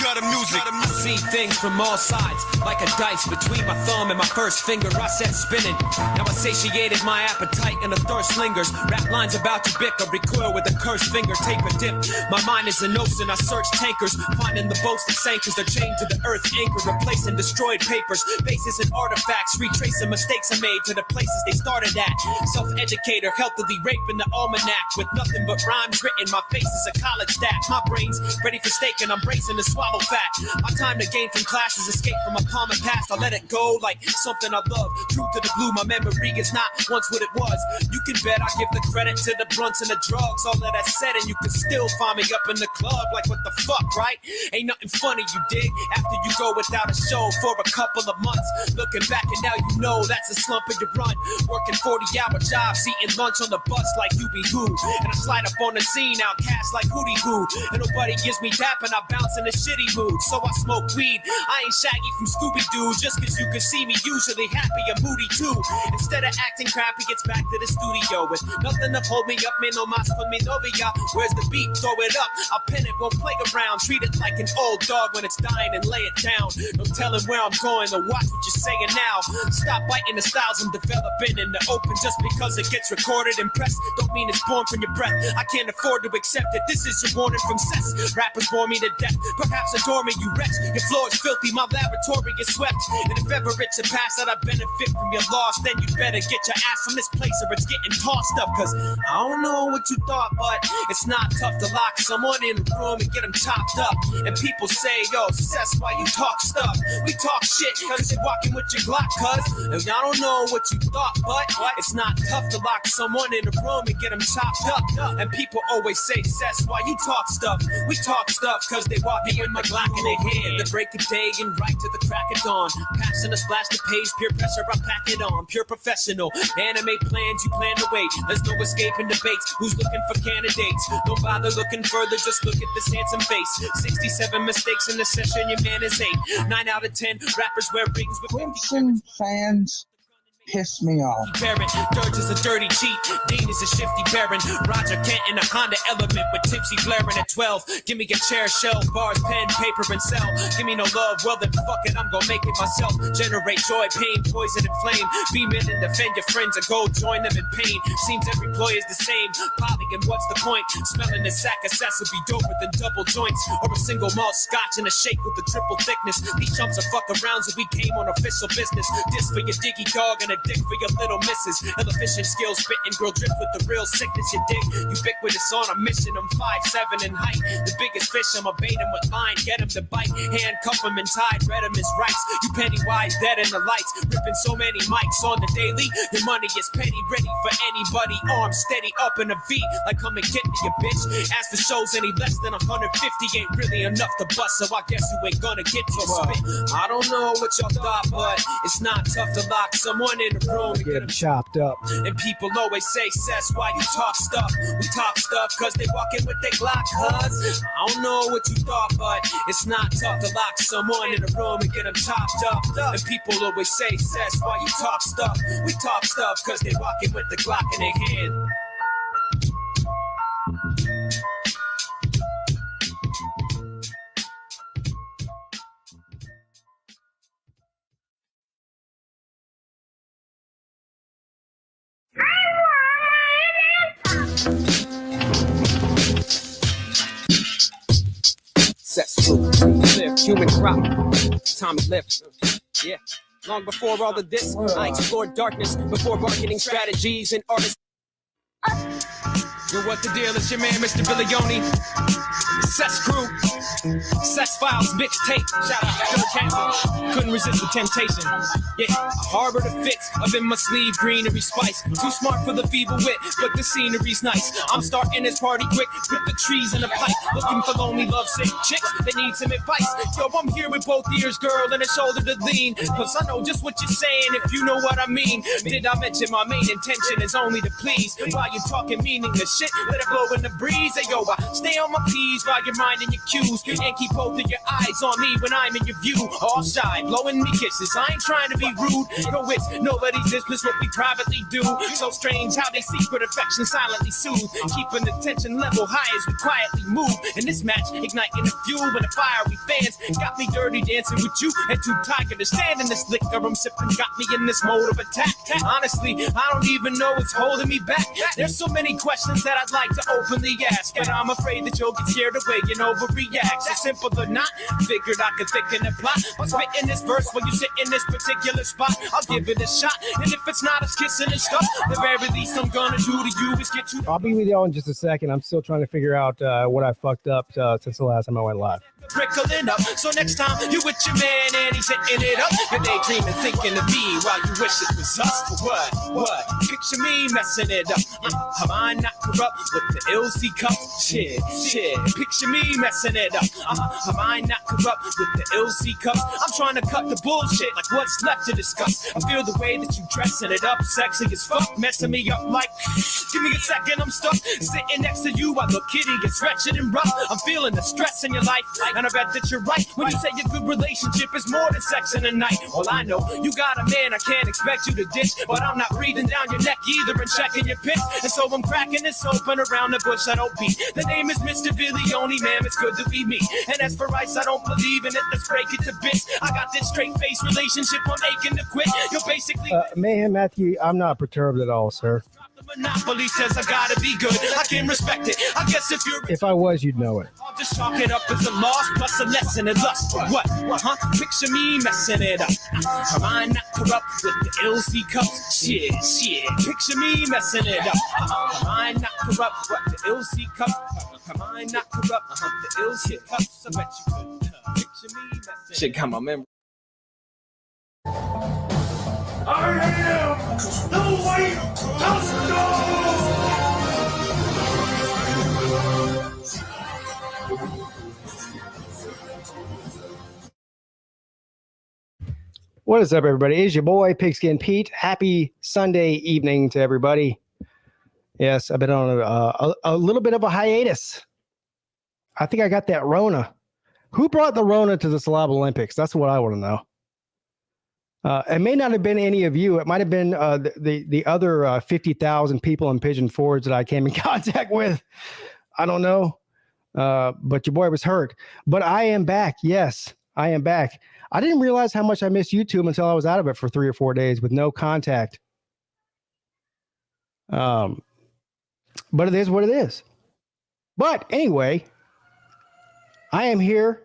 got a music. I see things from all sides, like a dice between my thumb and my first finger. I set spinning. Now I satiated my appetite and the thirst lingers. Rap lines about to bicker, recoil with a cursed finger, tape a dip. My mind is an ocean, I search tankers, finding the boats that sank as they're chained to the earth anchor, replacing destroyed papers, bases and artifacts, retracing mistakes I made to the places they started at. Self-educator, healthily raping the almanac with nothing but rhymes written. My face is a college stack. My brain's ready for steak and I'm bracing to swallow fat. My time to gain from classes, escape from a common past. I let it go like something I love. True to the blue, my memory is not once what it was. You can bet I give the credit to the blunts and the drugs. All of that said, and you can still find me up in the club. Like what the fuck, right? Ain't nothing funny, you dig? After you go without a show for a couple of months. Looking back and now you know that's a slump of your run. Working 40-hour jobs, eating lunch on the bus like you be who. And I slide up on the scene, outcast like hootie hoo. And nobody gives me dap and I bounce in a shitty mood. So I smoke weed, I ain't Shaggy from Scooby-Doo. Just cause you can see me usually happy and moody too. Instead of acting crappy, it's back to the studio with nothing to hold me up, man, no mas con mi novia. Where's the beat? Throw it up, I'll pin it, won't play around. Treat it like an old dog when it's dying and lay it down. No telling where I'm going, or watch what you're saying now. Stop biting the styles I'm developing in the open. Just because it gets recorded and pressed don't mean it's born from your breath. I can't afford to accept it, this is your warning from cess. Rappers bore me to death, perhaps adore me, you wretch. Your floor is filthy, my laboratory is swept. And if ever it's a past that I benefit from your loss, then you better get your ass from this place or it's getting tossed up. Cause I don't know what you thought, but it's not tough to lock someone in a room and get them chopped up. And people say, yo, Cess, why you talk stuff? We talk shit cause you're walking with your Glock, cuz. And I don't know what you thought, but it's not tough to lock someone in a room and get them chopped up. And people always say, Cess, why you talk stuff? We talk stuff cause they walking with my Glock in their hand. The break of day and right to the crack of dawn. Passing a splash to page, peer pressure, I pack it on. Pure professional, animate plans, you plan to wait. There's no escaping debates, who's looking for candidates? Don't bother looking further, just look at this handsome face. 67 mistakes in the session, your man is 8. 9 out of 10 rappers wear rings with Clemson fans piss me off. Parent, Dirge is a dirty cheat. Dean is a shifty baron. Roger Kent in a Honda Element with tipsy blaring at 12. Give me a chair, shell, bars, pen, paper, and cell. Give me no love, well then fuck it, I'm gonna make it myself. Generate joy, pain, poison, and flame. Be men and defend your friends or go join them in pain. Seems every ploy is the same. Poly, and what's the point? Smelling a sack of sass will be doper than double joints. Or a single malt scotch and a shake with a triple thickness. These chumps are fuck arounds and we came on official business. This for your diggy dog and a dick for your little misses. Efficient skills spitting, girl drift with the real sickness. You dig? Ubiquitous on a mission. I'm 5'7" in height. The biggest fish, I'ma bait him with line. Get him to bite. Handcuff him and tied. Read him his rights. You Pennywise dead in the lights. Ripping so many mics on the daily. Your money is penny ready for anybody. Arms steady up in a V. Like come and get me, you bitch. As for shows any less than 150 ain't really enough to bust. So I guess you ain't gonna get to spit. I don't know what y'all thought, but it's not tough to lock someone in a room and get them chopped up. And people always say, Cess, why you talk stuff? We talk stuff cause they walking with their Glock, cuz. I don't know what you thought, but it's not tough to lock someone in a room and get them chopped up. And people always say, Cess, why you talk stuff? We talk stuff cause they walking with the Glock in their hand. Cess Crew, live, human crop, Tommy Lift, yeah. Long before all of this, I explored darkness before marketing strategies and artists. Yo, what the deal? It's your man, Mr. Villioni. Cess Crew, Cess Files mixtape. Shout out to the Campbell. Couldn't resist the temptation. Yeah, I harbor the fits of in my sleeve greenery spice. Too smart for the feeble wit, but the scenery's nice. I'm starting this party quick with the trees and the pipe. Looking for lonely lovesick chicks that need some advice. Yo, I'm here with both ears, girl, and a shoulder to lean. Cause I know just what you're saying, if you know what I mean. Did I mention my main intention is only to please? While you're talking meaningless shit, let it blow in the breeze. Hey, yo, I stay on my P's while you're minding your cues. And keep both of your eyes on me when I'm in your view. All shy, blowing me kisses. I ain't trying to be rude. No, it's nobody's business what we privately do. So strange how they secret affection silently soothe. Keeping the tension level high as we quietly move. In this match, igniting the fuel and the fiery fans. Got me dirty dancing with you and too tired to stand in this liquor I'm sipping. Got me in this mode of attack. Honestly, I don't even know what's holding me back. There's so many questions that I'd like to openly ask, but I'm afraid that you'll get scared away and overreact. So simple or not, figured I could thicken the plot. I'm spitting this verse when you sit in this particular spot. I'll give it a shot, and if it's not us kissing and stuff, the very least I'm gonna do to you is get you. I'll be with y'all in just a second. I'm still trying to figure out what I fucked up since the last time I went live. Trickling up, so next time you with your man and he's hitting it up, you're daydreaming, thinking of me while you wish it was us. For what? Picture me messing it up. Am I not corrupt with the LC cups? Shit. Picture me messing it up. Am I not corrupt with the LC cups? I'm trying to cut the bullshit like what's left to discuss. I feel the way that you dressing it up, sexy as fuck, messing me up like. Give me a second, I'm stuck sitting next to you. I look kitty, it's wretched and rough. I'm feeling the stress in your life. And I bet that you're right when you say a good relationship is more than sex in a night. Well, I know you got a man I can't expect you to ditch, but I'm not breathing down your neck either and checking your pitch. And so I'm cracking this open around the bush I don't beat. The name is Mr. Villioni, ma'am, it's good to be me. And as for rice, I don't believe in it, let's break it to bits. I got this straight face relationship, I'm aching to quit. You're basically... Mayhem Matthew, I'm not perturbed at all, sir. Monopoly says I gotta be good. I can respect it. I guess if I was, you'd know it. I'll just chalk it up as a loss plus a lesson in lust. For what? Picture me messing it up. Am I not corrupt with the LC cups? Shit. Picture me messing it up. Am I not corrupt with the LC cups? Am I not corrupt with the LC cups? I bet you could. Picture me messing. Shit, got my memory. I am the White Tusker! What is up, everybody? It's your boy, Pigskin Pete. Happy Sunday evening to everybody. Yes, I've been on a little bit of a hiatus. I think I got that Rona. Who brought the Rona to the Slob Olympics? That's what I want to know. It may not have been any of you. It might have been the other 50,000 people in Pigeon Forge that I came in contact with. I don't know. But your boy was hurt. But I am back. Yes, I am back. I didn't realize how much I missed YouTube until I was out of it for 3 or 4 days with no contact. But it is what it is. But anyway, I am here.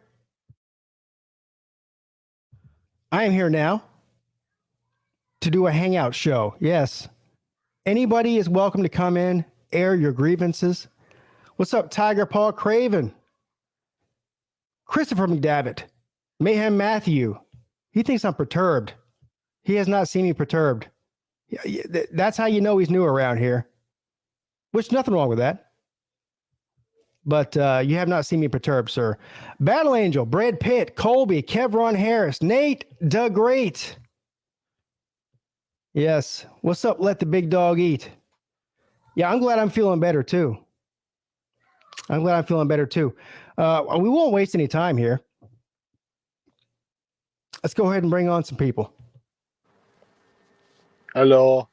I am here now to do a hangout show. Yes. Anybody is welcome to come in, air your grievances. What's up, Tiger Paul Craven? Christopher McDavitt. Mayhem Matthew. He thinks I'm perturbed. He has not seen me perturbed. That's how you know he's new around here. Which, nothing wrong with that. But you have not seen me perturbed, sir. Battle Angel, Brad Pitt, Colby, Kevron Harris, Nate DeGreat. Yes. What's up? Let the big dog eat. Yeah, I'm glad I'm feeling better too. We won't waste any time here. Let's go ahead and bring on some people. Hello.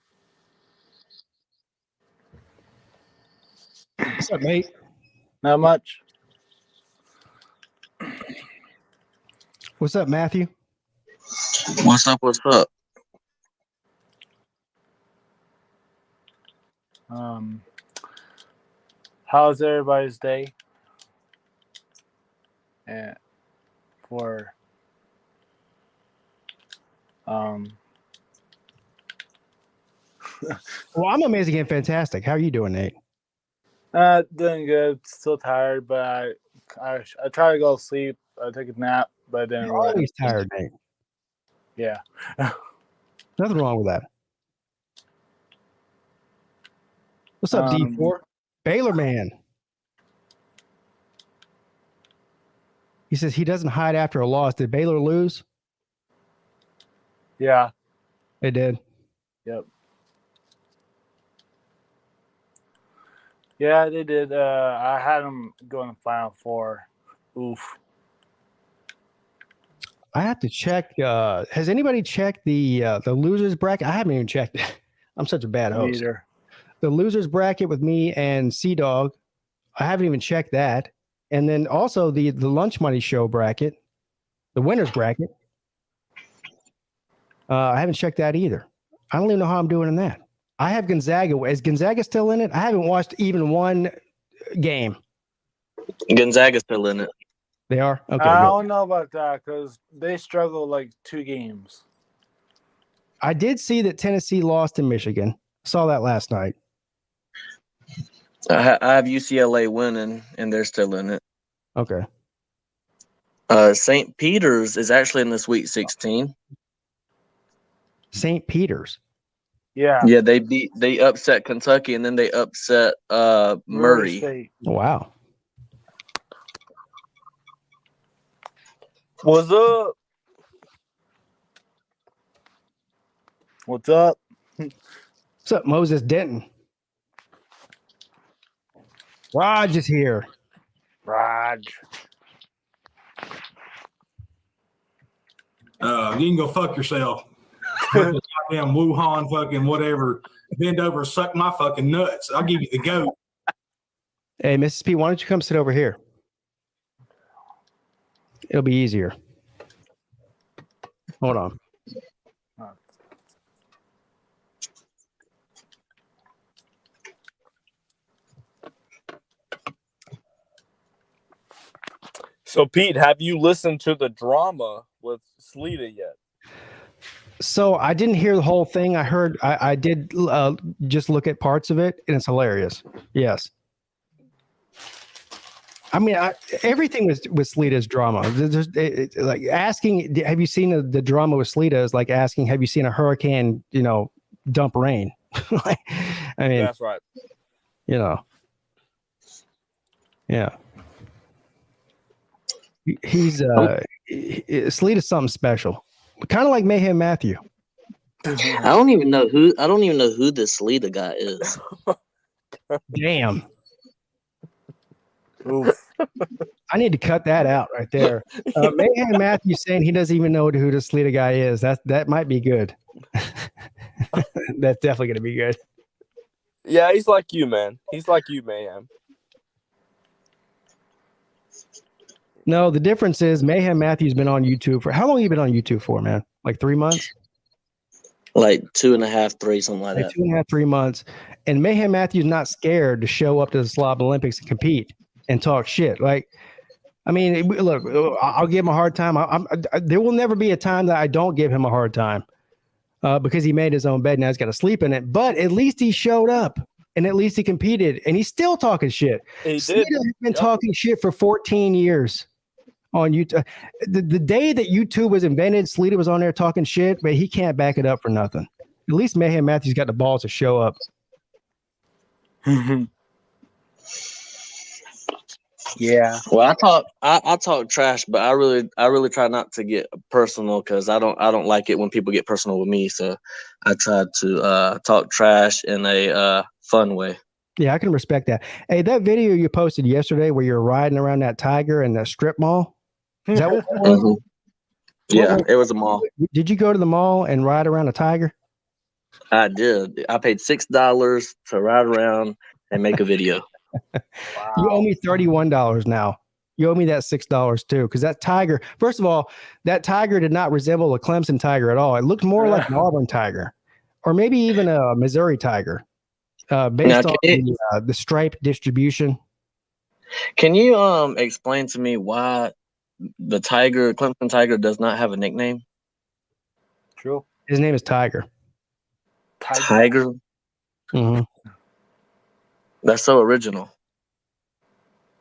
What's up, mate? Not much. What's up, Matthew? What's up? How's everybody's day? And for Well, I'm amazing and fantastic. How are you doing, Nate? doing good. Still tired, but I try to go to sleep. I took a nap, but I didn't. You're always tired, Nate. Yeah. Nothing wrong with that. What's up, D4? Baylor man. He says he doesn't hide after a loss. Did Baylor lose? Yeah. They did. Yep. Yeah, they did. I had them going to Final Four. Oof. I have to check. Has anybody checked the losers bracket? I haven't even checked it. I'm such a bad host. Either. The losers bracket with me and Sea Dog. I haven't even checked that. And then also the lunch money show bracket, the winners bracket. I haven't checked that either. I don't even know how I'm doing in that. I have Gonzaga. Is Gonzaga still in it? I haven't watched even one game. Gonzaga's still in it. They are? Okay. I good. don't know about that because they struggled like 2 games. I did see that Tennessee lost to Michigan. Saw that last night. I have UCLA winning, and they're still in it. Okay. St. Peter's is actually in the Sweet 16. St. Peter's. Yeah. Yeah, they upset Kentucky, and then they upset Murray. State. Wow. What's up? What's up? What's up, Moses Denton? Raj is here. Raj. You can go fuck yourself. Fucking goddamn Wuhan, fucking whatever. Bend over, suck my fucking nuts. I'll give you the goat. Hey, Mrs. P, why don't you come sit over here? It'll be easier. Hold on. So, Pete, have you listened to the drama with Sleeta yet? So I didn't hear the whole thing. I heard, I did just look at parts of it, and it's hilarious. Yes. I mean, everything with Sleeta's drama. Like asking, have you seen the drama with Sleeta is like asking, have you seen a hurricane, dump rain? I mean, That's right. Yeah. He's Sleeta's something special. Kind of like Mayhem Matthew. I don't even know who this Sleeta guy is. Damn. Oof. I need to cut that out right there. Mayhem Matthew saying he doesn't even know who the Sleeta guy is. That might be good. That's definitely going to be good. Yeah, he's like you, man. He's like you, Mayhem. No, the difference is Mayhem Matthew's been on YouTube for how long have you been on YouTube for, man? Like 3 months? Like 2.5, 3, something like Like that. 2.5, 3 months. And Mayhem Matthew's not scared to show up to the Slob Olympics and compete and talk shit. Like, I mean, look, I'll give him a hard time. There will never be a time that I don't give him a hard time because he made his own bed. Now he's got to sleep in it. But at least he showed up and at least he competed and he's still talking shit. He Sleeta did. has been talking shit for 14 years on YouTube. The day that YouTube was invented, Sleeta was on there talking shit, but he can't back it up for nothing. At least Mayhem Matthews got the balls to show up. Yeah. Well, I talk trash, but I really try not to get personal because I don't like it when people get personal with me. So I try to talk trash in a fun way. Yeah, I can respect that. Hey, that video you posted yesterday where you're riding around that tiger in that strip mall, is that what that was? Mhm. Yeah, it was a mall. Did you go to the mall and ride around a tiger? I did. I paid $6 to ride around and make a video. You owe me $31 now. You owe me that $6 too, because that tiger, first of all, that tiger did not resemble a Clemson tiger at all. It looked more like an Auburn tiger, or maybe even a Missouri tiger, based on the stripe distribution. Can you explain to me why the Clemson Tiger, does not have a nickname? True. His name is Tiger. Tiger? Mm-hmm. That's so original.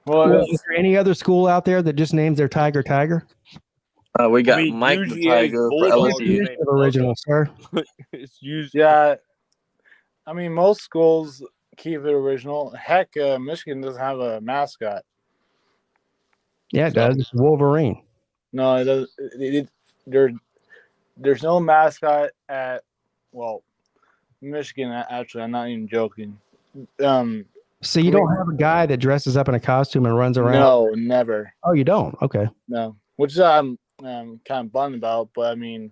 Well, Is there any other school out there that just names their tiger Tiger? We got I mean, Mike the UGA Tiger for Bulldogs LSU. name. Definition of original, sir. It's usually yeah. I mean, most schools keep it original. Heck, Michigan doesn't have a mascot. Yeah, it does. It's Wolverine. No, it does. There's no mascot at Michigan. Actually, I'm not even joking. So you don't have a guy that dresses up in a costume and runs around? No, never. Oh, you don't? Okay. No, which kind of bummed about. But I mean,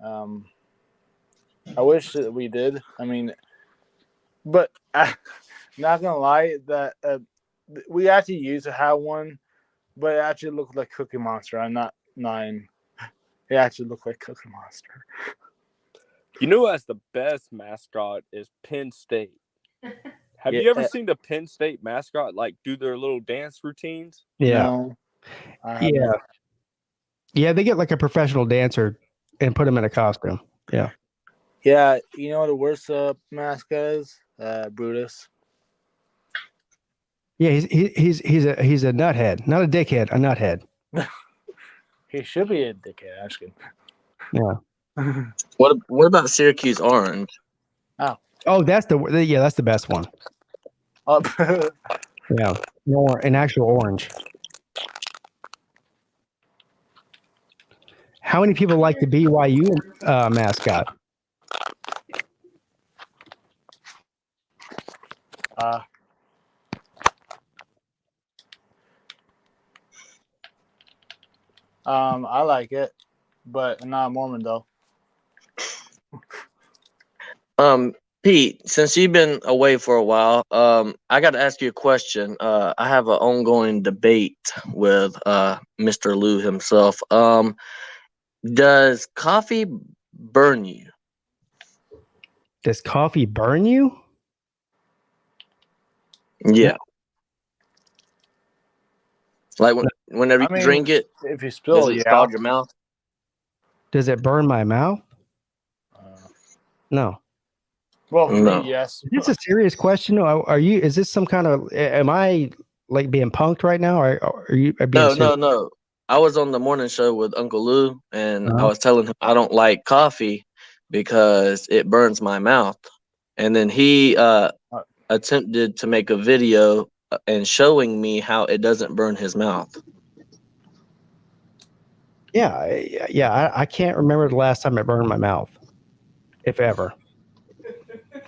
I wish that we did. I mean, but not gonna lie, that we actually used to have one, but it actually looked like Cookie Monster. I'm not lying. It actually looked like Cookie Monster. You know who has the best mascot is Penn State. Have you ever seen the Penn State mascot like do their little dance routines? Yeah. No, Yeah. Yeah, they get like a professional dancer and put him in a costume. Yeah. Yeah, you know what the worst mascot is? Brutus. Yeah, he's a nuthead, not a dickhead, a nuthead. He should be a dickhead, actually. Yeah. What about Syracuse Orange? Oh, that's the best one. Yeah. An actual orange. How many people like the BYU mascot? I like it, but I'm not a Mormon though. Pete, since you've been away for a while, I got to ask you a question. I have an ongoing debate with Mr. Lou himself. Does coffee burn you? Does coffee burn you? Yeah. Like whenever you drink it, if you spill, does it scald your mouth? Does it burn my mouth? No. Well, for No. me, yes. Is this a serious question? Are you? Is this some kind of? Am I like being punked right now? Or are you? No. I was on the morning show with Uncle Lou, and I was telling him I don't like coffee because it burns my mouth. And then he attempted to make a video and showing me how it doesn't burn his mouth. Yeah. I can't remember the last time it burned my mouth, if ever.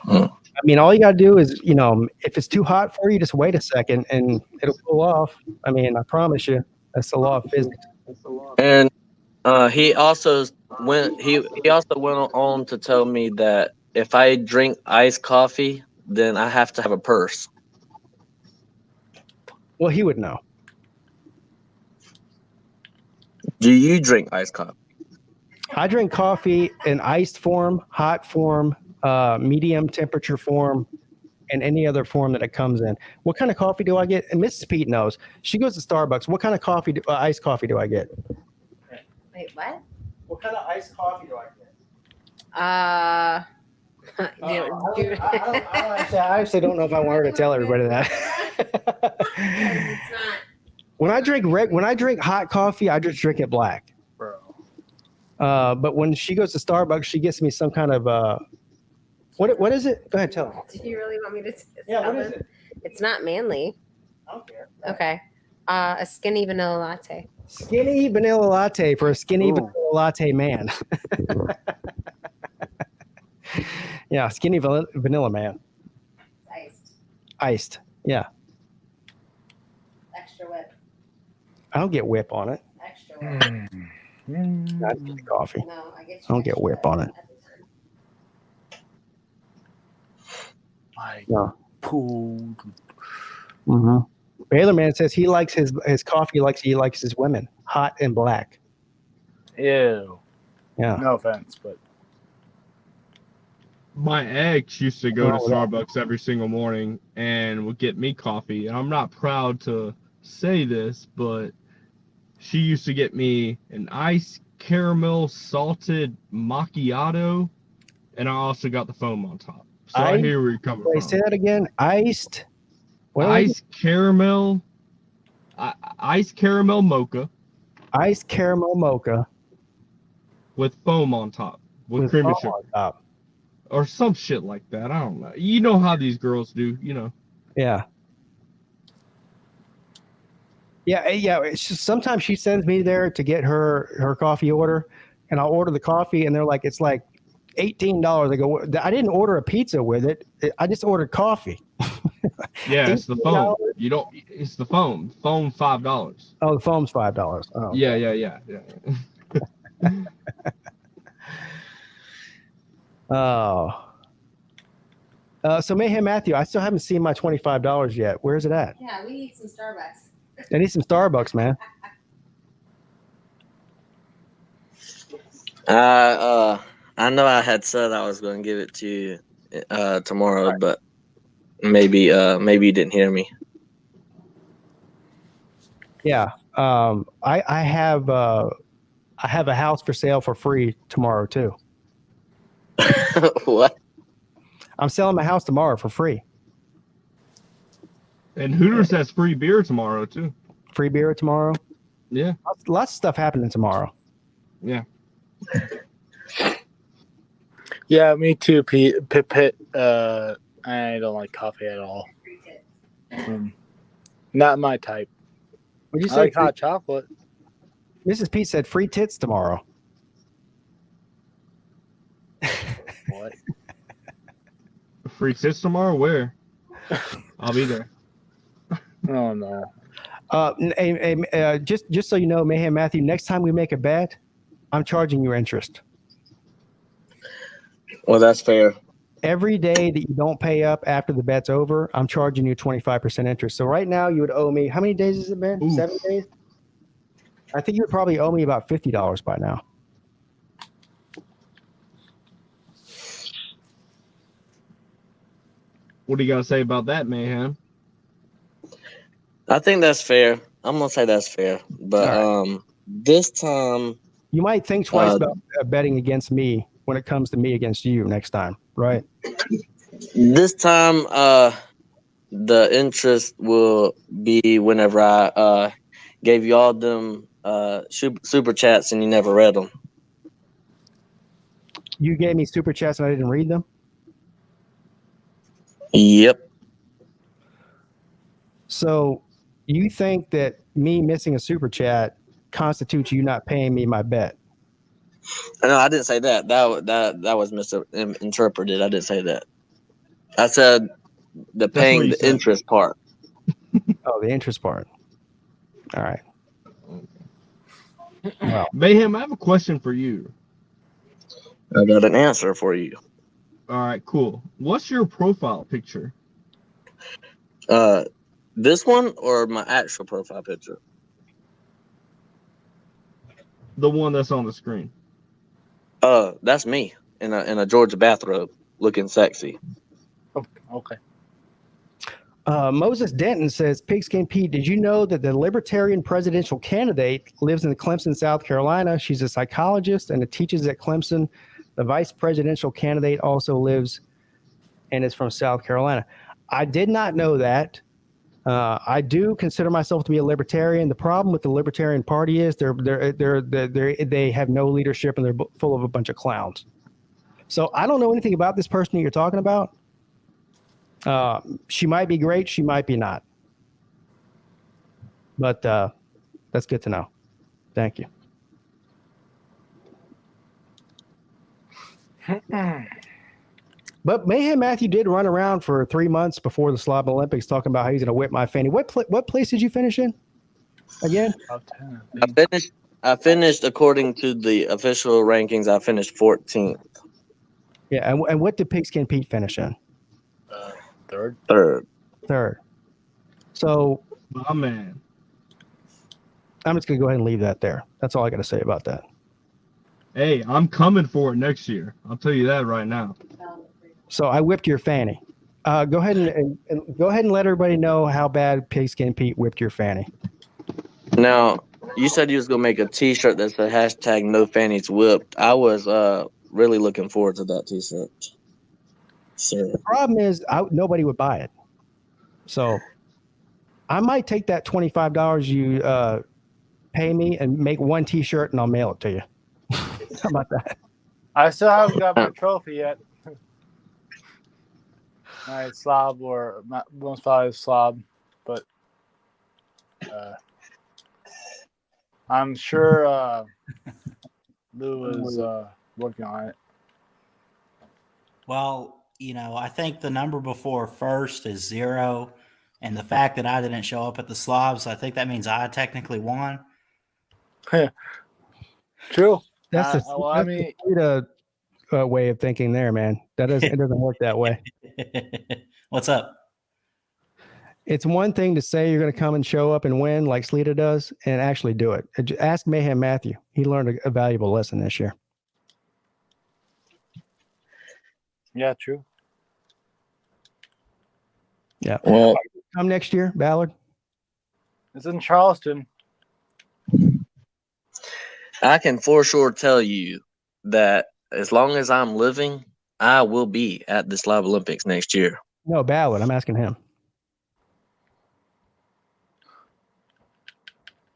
I mean, all you got to do is, if it's too hot for you, just wait a second and it'll cool off. I mean, I promise you, that's the law of physics. And he also went on to tell me that if I drink iced coffee, then I have to have a purse. Well, he would know. Do you drink iced coffee? I drink coffee in iced form, hot form, medium temperature form, and any other form that it comes in. What kind of coffee do I get? And Mrs. Pete knows. She goes to Starbucks. What kind of coffee, iced coffee do I get? Wait, what? What kind of iced coffee do I get? I actually don't know if I want her to tell everybody that. It's not. When I drink hot coffee, I just drink it black. But when she goes to Starbucks, she gets me some kind of what is it? Go ahead, tell her. Do you really want me to? Yeah, what is it? It's not manly. I don't care. Okay. A skinny vanilla latte. Skinny vanilla latte for a skinny vanilla latte man. Yeah, skinny vanilla man. Iced. Iced. Yeah. Extra whip. I don't get whip on it. Extra whip. Not just coffee. No, I get. I don't get whip on it. No. Mm-hmm. Baylor man says he likes his coffee like he likes his women, hot and black. Ew. Yeah. No offense, but my ex used to go to Starbucks every single morning and would get me coffee. And I'm not proud to say this, but she used to get me an iced caramel salted macchiato, and I also got the foam on top. So I hear where you're coming from. Say that again. Iced. Iced caramel mocha. Iced caramel mocha with foam on top, with cream and sugar, on top. Or some shit like that. I don't know. You know how these girls do. Yeah. Yeah. It's just, sometimes she sends me there to get her coffee order, and I'll order the coffee, and they're like, it's like $18. I go, I didn't order a pizza with it. I just ordered coffee. Yeah, it's the foam. You don't. It's the foam. Foam $5. Oh, the foam's $5. Oh, Yeah. Oh. So Mayhem Matthew, I still haven't seen my $25 yet. Where's it at? Yeah, we need some Starbucks. I need some Starbucks, man. I know I had said I was going to give it to you tomorrow, but maybe you didn't hear me. Yeah. I have a house for sale for free tomorrow too. What? I'm selling my house tomorrow for free. And Hooters has free beer tomorrow too. Free beer tomorrow. Yeah. Lots of stuff happening tomorrow. Yeah. Yeah, me too, Pete. Pit. I don't like coffee at all. Not my type. Would you I say like hot chocolate. Mrs. Pete said free tits tomorrow. What? Free tits tomorrow? Where? I'll be there. Oh no. Just so you know, Mayhem Matthew, next time we make a bet, I'm charging you interest. Well, that's fair. Every day that you don't pay up after the bet's over, I'm charging you 25% interest. So right now you would owe me, how many days has it been? Oof. 7 days? I think you would probably owe me about $50 by now. What do you got to say about that, Mayhem? I think that's fair. I'm gonna say that's fair, but this time You might think twice about betting against me when it comes to me against you next time, right? This time, the interest will be whenever I gave you all them super chats and you never read them. You gave me super chats and I didn't read them? Yep. So you think that me missing a super chat constitutes you not paying me my bet? No, I didn't say that. That was misinterpreted. I didn't say that. I said the what paying you the said. interest part. Oh, the interest part. All right. Well, Mayhem, I have a question for you. I got an answer for you. All right, cool. What's your profile picture? This one or my actual profile picture? The one that's on the screen. That's me in a Georgia bathrobe, looking sexy. Okay. Moses Denton says, Pigskin Pete, did you know that the Libertarian presidential candidate lives in Clemson, South Carolina? She's a psychologist and teaches at Clemson. The vice presidential candidate also lives and is from South Carolina. I did not know that. I do consider myself to be a libertarian. The problem with the Libertarian Party is they have no leadership and they're full of a bunch of clowns. So I don't know anything about this person that you're talking about. She might be great. She might be not. But that's good to know. Thank you. But Mayhem Matthew did run around for 3 months before the Slob Olympics talking about how he's going to whip my fanny. What place did you finish in again? Top 10, I think. I finished according to the official rankings. I finished 14th. Yeah, and what did Pigskin Pete finish in? Third. Third. So My man. I'm just going to go ahead and leave that there. That's all I got to say about that. Hey, I'm coming for it next year. I'll tell you that right now. So I whipped your fanny. Go ahead and go ahead and let everybody know how bad Pigskin Pete whipped your fanny. Now, you said you was gonna make a T-shirt that said hashtag No Fannies Whipped. I was really looking forward to that T-shirt. Sir. The problem is nobody would buy it. So I might take that $25 you pay me and make one T-shirt and I'll mail it to you. How about that? I still haven't got my trophy yet. My slob or most probably slob, but I'm sure Lou is working on it. Well, I think the number before first is 0. And the fact that I didn't show up at the slobs, I think that means I technically won. True. That's the, well, I mean, way of thinking there, man. It doesn't work that way. What's up? It's one thing to say you're going to come and show up and win like Sleeta does and actually do it. Ask Mayhem Matthew. He learned a valuable lesson this year. yeah, true. Yeah. Well, Come next year, Ballard? It's in Charleston. I can for sure tell you that as long as I'm living, I will be at the Slob Olympics next year. No, Ballard. I'm asking him.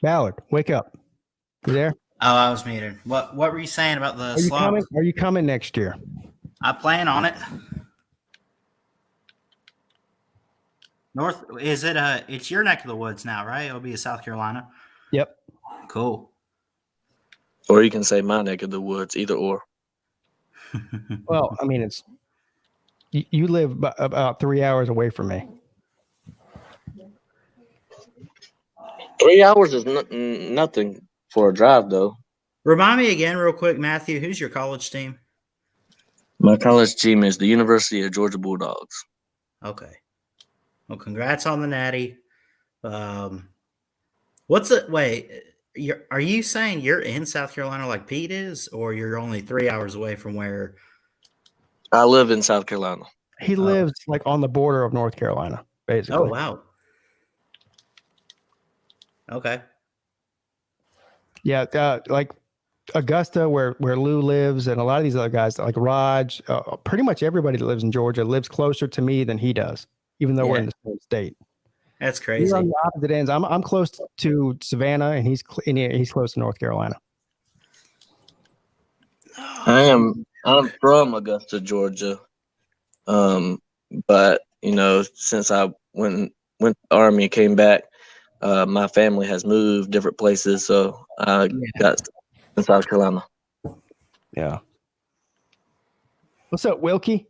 Ballard, wake up. You there? Oh, I was muted. What were you saying about the Are you slobs? coming? Are you coming next year? I plan on it. North, is it it's your neck of the woods now, right? It'll be South Carolina. Yep. Cool. Or you can say my neck of the woods, either or. Well, I mean, it's you live about 3 hours away from me. 3 hours is nothing for a drive, though. Remind me again, real quick, Matthew, who's your college team? My college team is the University of Georgia Bulldogs. Okay. Well, congrats on the natty. What's it? Wait, are you saying you're in South Carolina like Pete is, or you're only 3 hours away from where? I live in South Carolina. He lives like on the border of North Carolina, basically. Oh, wow. Okay. Yeah, like Augusta, where Lou lives, and a lot of these other guys, like Raj, pretty much everybody that lives in Georgia lives closer to me than he does, even though we're in the same state. That's crazy. We're on the opposite ends. I'm close to Savannah, and he's close to North Carolina. I'm from Augusta, Georgia. But since I went to the Army and came back, my family has moved different places, so I got in South Carolina. Yeah. What's up, Wilkie?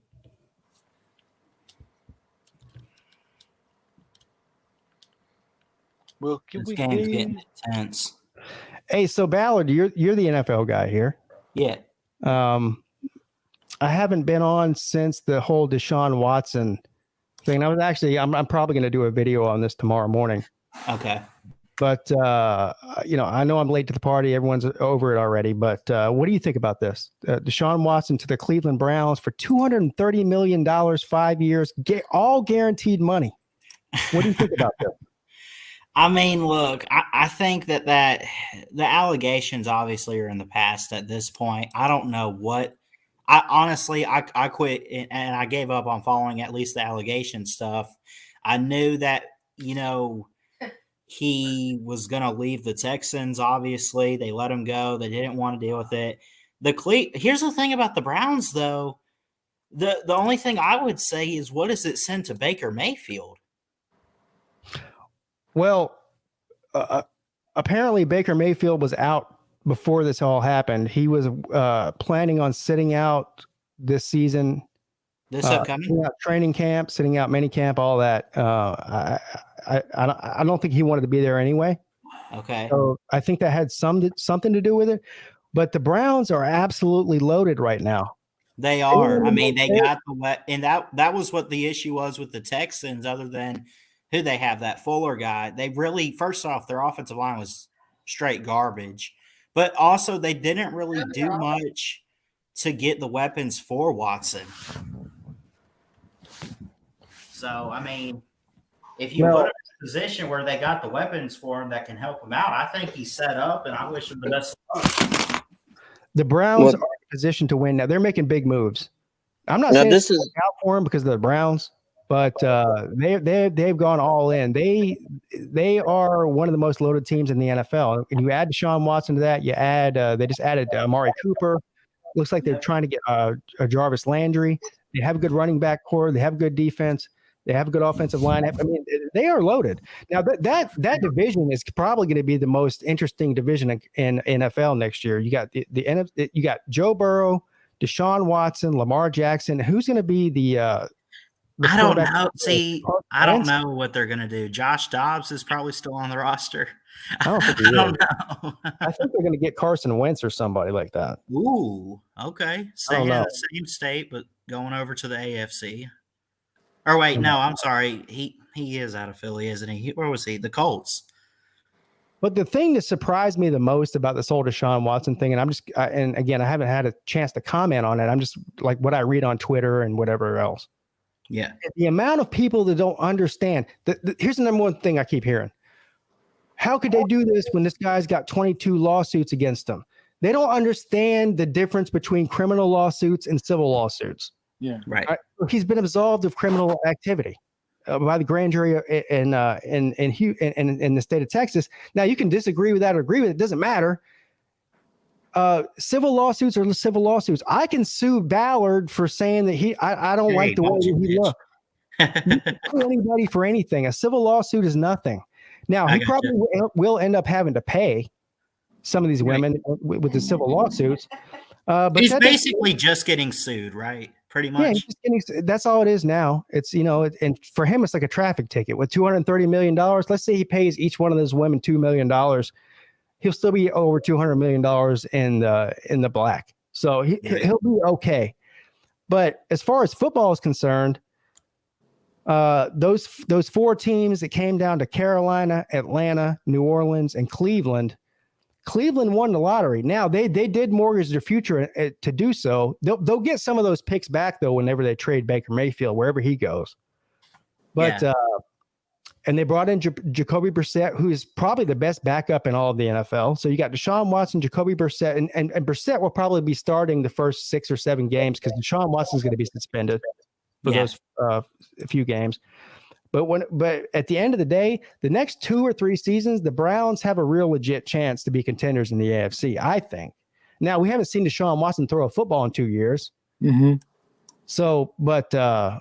This game's getting intense. Hey, so Ballard, you're the NFL guy here. Yeah. I haven't been on since the whole Deshaun Watson thing. I'm probably going to do a video on this tomorrow morning. Okay. But I know I'm late to the party. Everyone's over it already. But what do you think about this? Deshaun Watson to the Cleveland Browns for $230 million, 5 years, all guaranteed money. What do you think about this? I mean, look, I think that the allegations obviously are in the past at this point. I don't know what. I quit and I gave up on following at least the allegation stuff. I knew that, he was going to leave the Texans. Obviously, they let him go. They didn't want to deal with it. Here's the thing about the Browns, though. The only thing I would say is, what does it send to Baker Mayfield? Well, apparently Baker Mayfield was out before this all happened. He was planning on sitting out this season. This upcoming? Sitting out training camp, sitting out mini camp, all that. I don't think he wanted to be there anyway. Okay. So I think that had something to do with it. But the Browns are absolutely loaded right now. They are. I mean, they got and that was what the issue was with the Texans, other than who they have, that Fuller guy. They really, first off, their offensive line was straight garbage. But also they didn't really do much to get the weapons for Watson. So, I mean, if you put him in a position where they got the weapons for him that can help him out, I think he's set up, and I wish him the best of luck. The Browns are in a position to win now. They're making big moves. I'm not saying this is out for them because of the Browns, but they've gone all in. They are one of the most loaded teams in the NFL. And you add Deshaun Watson to that. You add they just added Amari Cooper. Looks like they're trying to get a Jarvis Landry. They have a good running back core. They have good defense. They have a good offensive line. I mean, they are loaded. Now that division is probably going to be the most interesting division in NFL next year. You got you got Joe Burrow, Deshaun Watson, Lamar Jackson. Who's going to be the I don't quarterback- know. See, Carson I don't Wentz? know what they're going to do. Josh Dobbs is probably still on the roster. I don't think he I don't is. know. I think they're going to get Carson Wentz or somebody like that. Ooh, okay. Staying in know. the same state, but going over to the AFC. Or wait, no, I'm sorry. He is out of Philly, isn't he? Where was he? The Colts. But the thing that surprised me the most about this whole Deshaun Watson thing, and and again, I haven't had a chance to comment on it. I'm just like what I read on Twitter and whatever else. Yeah. The amount of people that don't understand. Here's the number one thing I keep hearing. How could they do this when this guy's got 22 lawsuits against him? They don't understand the difference between criminal lawsuits and civil lawsuits. Yeah. Right. He's been absolved of criminal activity by the grand jury in the state of Texas. Now you can disagree with that or agree with it. It doesn't matter. Civil lawsuits are civil lawsuits. I can sue Ballard for saying that I don't like the way that he looked. You can sue anybody for anything. A civil lawsuit is nothing. Now he probably will end up having to pay some of these women with the civil lawsuits. But he's basically just getting sued, right? Pretty much. Yeah, he's just that's all it is now. It's and for him, it's like a traffic ticket with $230 million. Let's say he pays each one of those women $2 million. He'll still be over $200 million in the black. So he'll be okay. But as far as football is concerned, those four teams that came down to Carolina, Atlanta, New Orleans, and Cleveland. Cleveland won the lottery. Now they did mortgage their future to do so. They'll get some of those picks back though whenever they trade Baker Mayfield wherever he goes. But and they brought in Jacoby Brissett, who is probably the best backup in all of the NFL. So you got Deshaun Watson, Jacoby Brissett, and Brissett will probably be starting the first 6 or 7 games because Deshaun Watson is going to be suspended for those few games. But at the end of the day, the next 2 or 3 seasons, the Browns have a real legit chance to be contenders in the AFC, I think. Now, we haven't seen Deshaun Watson throw a football in 2 years. Mm-hmm. So, but I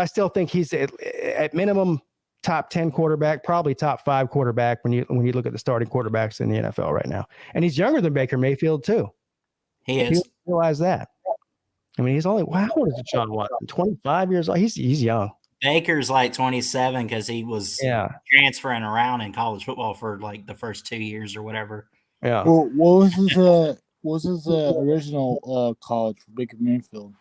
still think he's at minimum top 10 quarterback, probably top 5 quarterback when you look at the starting quarterbacks in the NFL right now. And he's younger than Baker Mayfield too. He is. You realize that. I mean, he's only how old is Deshaun Watson? 25 years old. He's young. Baker's like 27 because he was transferring around in college football for like the first 2 years or whatever. Yeah. Well, what was his original college for Baker Mayfield?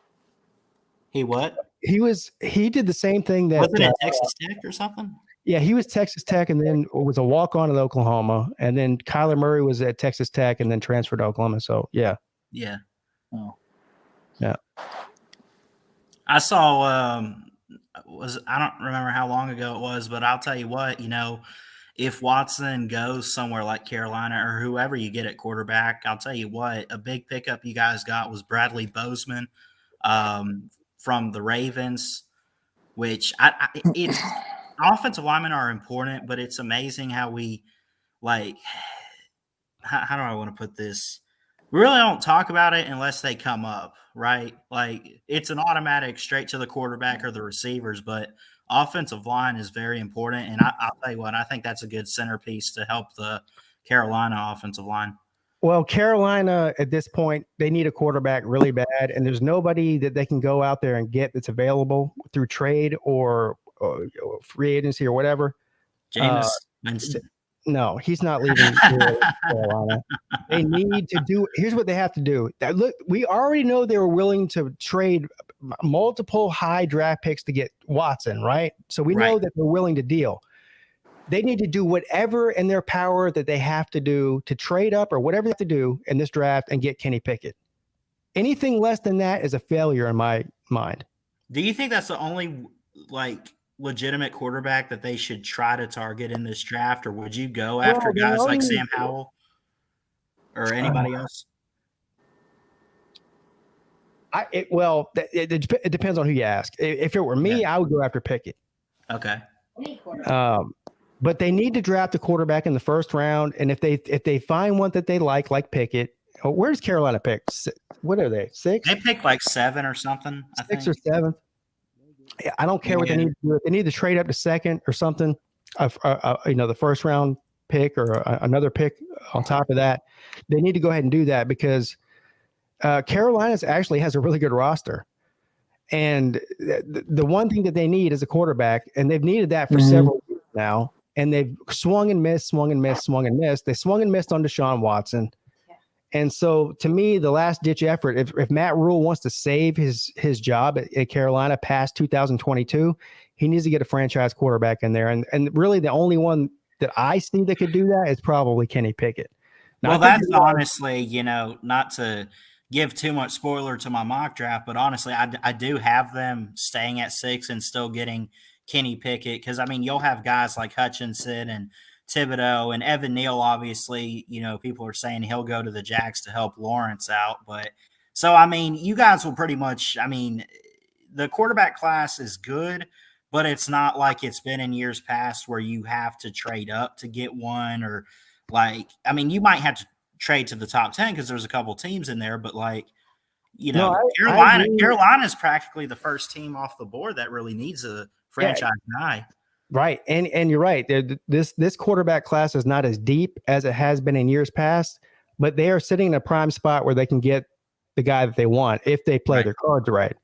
He what? He did the same thing that wasn't it Texas Tech or something? Yeah, he was Texas Tech and then was a walk-on at Oklahoma, and then Kyler Murray was at Texas Tech and then transferred to Oklahoma. So yeah. Yeah. Oh. Yeah. I saw I don't remember how long ago it was, but I'll tell you what, if Watson goes somewhere like Carolina or whoever you get at quarterback, I'll tell you what, a big pickup you guys got was Bradley Bozeman from the Ravens, which it's offensive linemen are important, but it's amazing how we how do I want to put this? We really don't talk about it unless they come up, right? Like it's an automatic straight to the quarterback or the receivers, but offensive line is very important. And I'll tell you what, I think that's a good centerpiece to help the Carolina offensive line. Well, Carolina at this point, they need a quarterback really bad, and there's nobody that they can go out there and get that's available through trade or free agency or whatever. Jameis Winston. No, he's not leaving Carolina. They need to do. Here's what they have to do. Look, we already know they were willing to trade multiple high draft picks to get Watson, right? So we know that they're willing to deal. They need to do whatever in their power that they have to do to trade up or whatever they have to do in this draft and get Kenny Pickett. Anything less than that is a failure in my mind. Do you think that's the only legitimate quarterback that they should try to target in this draft, or would you go after guys like Sam Howell or anybody else? It depends on who you ask. If it were me, I would go after Pickett. Okay. But they need to draft a quarterback in the first round, and if they find one that they like Pickett, where does Carolina pick? What are they? 6? They pick like 7 or something. 6 or 7. I don't care what they need to do. If they need to trade up to second or something, the first round pick or another pick on top of that, they need to go ahead and do that because Carolina's actually has a really good roster. And the one thing that they need is a quarterback, and they've needed that for several years now. And they've swung and missed. They swung and missed on Deshaun Watson. And so, to me, the last ditch effort, if Matt Rule wants to save his job at Carolina past 2022, he needs to get a franchise quarterback in there. And really, the only one that I see that could do that is probably Kenny Pickett. Now, Well, that's honestly, not to give too much spoiler to my mock draft, but honestly, I do have them staying at 6 and still getting Kenny Pickett because, I mean, you'll have guys like Hutchinson and Thibodeau and Evan Neal. Obviously, people are saying he'll go to the Jags to help Lawrence out. But so, I mean, you guys will pretty much, I mean, the quarterback class is good, but it's not like it's been in years past where you have to trade up to get one or like, I mean, you might have to trade to the top 10 because there's a couple teams in there, but like, Carolina is practically the first team off the board that really needs a franchise guy. Right. And you're right. This quarterback class is not as deep as it has been in years past, but they are sitting in a prime spot where they can get the guy that they want if they play their cards right.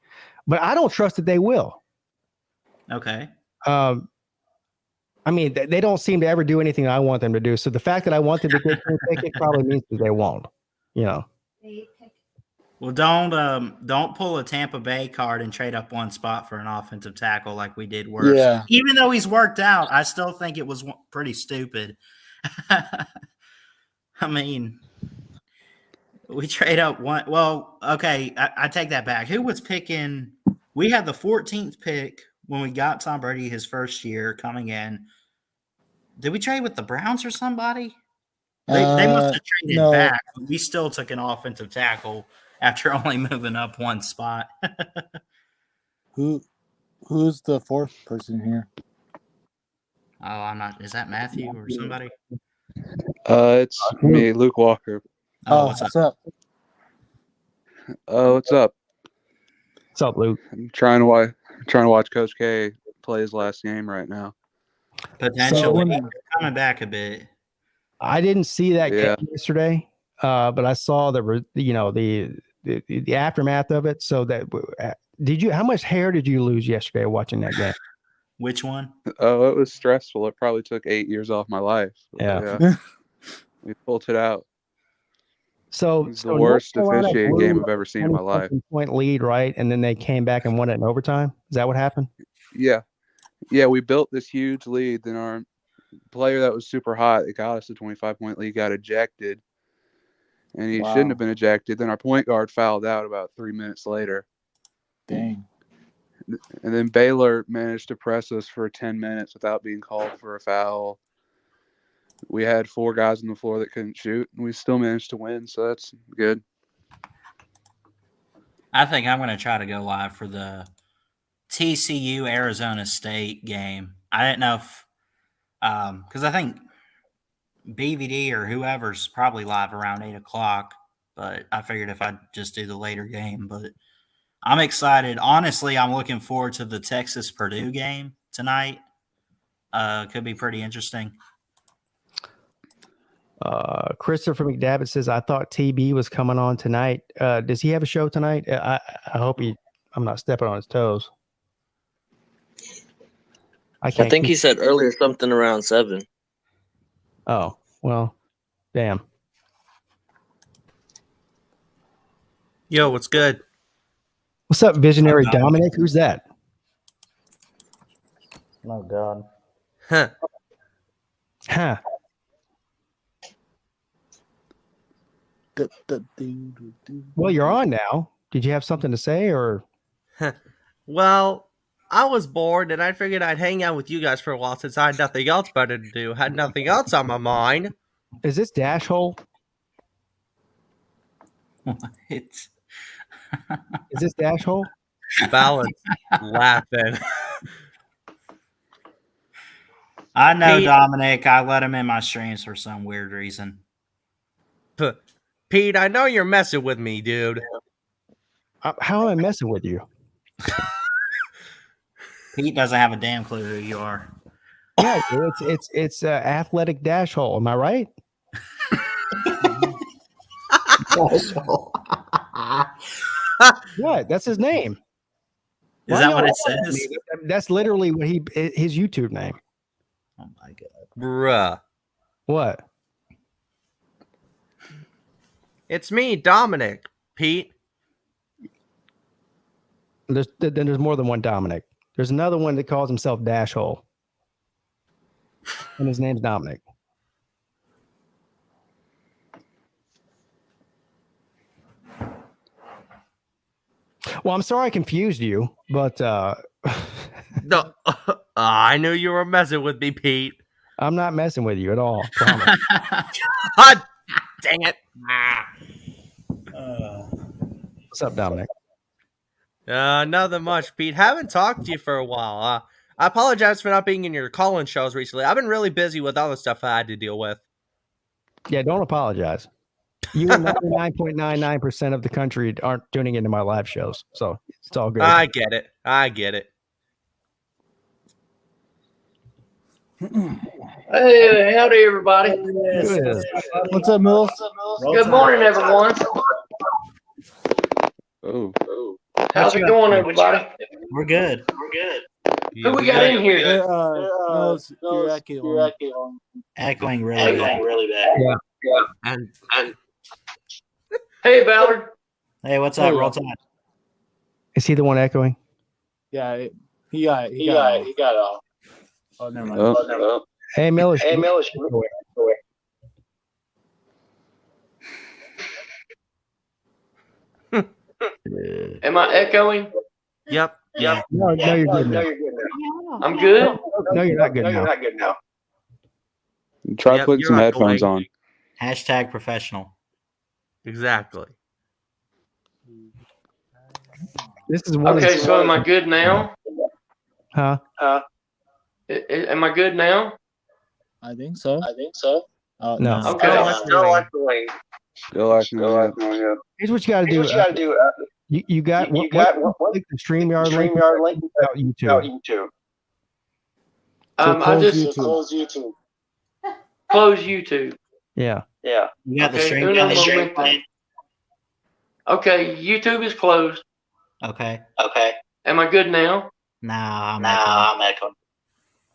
But I don't trust that they will. Okay. I mean, they don't seem to ever do anything I want them to do. So the fact that I want them to get Kenny Pickett probably means that they won't. Well, don't pull a Tampa Bay card and trade up one spot for an offensive tackle like we did worse. Yeah. Even though he's worked out, I still think it was pretty stupid. I mean, we trade up one. Well, okay, I take that back. Who was picking? We had the 14th pick when we got Tom Brady his first year coming in. Did we trade with the Browns or somebody? They must have traded back. But we still took an offensive tackle after only moving up one spot. Who's the fourth person here? Oh, I'm not. Is that Matthew or somebody? It's me, Luke Walker. Oh, what's up? What's up? What's up, Luke? I'm trying to watch Coach K play his last game right now. Potentially coming back a bit. I didn't see that game yesterday, but I saw the aftermath of it. So that how much hair did you lose yesterday watching that game? Which one? Oh, it was stressful. It probably took 8 years off my life. Yeah. We pulled it out. So it's the worst officiating game I've ever seen in my life. Point lead, right? And then they came back and won it in overtime. Is that what happened? Yeah. Yeah, we built this huge lead. Then our player that was super hot, it got us a 25-point lead, got ejected. And he shouldn't have been ejected. Then our point guard fouled out about 3 minutes later. Dang. And then Baylor managed to press us for 10 minutes without being called for a foul. We had 4 guys on the floor that couldn't shoot, and we still managed to win, so that's good. I think I'm going to try to go live for the TCU Arizona State game. I didn't know if because I think BVD or whoever's probably live around 8 o'clock, but I figured if I'd just do the later game. But I'm excited. Honestly, I'm looking forward to the Texas-Purdue game tonight. Could be pretty interesting. Christopher McDavitt says, I thought TB was coming on tonight. Does he have a show tonight? I hope I'm not stepping on his toes. I think he said earlier something around 7. Oh, well, damn. Yo, what's good? What's up, Visionary Dominic? Who's that? Oh, God. Huh. Well, you're on now. Did you have something to say, or? Well, I was bored, and I figured I'd hang out with you guys for a while since I had nothing else better to do. Had nothing else on my mind. Is this Dash Hole? It's Is this Dash Hole? Balance laughing. I know, Pete, Dominic. I let him in my streams for some weird reason. Pete, I know you're messing with me, dude. How am I messing with you? Pete doesn't have a damn clue who you are. Yeah, dude, it's Athletic Dash Hole. Am I right? What? That's his name. Is that what it says? That's literally what his YouTube name. Oh my god. Bruh. What? It's me, Dominic. Pete. There's more than one Dominic. There's another one that calls himself Dashhole. And his name's Dominic. Well, I'm sorry I confused you, but No, I knew you were messing with me, Pete. I'm not messing with you at all. Promise. God dang it. What's up, Dominic? Nothing much, Pete. Haven't talked to you for a while. I apologize for not being in your call-in shows recently. I've been really busy with other stuff I had to deal with. Yeah, don't apologize. You and 99.99% of the country aren't tuning into my live shows, so it's all good. I get it. Hey, howdy, everybody. What's up, Mills? Good morning, everyone. Oh. How's it going, everybody? We're good. Who we got in here? Mills, you're echoing. Echoing really bad. Yeah. And Hey, Ballard. Hey, what's up? Roll Tide. Is he the one echoing? Yeah, he got off. Oh, never mind. Oh. Hey, Millis. Am I echoing? Yep. No, you're good now. I'm good. No, you're not good now. Try Yep, putting you're some not headphones going. on. Hashtag professional. Exactly. This is one. Okay, so am I good now? Huh? Am I good now? I think so. Oh, No. Okay. Still acting like that. Here's what you got to do. You got the StreamYard link out YouTube. I just close YouTube. Yeah. You got the Okay, stream. uno momento. Okay, YouTube is closed. Okay. Am I good now? Nah, I'm echoing.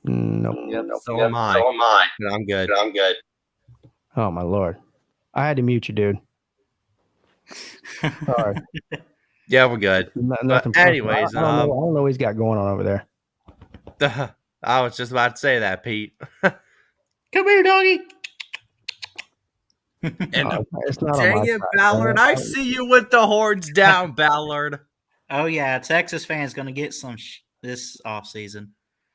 Nope. So am I. But I'm good. Oh my lord. I had to mute you, dude. Sorry. Yeah, we're good. Nothing But anyways, I don't know what he's got going on over there. I was just about to say that, Pete. Come here, doggy. And It's not on dang my it, side. Ballard. I see you with the horns down, Ballard. Oh yeah, Texas fans gonna get some this off season.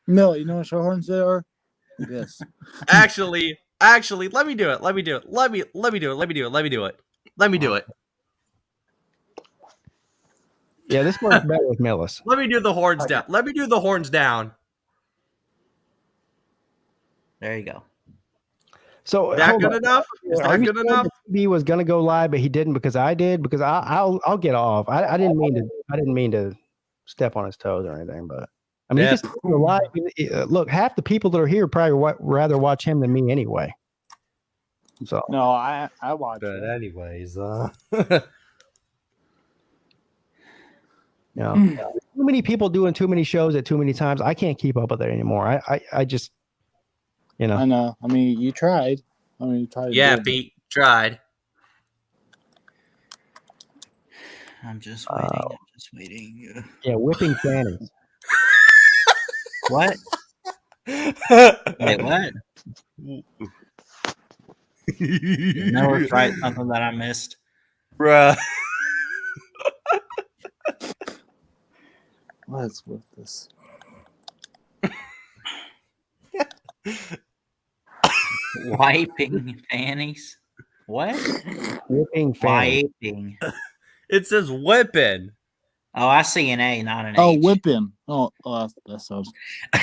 Mill, you know what shorthorns they are? Yes. Actually, let me do it. Let me do it. Yeah, this one's better with Millis. Let me do the horns down. Let me do the horns down. There you go. So That hold good on. enough? Is Are that you good sure enough? that TV was gonna go live, but he didn't because I did? Because I'll get off. I didn't mean to step on his toes or anything, but I mean, Yeah. he just go live. Look, half the people that are here probably rather watch him than me anyway. So No, I watch But it. anyways, yeah, too many people doing too many shows at too many times. I can't keep up with it anymore. I just, I know. I mean, you tried. You tried. to yeah, do it. Pete tried. I'm just waiting. yeah, whipping fannies. What? Wait, what? Never tried something that I missed. Bruh. Let's whip this. Wiping panties. What? Whipping fannies. Wiping. It says whipping. Oh, I see an A, not an Oh, H. whip him. Oh, that sounds. I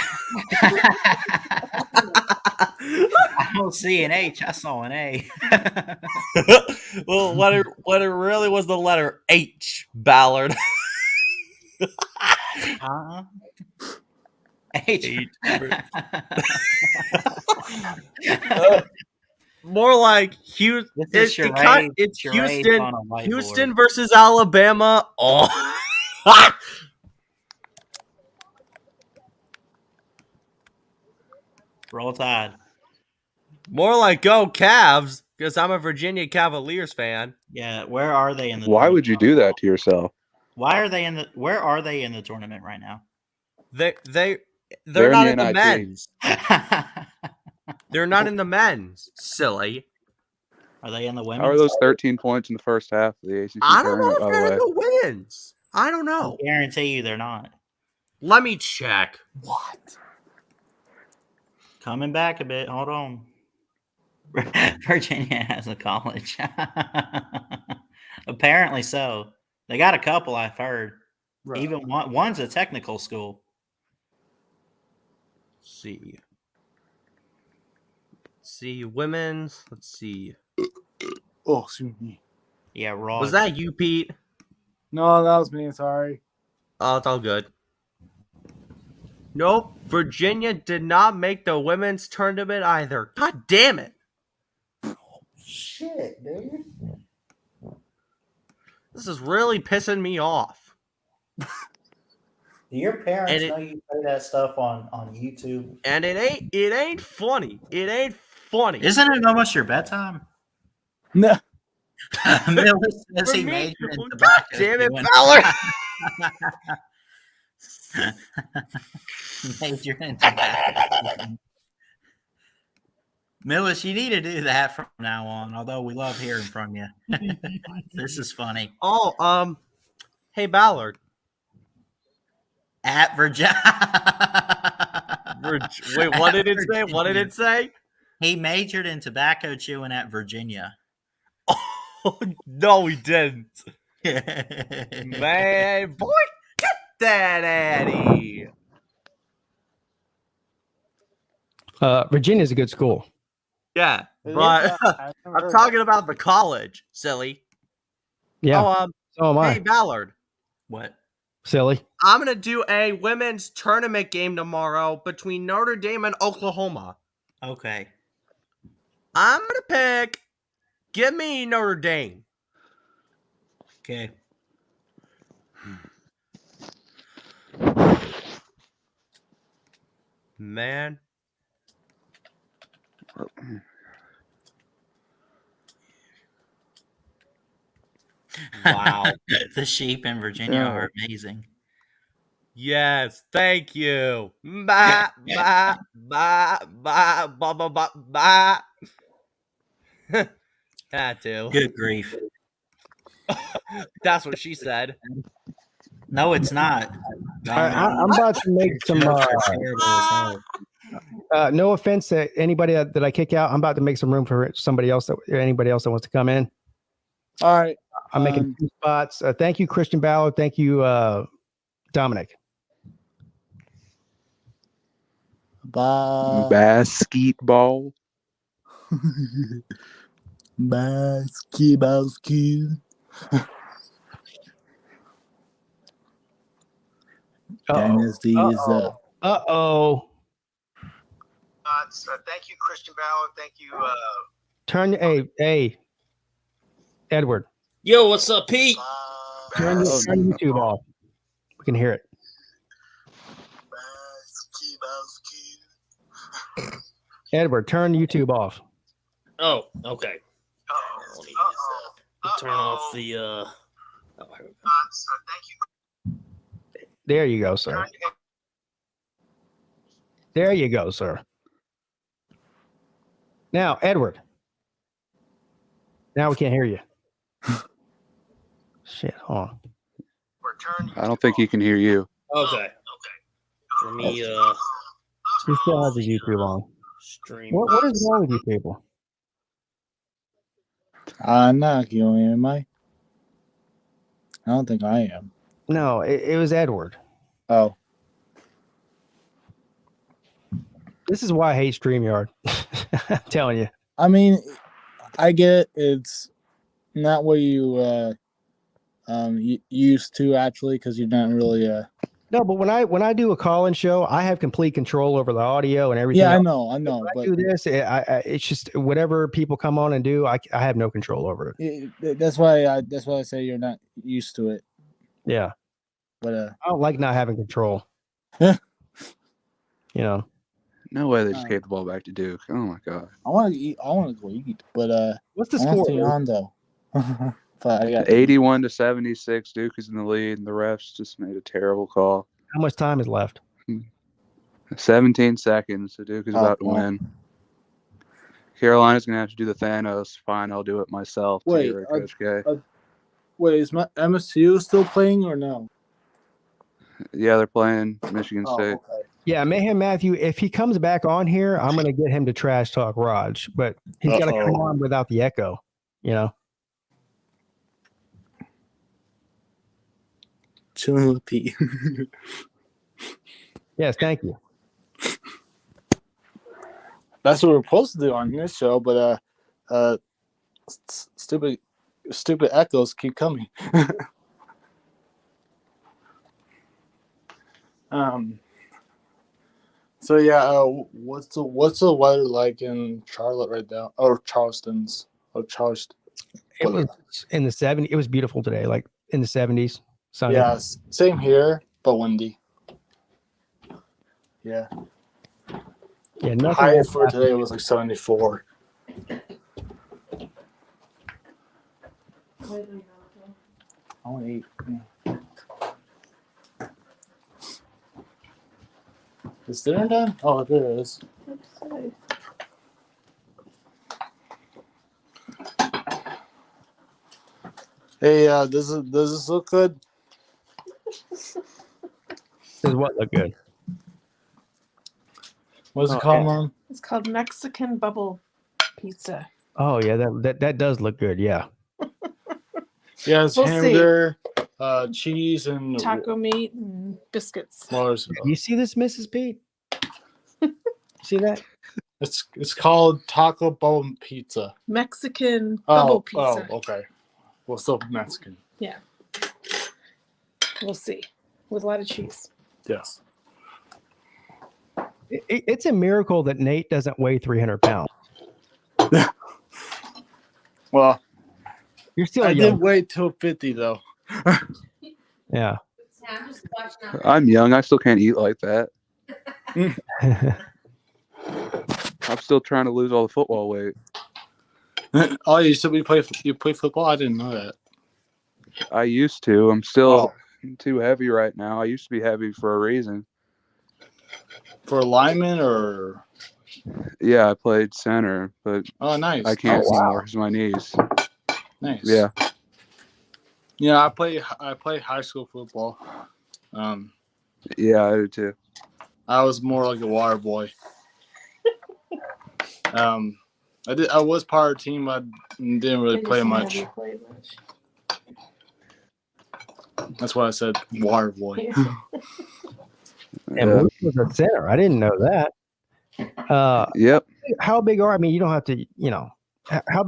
don't see an H. I saw an A. Well, what it really was the letter H, Ballard. Huh? H. More like Houston. This is charade- It's charade Houston. on a whiteboard. Houston versus Alabama. Oh. Roll Tide. More like go Cavs, because I'm a Virginia Cavaliers fan. Yeah, where are they in the Why would you do that to yourself? Where are they in the tournament right now? They're They're not in in the the NIT. men's. They're not in the men's. Silly. Are they in the women's? How are those 13 points in the first half of the ACC I don't know tournament, if by the they're way? in the wins. I don't know. I guarantee you they're not. Let me check. What? Coming back a bit. Hold on. Virginia has a college. Apparently so. They got a couple, I've heard. Right. Even one's a technical school. Let's see. Women's. Let's see. Oh, excuse me. Yeah, raw. Was that you, Pete? No, that was me. Sorry. Oh, it's all good. Nope. Virginia did not make the women's tournament either. God damn it. Shit, dude. This is really pissing me off. Do your parents And it- know you play that stuff on YouTube? And it ain't funny. It ain't funny. Isn't it almost your bedtime? No. Miller says For he me, majored in well, tobacco. God damn it, chewing. Majored in tobacco. Millis, you need to do that from now on, although we love hearing from you. This is funny. Oh, hey Ballard. At Virginia. Wait, what did it say? What did it say? He majored in tobacco chewing at Virginia. No, he didn't. Man, boy, get that out of here. Virginia's a good school. Yeah, It is, but I've never I'm heard talking about the college, silly. Yeah. Oh, So am I. hey Ballard. What? Silly. I'm gonna do a women's tournament game tomorrow between Notre Dame and Oklahoma. Okay. I'm gonna pick. Give me Notre Dame. Okay. Man. Wow. The sheep in Virginia Yeah. are amazing. Yes, thank you. Ba ba ba ba ba ba ba ba. That too. Good grief. That's what she said. No, it's not. I'm about to make some. No offense to anybody that I kick out. I'm about to make some room for somebody else. Anybody else that wants to come in. All right. I'm making 2 spots. Thank you, Christian Ballard. Thank you, Dominic. Basketball. Basketball skill. Dynasty is up. Uh-oh. Thank you, Christian Ballard. Thank you. Turn. Hey, Edward. Yo, what's up, Pete? Turn YouTube off. We can hear it. Edward, turn YouTube off. Oh, okay. Let me turn off the. Oh, here we go. There you go, sir. There you go, sir. Now, Edward. Now we can't hear you. Shit, hold on. I don't think he can hear you. Okay. Let me He still has the YouTube on. stream. What is wrong with you people? Knock you, am I? I don't think I am. No, it was Edward. Oh. This is why I hate StreamYard. I'm telling you. I mean, I get it. It's not what you used to actually, because you're not really No, but when I do a call-in show, I have complete control over the audio and everything. Yeah, I else. know. When But I do this, it's just whatever people come on and do. I have no control over it. that's why I say you're not used to it. Yeah, But I don't like not having control. Yeah. You know. No way they just gave the ball back to Duke. Oh my god. I want to eat. I want to go eat, but what's the I want score? to on though. But I got 81 to 76. Duke is in the lead, and the refs just made a terrible call. How much time is left? 17 seconds. So Duke is about to wow. win. Carolina's gonna have to do the Thanos. Fine, I'll do it myself. Wait, To Coach K. Wait, is MSU still playing or no? Yeah, they're playing Michigan State. Okay. Yeah, Mayhem Matthew, if he comes back on here, I'm going to get him to trash talk Raj, but he's got to come on without the echo, you know? Chilling with Pete. Yes, thank you. That's what we're supposed to do on this show, but stupid echoes keep coming. So yeah, what's the weather like in Charlotte right now, or Charleston? It was in the 70s. It was beautiful today, like in the 70s. Sunny. Yeah, same here, but windy. Yeah. Yeah, nothing. High for today was like 74. I want to eat. Is dinner done? Oh, there it is. Hey, does this look good? Does what look good? What's it called, Mom? It's called Mexican bubble pizza. Oh yeah, that does look good. Yeah. Yeah, it's We'll hamburger, cheese, and Taco meat and biscuits. You see this, Mrs. Pete? See that? It's called taco bubble pizza. Mexican bubble pizza. Oh, okay. Well, still Mexican. Yeah. We'll see. With a lot of cheese. Yes. It's a miracle that Nate doesn't weigh 300 pounds. Well, you're still I young. did wait till 50 though. Yeah. I'm young. I still can't eat like that. I'm still trying to lose all the football weight. Oh, you play football? I didn't know that. I used to. I'm still too heavy right now. I used to be heavy for a reason. For a lineman or? Yeah, I played center, but Oh, nice. I can't Oh, wow. anymore because of my knees. Nice. Yeah. Yeah, I play high school football. Yeah, I do too. I was more like a water boy. I was part of the team. I didn't really play much. That's why I said water boy. And Luke was a center. I didn't know that. Yep. How big are? I mean, you don't have to. You know, how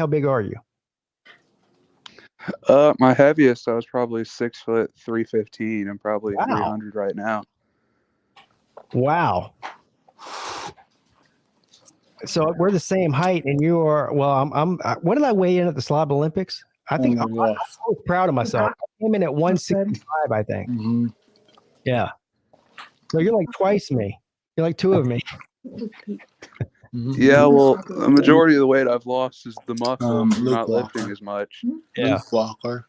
big are you? My heaviest, I was probably 6 foot 315. I'm probably Wow. 300 right now. Wow. So we're the same height, and you are. Well, I'm. What did I weigh in at the Slob Olympics? I think I was proud of myself. I came in at 165, I think. Mm-hmm. Yeah. So you're like twice me. You're like two of me. Yeah, well, the majority of the weight I've lost is the muscle. I'm Luke not Walker. lifting as much. Yeah. Luke Walker.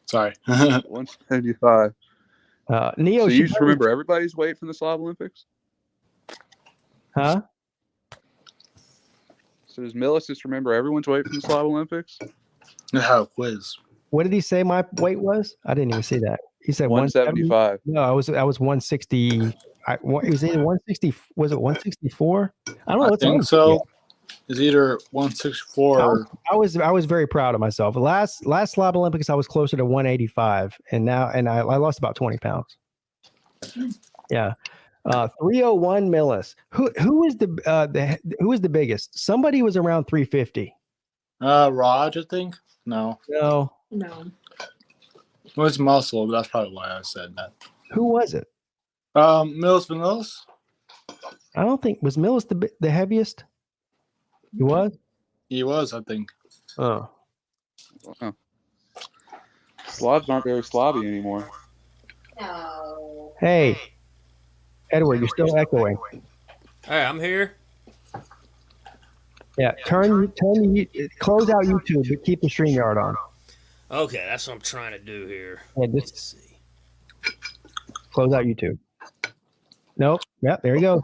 Sorry. 175. Neo, So she you just does- remember everybody's weight from the Slob Olympics? Huh? So does Millis just remember everyone's weight from the Slob Olympics? No, quiz. What did he say my weight was? I didn't even see that. He said 175. No, I was 160. It was either 160. Was it 164? I don't know. I What's think on so. It's either 164 or I was very proud of myself. Last Slob Olympics, I was closer to 185, and I lost about 20 pounds. Yeah. 301 Millis. Who is the biggest? Somebody was around 350. Raj, I think. No. No. It was muscle, but that's probably why I said that. Who was it? Mills Vanillis? I don't think was Millis the heaviest. He was. He was, I think. Oh. Wow. Slobs aren't very slobby anymore. No. Hey, Edward, you're still echoing. All right, I'm here. Yeah, close out YouTube, but keep the StreamYard on. Okay, that's what I'm trying to do here. Yeah, just close out YouTube. Nope. Yeah, there you go.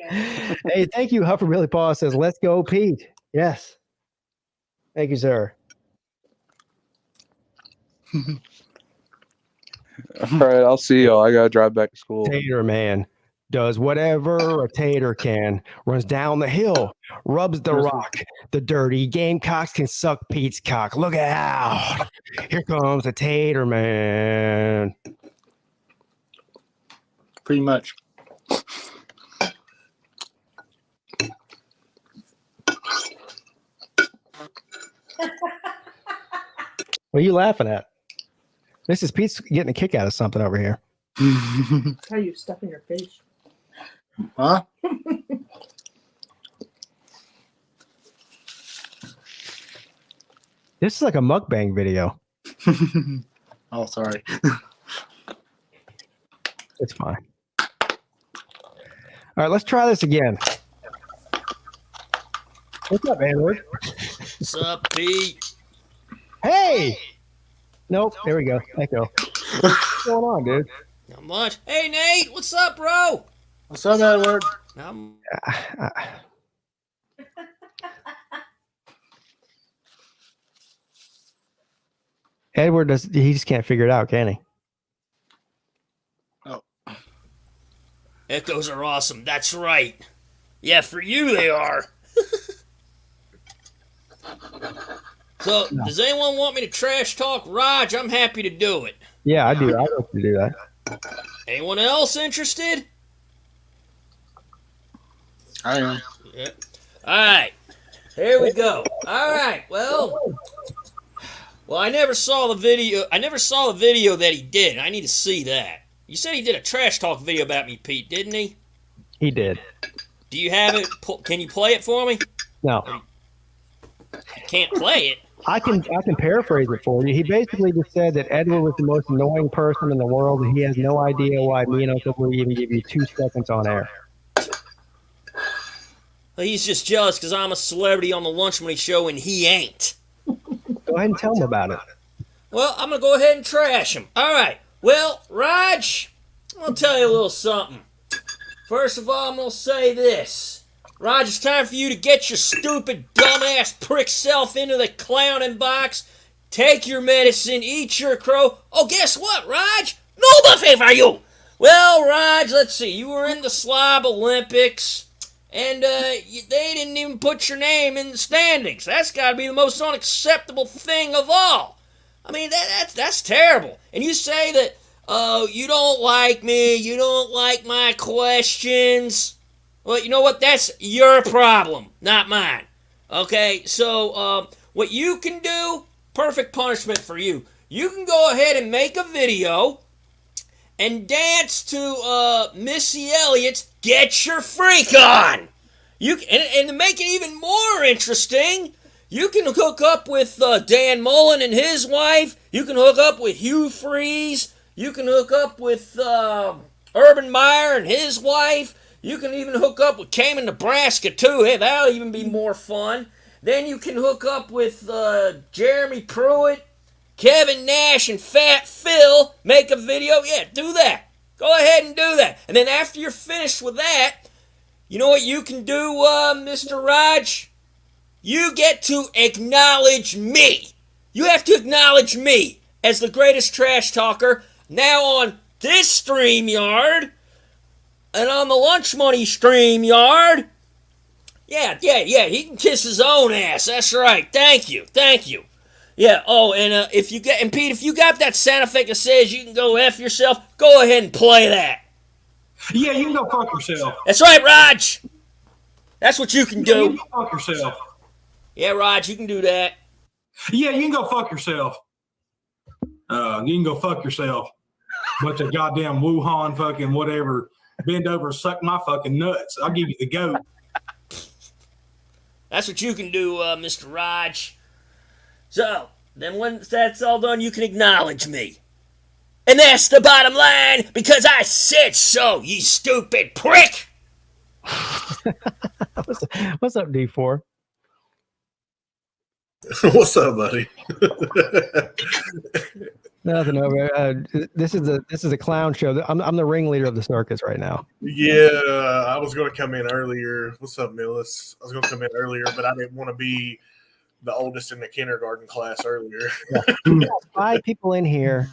Hey, thank you. Huffer Billy Paul says, "Let's go, Pete." Yes. Thank you, sir. All right, I'll see y'all. I gotta drive back to school. Tater man does whatever a tater can. Runs down the hill, rubs the rock. The dirty Gamecocks can suck Pete's cock. Look out! Here comes a tater man. Pretty much. What are you laughing at? Mrs. Pete's getting a kick out of something over here. How you stuff in your face? Huh? This is like a mukbang video. Oh, sorry. It's fine. All right, let's try this again. What's up, Edward? What's up, Pete? Hey! Nope, there we go. Echo. What's going on, dude? Not much. Hey, Nate, what's up, bro? What's up, Edward? Edward he just can't figure it out, can he? Echoes are awesome. That's right. Yeah, for you they are. So, does anyone want me to trash talk Raj? I'm happy to do it. Yeah, I do. I'd like to do that. Anyone else interested? I am. Yeah. All right. Here we go. All right. Well, I never saw the video. I never saw the video that he did. I need to see that. You said he did a trash talk video about me, Pete, didn't he? He did. Do you have it? Can you play it for me? No. Can't play it. I can paraphrase it for you. He basically just said that Edward was the most annoying person in the world, and he has no idea why me and Uncle Lee even give you 2 seconds on air. Well, he's just jealous because I'm a celebrity on the Lunch Money Show and he ain't. Go ahead and tell him about it. Well, I'm going to go ahead and trash him. All right. Well, Raj, I'm going to tell you a little something. First of all, I'm going to say this. Raj, it's time for you to get your stupid, dumbass prick self into the clowning box. Take your medicine, eat your crow. Oh, guess what, Raj? No buffet for you. Well, Raj, let's see. You were in the Slob Olympics, and they didn't even put your name in the standings. That's got to be the most unacceptable thing of all. I mean, that's terrible. And you say that, you don't like me, you don't like my questions. Well, you know what? That's your problem, not mine. Okay, so what you can do, perfect punishment for you. You can go ahead and make a video and dance to Missy Elliott's Get Your Freak On. And to make it even more interesting, you can hook up with Dan Mullen and his wife. You can hook up with Hugh Freeze. You can hook up with Urban Meyer and his wife. You can even hook up with Cayman, Nebraska, too. Hey, that'll even be more fun. Then you can hook up with Jeremy Pruitt, Kevin Nash, and Fat Phil. Make a video. Yeah, do that. Go ahead and do that. And then after you're finished with that, you know what you can do, Mr. Raj? You get to acknowledge me. You have to acknowledge me as the greatest trash talker now on this StreamYard and on the Lunch Money StreamYard. Yeah, he can kiss his own ass. That's right. Thank you. Yeah, and Pete, if you got that sound effect that says you can go F yourself, go ahead and play that. Yeah, you can go fuck yourself. That's right, Raj. That's what you can do. You can go fuck yourself. Yeah, Raj, you can do that. Yeah, you can go fuck yourself. You can go fuck yourself. Bunch of goddamn Wuhan fucking whatever. Bend over, suck my fucking nuts. I'll give you the goat. That's what you can do, Mr. Raj. So, then once that's all done, you can acknowledge me. And that's the bottom line because I said so, you stupid prick. What's up, D4? What's up, buddy? Nothing over. This is a clown show. I'm the ringleader of the circus right now. Yeah, I was going to come in earlier. What's up, Millis? I was going to come in earlier, but I didn't want to be the oldest in the kindergarten class earlier. We got 5 people in here.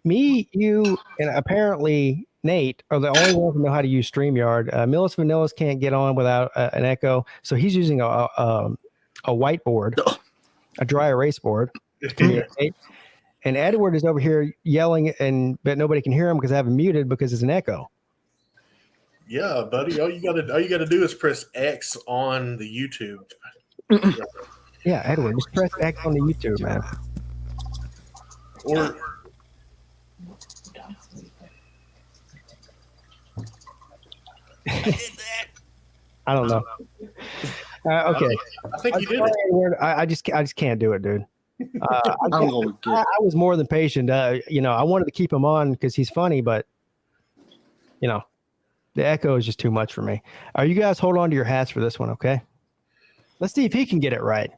Me, you, and apparently Nate are the only ones who know how to use StreamYard. Millis Vanillas can't get on without an echo, so he's using a whiteboard, a dry erase board to communicate. And Edward is over here yelling, but nobody can hear him because I have him muted because it's an echo. Yeah, buddy. All you gotta do is press X on the YouTube. Yeah, Edward, just press X on the YouTube, man. Or I don't know. Okay. I think you did it. Edward, I just can't do it, dude. I was more than patient. I wanted to keep him on because he's funny, but the echo is just too much for me. You guys hold on to your hats for this one, okay? Let's see if he can get it right.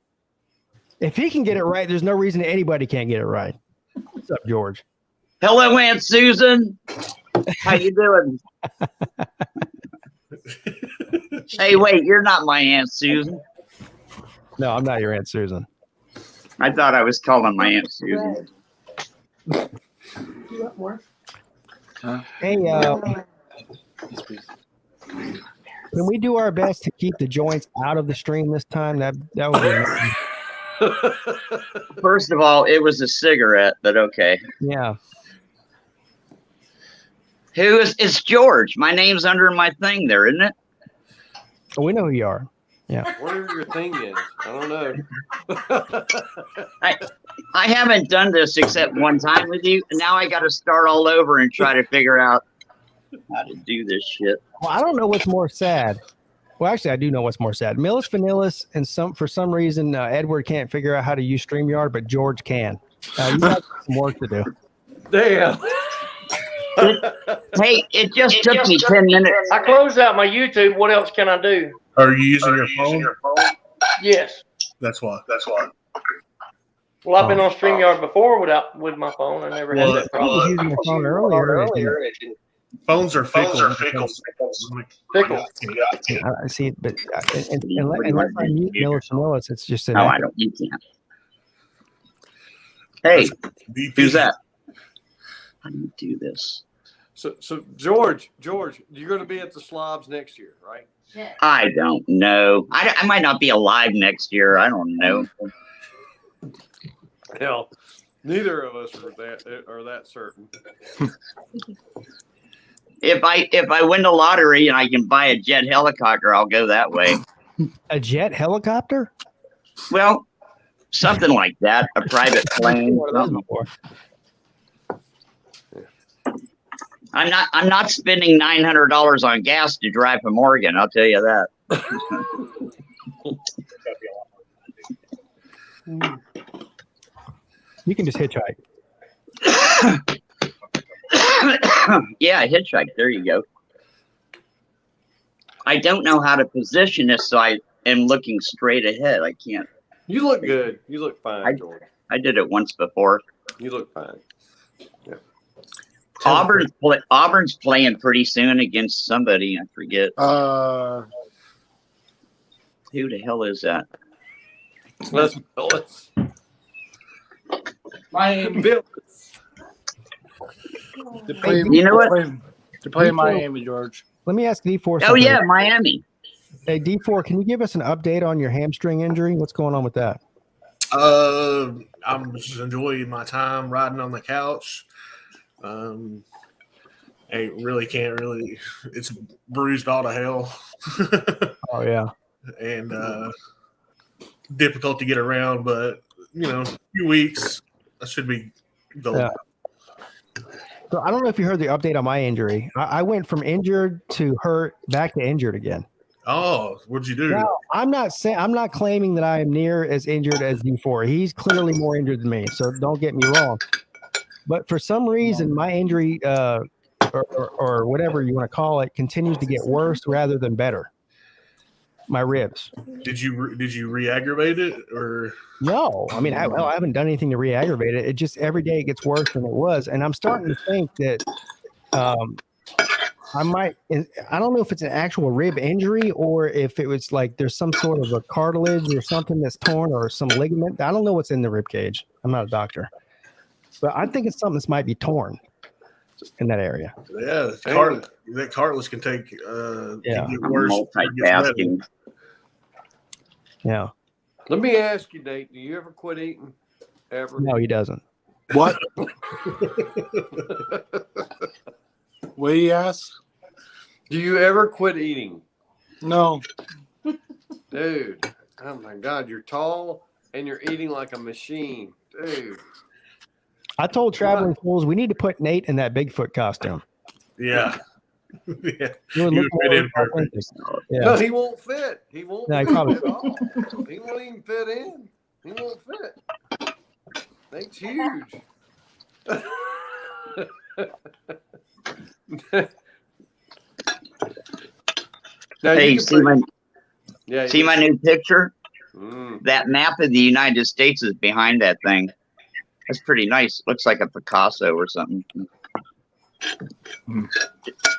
If he can get it right, there's no reason anybody can't get it right. What's up, George? Hello, Aunt Susan. How you doing? Hey, wait, you're not my Aunt Susan. No, I'm not your Aunt Susan. I thought I was calling my Aunt Susan. You want more? Hey, can we do our best to keep the joints out of the stream this time? That would be amazing. First of all, it was a cigarette, but okay. Yeah. Who is? It's George. My name's under my thing there, isn't it? We know who you are. Yeah. Whatever your thing is, I don't know. I haven't done this except one time with you, and now I got to start all over and try to figure out how to do this shit. Well, I don't know what's more sad. Well, actually, I do know what's more sad. Millis Vanillas and for some reason, Edward can't figure out how to use StreamYard, but George can. You got some work to do. Damn. Hey, it just took me 10 minutes. I closed out my YouTube. What else can I do? Are you using your phone? Yes. That's why. Well, I've been on StreamYard before with my phone. I never had that I was problem. using your phone earlier. Phones are fickle. Fickle. I see it, but unless I mute Millis Vanillas, it's just an No, echo. I don't. You can't. Hey, who's that? How do you do this? So George, you're going to be at the Slobs next year, right? I don't know. I might not be alive next year. I don't know. Hell, neither of us are that certain. If I win the lottery and I can buy a jet helicopter, I'll go that way. A jet helicopter? Well, something like that. A private plane. Something. I'm not spending $900 on gas to drive from Oregon. I'll tell you that. You can just hitchhike. Yeah, hitchhike. There you go. I don't know how to position this, so I am looking straight ahead. I can't. You look good. You look fine, George. I did it once before. You look fine. Yeah. Auburn's playing pretty soon against somebody. I forget. Who the hell is that? Les Billis. Miami. Billis. You know what? To play in Miami, George. Let me ask D4 Oh something. yeah, Miami. Hey, D4, can you give us an update on your hamstring injury? What's going on with that? I'm just enjoying my time riding on the couch. I really can't really. It's bruised all to hell. Oh yeah. And difficult to get around, but a few weeks I should be going. Yeah. So I don't know if you heard the update on my injury. I went from injured to hurt back to injured again. Oh, what'd you do? Now, I'm not claiming that I am near as injured as D4. He's clearly more injured than me, so don't get me wrong. But for some reason, my injury, or whatever you want to call it, continues to get worse rather than better. My ribs. Did you re-aggravate it or? No, I mean, I haven't done anything to re-aggravate it. It just every day it gets worse than it was, and I'm starting to think that I might. I don't know if it's an actual rib injury or if it was like there's some sort of a cartilage or something that's torn or some ligament. I don't know what's in the rib cage. I'm not a doctor, but I think it's something that might be torn in that area. Yeah, that cartilage can take can get worse. Multitasking. Yeah. Let me ask you, Nate. Do you ever quit eating? Ever? No, he doesn't. What? What do you ask? Do you ever quit eating? No. Dude, oh my God, you're tall and you're eating like a machine, dude. I told Traveling Fools we need to put Nate in that Bigfoot costume. Yeah. Yeah. You would You look would fit more in perfect. Yeah. No, he won't fit. He won't No, he fit probably- at all. He won't even fit in. He won't fit. Nate's huge. Now Hey, you see can my Yeah, see my new picture? Mm. That map of the United States is behind that thing. That's pretty nice. Looks like a Picasso or something.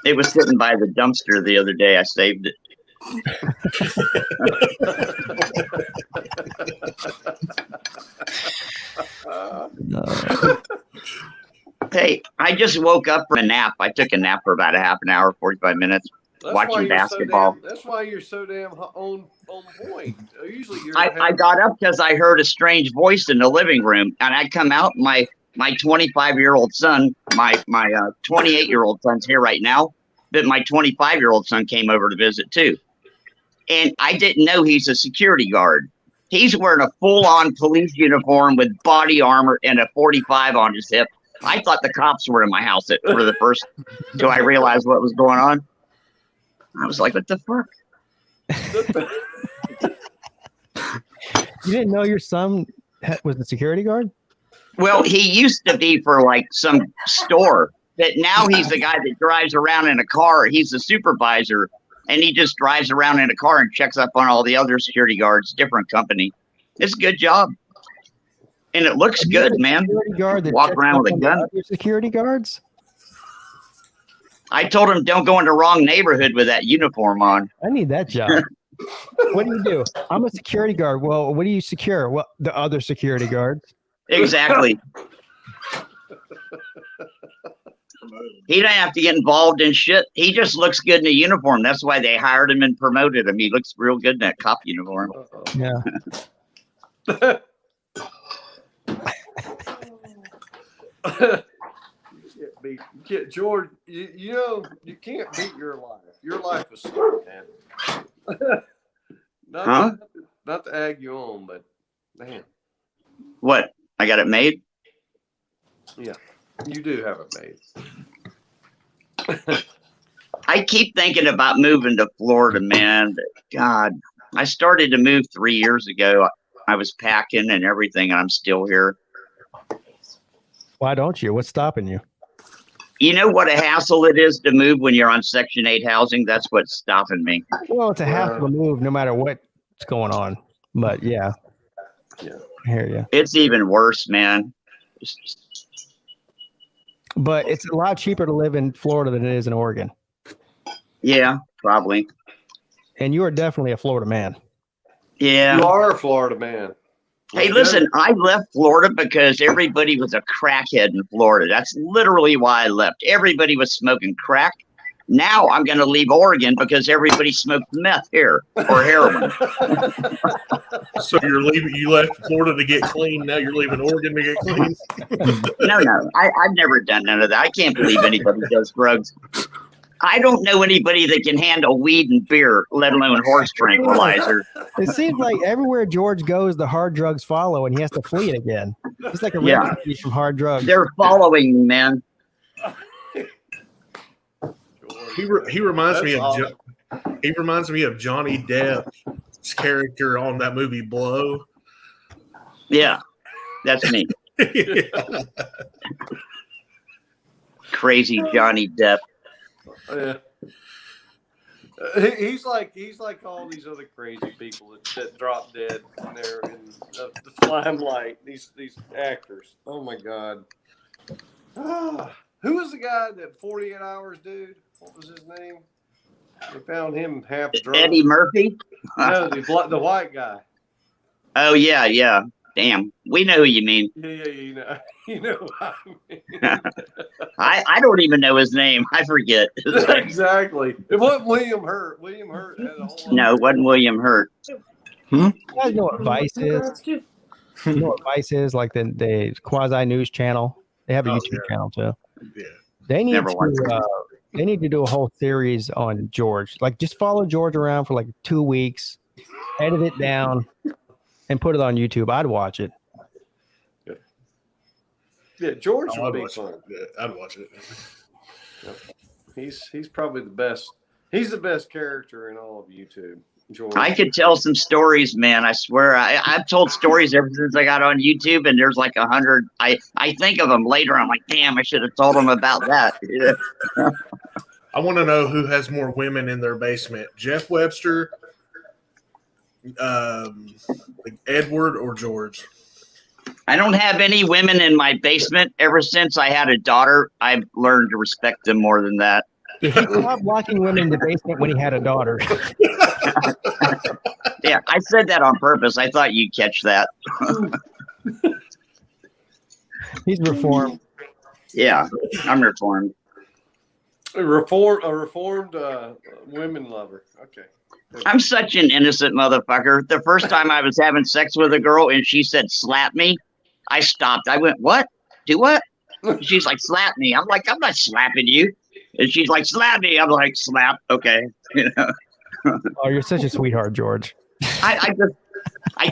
It was sitting by the dumpster the other day. I saved it. Hey, I just woke up from a nap. I took a nap for about a half an hour, 45 minutes, watching basketball. That's why you're so damn on point. Usually you're. I got up because I heard a strange voice in the living room, and I come out. My 25-year-old son, my 28-year-old son's here right now, but my 25-year-old son came over to visit too, and I didn't know he's a security guard. He's wearing a full-on police uniform with body armor and a 45 on his hip. I thought the cops were in my house for the first till I realized what was going on. I was like, "What the fuck?" You didn't know your son was a security guard? Well, he used to be for like some store, but now he's the guy that drives around in a car. He's the supervisor, and he just drives around in a car and checks up on all the other security guards, different company. It's a good job. And it looks good, man. Walk around with a gun. Your security guards? I told him don't go in the wrong neighborhood with that uniform on. I need that job. What do you do? I'm a security guard. Well, what do you secure? Well, the other security guards. Exactly. He didn't have to get involved in shit. He just looks good in a uniform. That's why they hired him and promoted him. He looks real good in that cop uniform. Yeah. George, you know, you can't beat your life. Your life is sweet, man. Not to egg you on, but man. What? I got it made? Yeah, you do have it made. I keep thinking about moving to Florida, man. But God, I started to move 3 years ago. I was packing and everything, and I'm still here. Why don't you? What's stopping you? You know what a hassle it is to move when you're on Section 8 housing? That's what's stopping me. Well, it's a hassle to move no matter what's going on. But yeah. I hear you. It's even worse, man. But it's a lot cheaper to live in Florida than it is in Oregon. Yeah, probably. And you are definitely a Florida man. Yeah. You are a Florida man. Hey, listen, I left Florida because everybody was a crackhead in Florida. That's literally why I left. Everybody was smoking crack. Now I'm going to leave Oregon because everybody smoked meth here or heroin. So you left Florida to get clean. Now you're leaving Oregon to get clean. No, I've never done none of that. I can't believe anybody does drugs. I don't know anybody that can handle weed and beer, let alone horse tranquilizer. It seems like everywhere George goes, the hard drugs follow, and he has to flee it again. It's like a refugee from hard drugs. They're following me, man. He reminds me of Johnny Depp's character on that movie Blow. Yeah, that's me. Crazy Johnny Depp. Yeah. He's like all these other crazy people that drop dead when they're in the limelight. These actors. Oh my god. Who was the guy that 48 Hours dude? What was his name? They found him half drunk. Eddie Murphy? No, the white guy. Oh yeah. Damn, we know who you mean. Yeah, you know what I mean. I don't even know his name. I forget. Exactly. It wasn't William Hurt. William Hurt had a whole No, it wasn't William Hurt. You guys know what Vice is? You know what Vice is? Like the quasi news channel. They have a YouTube channel too. Yeah. They need Never watched to. They need to do a whole series on George. Like, just follow George around for like 2 weeks, edit it down, and put it on YouTube. I'd watch it. Yeah, George Oh, would I'd be watch fun. it. Yeah, I'd watch it. Yep. He's probably the best. He's the best character in all of YouTube. George. I could tell some stories, man. I swear, I've told stories ever since I got on YouTube, and there's like 100. I think of them later. I'm like, damn, I should have told them about that. Yeah. I want to know who has more women in their basement: Jeff Webster, Edward, or George. I don't have any women in my basement. Ever since I had a daughter, I've learned to respect them more than that. He stopped locking women in the basement when he had a daughter. Yeah, I said that on purpose. I thought you'd catch that. He's reformed. Yeah, I'm reformed. A reformed women lover. Okay. I'm such an innocent motherfucker. The first time I was having sex with a girl and she said, slap me, I stopped. I went, what? Do what? She's like, slap me. I'm like, I'm not slapping you. And she's like, slap me. I'm like, slap. Okay. You know? Oh, you're such a sweetheart, George. I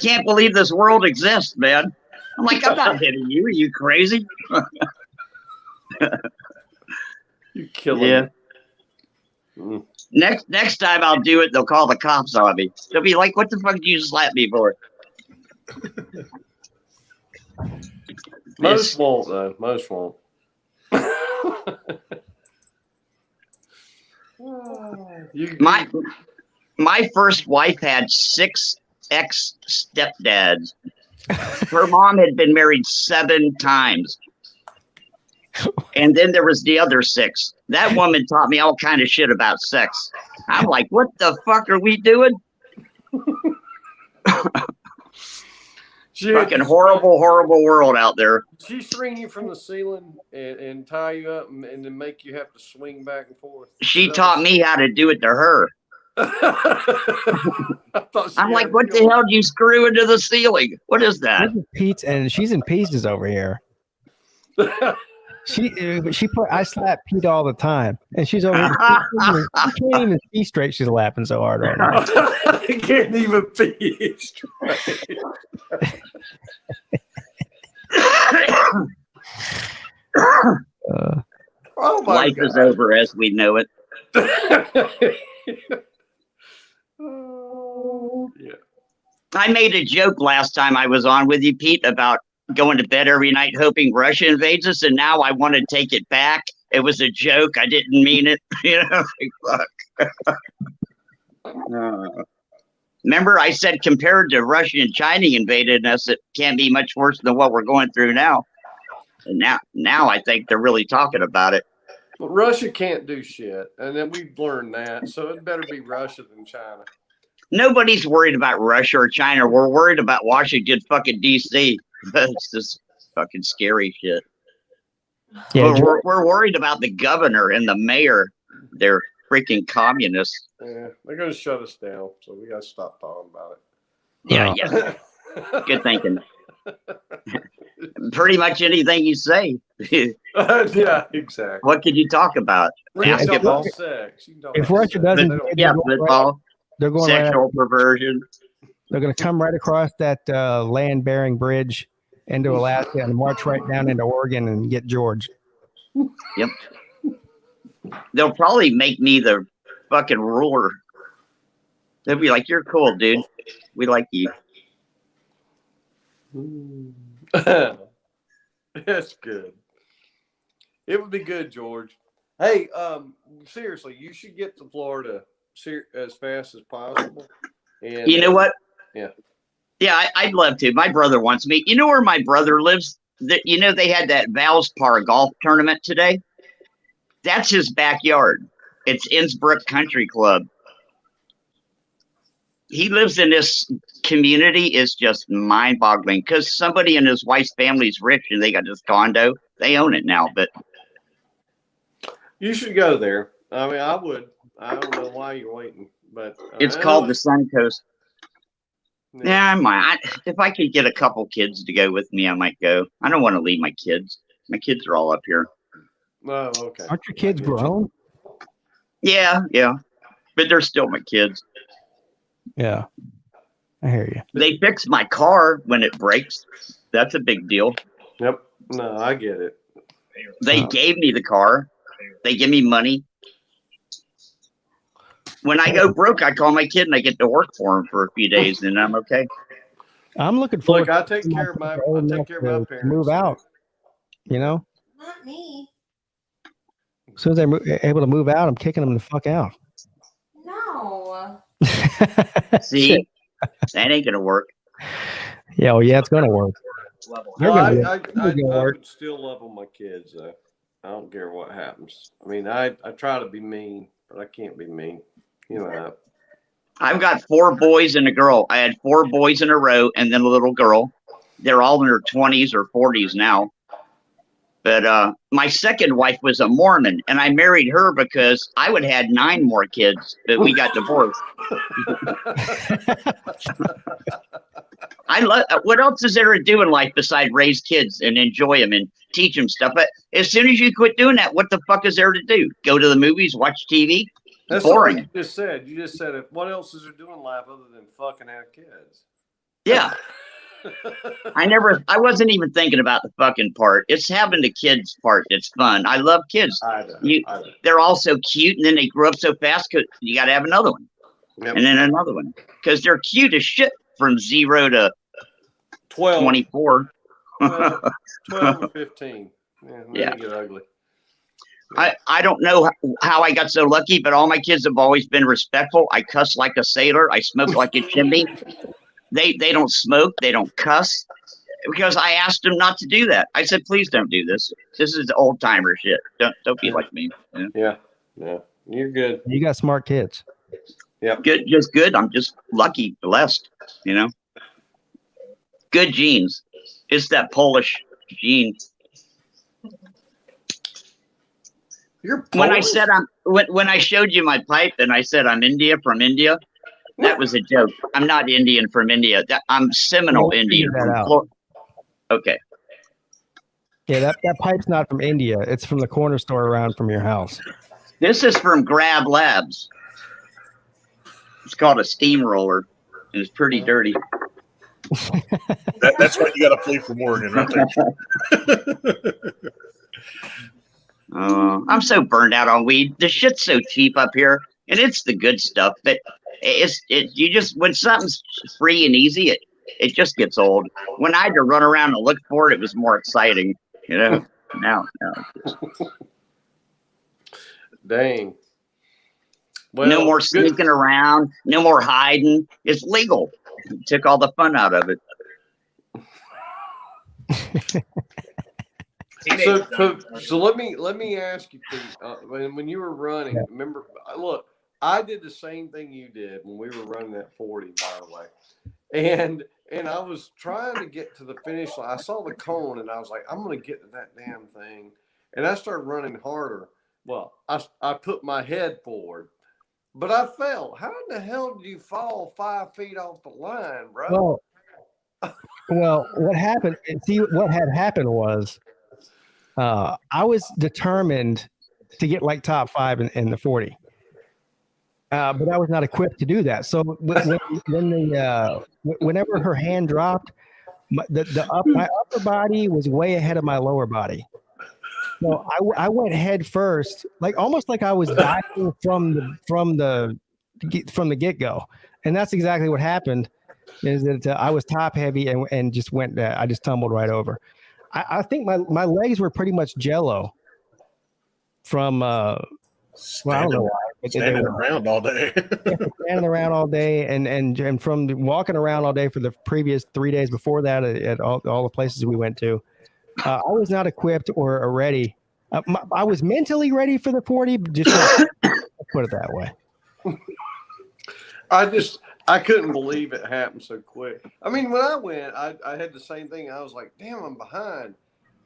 can't believe this world exists, man. I'm like, I'm not hitting you. Are you crazy? You killing Yeah. me. Next time I'll do it, they'll call the cops on me. They'll be like, what the fuck did you slap me for? Most won't, though. Most won't. My first wife had 6 ex-stepdads. Her mom had been married 7 times. And then there was the other 6. That woman taught me all kind of shit about sex. I'm like, what the fuck are we doing? Fucking horrible, horrible world out there. She string you from the ceiling and tie you up and then make you have to swing back and forth. She taught me how to do it to her. I'm like, what the hell do you screw into the ceiling? What is that? This is Pete's, and she's in pieces over here. I slap Pete all the time, and she's over here. She can't even see straight. She's laughing so hard right now. I can't even be straight. Oh my Life God. is over as we know it. Yeah. I made a joke last time I was on with you, Pete, about going to bed every night hoping Russia invades us, and now I want to take it back. It was a joke. I didn't mean it. You know, fuck. Remember, I said compared to Russia and China invading us, it can't be much worse than what we're going through now. And now I think they're really talking about it. But Russia can't do shit, and then we've learned that. So it better be Russia than China. Nobody's worried about Russia or China. We're worried about Washington fucking D.C. It's just fucking scary shit. Yeah, we're worried about the governor and the mayor. They're freaking communists. Yeah, they're going to shut us down, so we got to stop talking about it. Yeah. Good thinking. Pretty much anything you say. Yeah, exactly. What could you talk about? We can talk Basketball? about sex. You can talk If about Russia sex. doesn't, Yeah, football. they're going Sexual right. perversion. They're going to come right across that land-bearing bridge into Alaska and march right down into Oregon and get George. Yep. They'll probably make me the fucking ruler. They'll be like, "You're cool, dude. We like you." That's good. It would be good, George. Hey, seriously, you should get to Florida as fast as possible. And You know what? Yeah. Yeah, I'd love to. My brother wants me. You know where my brother lives? You know they had that Valspar golf tournament today? That's his backyard. It's Innsbruck Country Club. He lives in this community. It's just mind-boggling because somebody in his wife's family's rich and they got this condo. They own it now, but you should go there. I mean, I would. I don't know why you're waiting, but it's called the Suncoast. Yeah, I might. If I could get a couple kids to go with me, I might go. I don't want to leave my kids. My kids are all up here. Oh, okay. Aren't your kids grown? Yeah, but they're still my kids. Yeah, I hear you. They fix my car when it breaks. That's a big deal. Yep. No, I get it. They gave me the car. They give me money. When I go broke, I call my kid and I get to work for him for a few days, and I'm okay. I'm looking forward. Look, I take care of my to parents. move out. You know, Not me. as soon as they're able to move out, I'm kicking them the fuck out. No. See, that ain't gonna work. Yeah, well, yeah, it's gonna work. Well, They're I gonna work. would still love on my kids, though. I don't care what happens. I mean, I try to be mean, but I can't be mean. You know that. I've got 4 boys and a girl. I had 4 boys in a row and then a little girl. They're all in their 20s or 40s now. But my second wife was a Mormon, and I married her because I would have had 9 more kids, but we got divorced. I love. What else is there to do in life besides raise kids and enjoy them and teach them stuff? But as soon as you quit doing that, what the fuck is there to do? Go to the movies, watch TV? That's boring. what you just said. You just said it. What else is there doing in life other than fucking have kids? Yeah. I wasn't even thinking about the fucking part. It's having the kids part that's fun. I love kids. They're all so cute, and then they grow up so fast because you got to have another one. Yep. And then another one. Because they're cute as shit from 0 to 12. 24. 12 or 15. Yeah. They get ugly. I don't know how I got so lucky, but all my kids have always been respectful. I cuss like a sailor. I smoke like a chimney. They don't smoke. They don't cuss because I asked them not to do that. I said, please don't do this. This is old timer shit. Don't be like me. Yeah. You're good. You got smart kids. Yeah. Good. Just good. I'm just lucky, blessed, you know, good genes. It's that Polish gene. When I said when I showed you my pipe and I said I'm from India, that was a joke. I'm not Indian from India. I'm Seminole Indian from Florida. Okay. Yeah, that pipe's not from India. It's from the corner store around from your house. This is from Grab Labs. It's called a steamroller. It's pretty dirty. That's why you got to play for Morgan, right there. I'm so burned out on weed. The shit's so cheap up here, and it's the good stuff. But you just when something's free and easy, it just gets old. When I had to run around and look for it, it was more exciting, you know. Now. Dang. Well, no more sneaking around. No more hiding. It's legal. It took all the fun out of it. So let me ask you, Pete, when you were running, remember? Look, I did the same thing you did when we were running that 40, by the way, and I was trying to get to the finish line. I saw the cone, and I was like, I'm going to get to that damn thing, and I started running harder. Well, I put my head forward, but I fell. How in the hell did you fall 5 feet off the line, bro? Well, what happened? See, what had happened was. I was determined to get like top 5 in the 40, but I was not equipped to do that. So whenever her hand dropped, my upper body was way ahead of my lower body. So I went head first, like almost like I was diving from the get-go, and that's exactly what happened. Is that I was top heavy and just went. I just tumbled right over. I think my legs were pretty much jello from well, I don't know why, but they Standing were around all day. standing around all day and from walking around all day for the previous 3 days before that at all the places we went to. I was not equipped or ready. I was mentally ready for the 40, but just not, put it that way. I couldn't believe it happened so quick. I mean, when I went, I had the same thing. I was like, damn, I'm behind.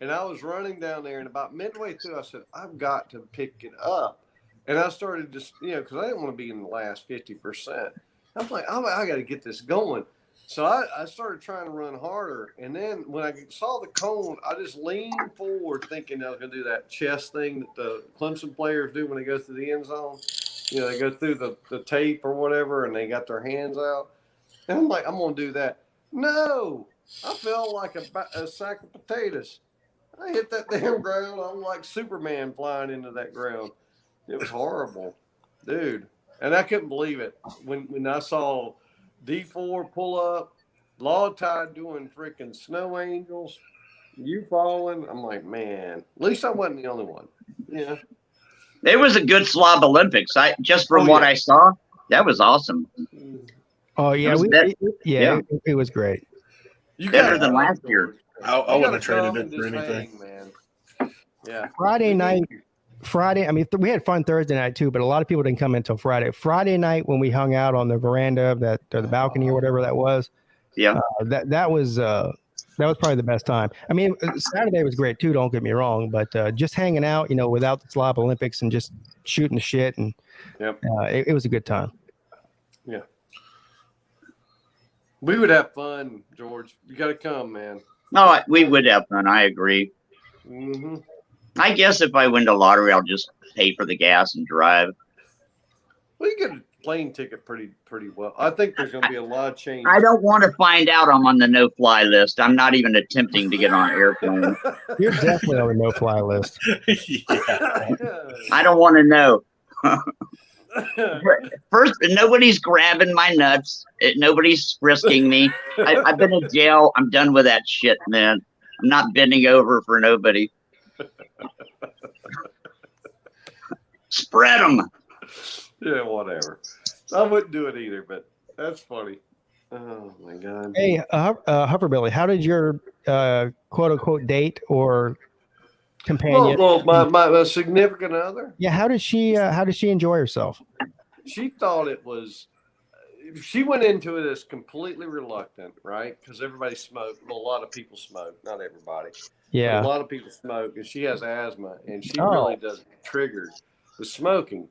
And I was running down there, and about midway through, I said, I've got to pick it up. And I started just, because I didn't want to be in the last 50%. I was like, I got to get this going. So I started trying to run harder. And then when I saw the cone, I just leaned forward thinking I was going to do that chest thing that the Clemson players do when they go through the end zone. They go through the tape or whatever, and they got their hands out. And I'm like, I'm going to do that. No, I felt like a sack of potatoes. I hit that damn ground. I'm like Superman flying into that ground. It was horrible, dude. And I couldn't believe it when I saw D4 pull up, Law Tide doing freaking snow angels, you falling. I'm like, man, at least I wasn't the only one. Yeah. It was a good slob Olympics. From what I saw, that was awesome. Oh yeah, it was great. Better than last year. I wouldn't have traded it for anything, man. Yeah. Friday night. I mean, we had fun Thursday night too, but a lot of people didn't come in until Friday. Friday night when we hung out on the veranda of or the balcony or whatever that was. Yeah. That was probably the best time. I mean, Saturday was great too. Don't get me wrong, but just hanging out, without the Slob Olympics and just shooting the shit, and it was a good time. Yeah. We would have fun, George. You got to come, man. No, we would have fun. I agree. Mm-hmm. I guess if I win the lottery, I'll just pay for the gas and drive. Well, you get a plane ticket pretty well. I think there's going to be a lot of change. I don't want to find out I'm on the no-fly list. I'm not even attempting to get on an airplane. You're definitely on the no-fly list. I don't want to know. First, nobody's grabbing my nuts. Nobody's frisking me. I've been in jail. I'm done with that shit, man. I'm not bending over for nobody. Spread them. Yeah, whatever. I wouldn't do it either, but that's funny. Oh my god. Hey, Hufferbilly, how did your quote unquote date or companion? Well, my significant other. Yeah, how did she enjoy herself? She thought it was. She went into it as completely reluctant, right? Because everybody smoked. Well, a lot of people smoke, not everybody. Yeah. But a lot of people smoke, and she has asthma, and she really doesn't get triggered with smoking.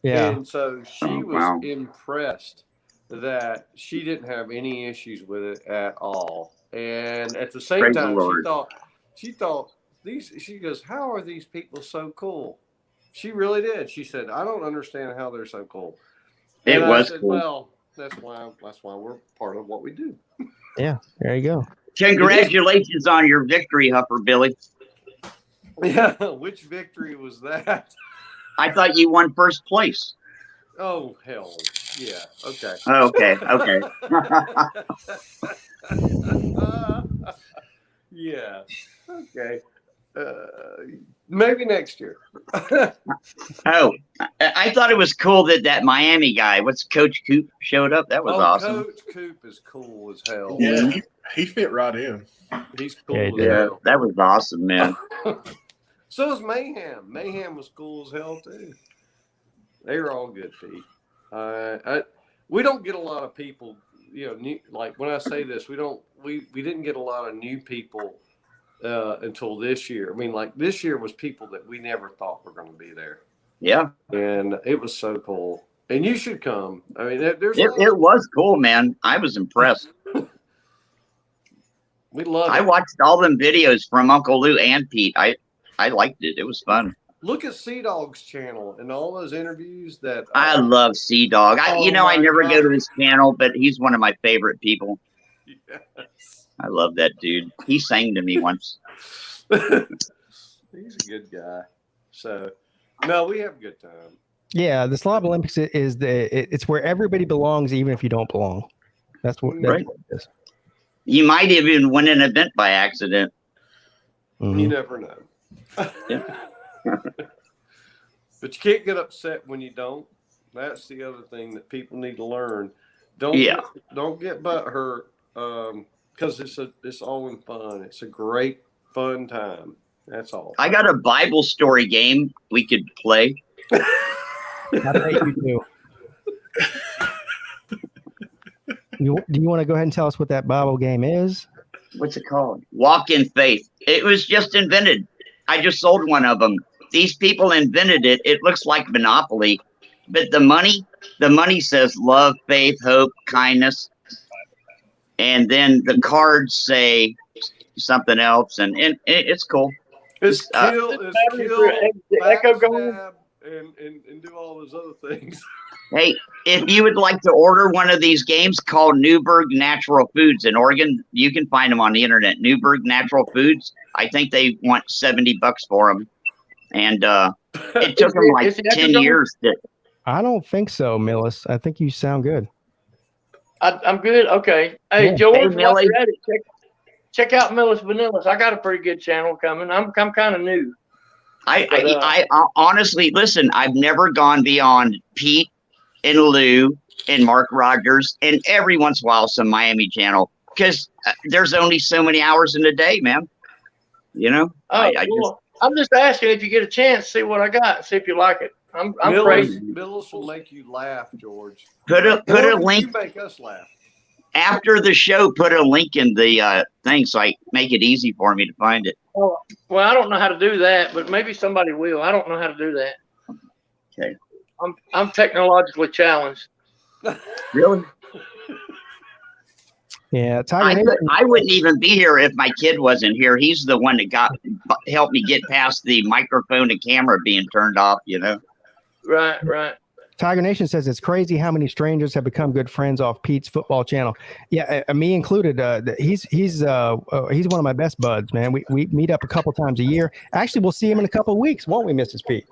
Yeah. And so she was impressed that she didn't have any issues with it at all. And at the same time, she thought these. She goes, "How are these people so cool?" She really did. She said, "I don't understand how they're so cool." And I said, cool. Well, that's why we're part of what we do. Yeah, there you go. Congratulations on your victory, Hufferbilly. Yeah, which victory was that? I thought you won first place. Oh hell, yeah. Okay. Okay. Yeah. Okay. Maybe next year. Oh, I thought it was cool that Miami guy, what's Coach Coop, showed up. That was awesome. Coach Coop is cool as hell. Yeah, he fit right in. He's cool Yeah, as hell. that was awesome, man. So is Mayhem. Mayhem was cool as hell too. They were all good, Pete. We don't get a lot of people, new, like when I say this, we didn't get a lot of new people until this year. I mean, like this year was people that we never thought were going to be there. Yeah. And it was so cool. And you should come. I mean, it was cool, man. I was impressed. We love it. I watched all them videos from Uncle Lou and Pete. I liked it. It was fun. Look at Sea Dog's channel and all those interviews that I love Sea Dog. I never go to his channel, but he's one of my favorite people. Yes. I love that dude. He sang to me once. He's a good guy. So, no, we have a good time. Yeah, the Slob Olympics is it's where everybody belongs, even if you don't belong. That's what it is. You might even win an event by accident. You never know. But you can't get upset when you don't. That's the other thing that people need to learn. Don't get butthurt because it's all in fun. It's a great fun time. That's all. I got a Bible story game we could play. I bet you do. Do you want to go ahead and tell us what that Bible game is? What's it called? Walk in Faith. It was just invented. I just sold one of them. These people invented it. It looks like Monopoly, but the money says love, faith, hope, kindness, and then the cards say something else, and it's cool. It's kill, Echo and do all those other things. Hey, if you would like to order one of these games called Newberg Natural Foods in Oregon, you can find them on the internet. Newberg Natural Foods. I think they want $70 for them, and it took them like 10 years to. I don't think so, Millis. I think you sound good. I'm good. Okay. Hey, Yeah. George, Hey, while Millie. you're at it, check out Millis Vanillas. I got a pretty good channel coming. I'm kind of new. I honestly listen. I've never gone beyond Pete and Lou and Mark Rogers, and every once in a while some Miami channel, because there's only so many hours in a day, man. You know. I'm just asking if you get a chance, see what I got, see if you like it. I'm crazy. Millis will make you laugh, George. Put a Or link You make us laugh. after the show. Put a link in the thing so I make it easy for me to find it. Well, I don't know how to do that, but maybe somebody will. I don't know how to do that. Okay. I'm technologically challenged. Really? Yeah, I wouldn't even be here if my kid wasn't here. He's the one that helped me get past the microphone and camera being turned off. You know. Right. Tiger Nation says it's crazy how many strangers have become good friends off Pete's football channel. Yeah, me included. He's one of my best buds, man. We meet up a couple times a year. Actually, we'll see him in a couple of weeks, won't we, Mrs. Pete?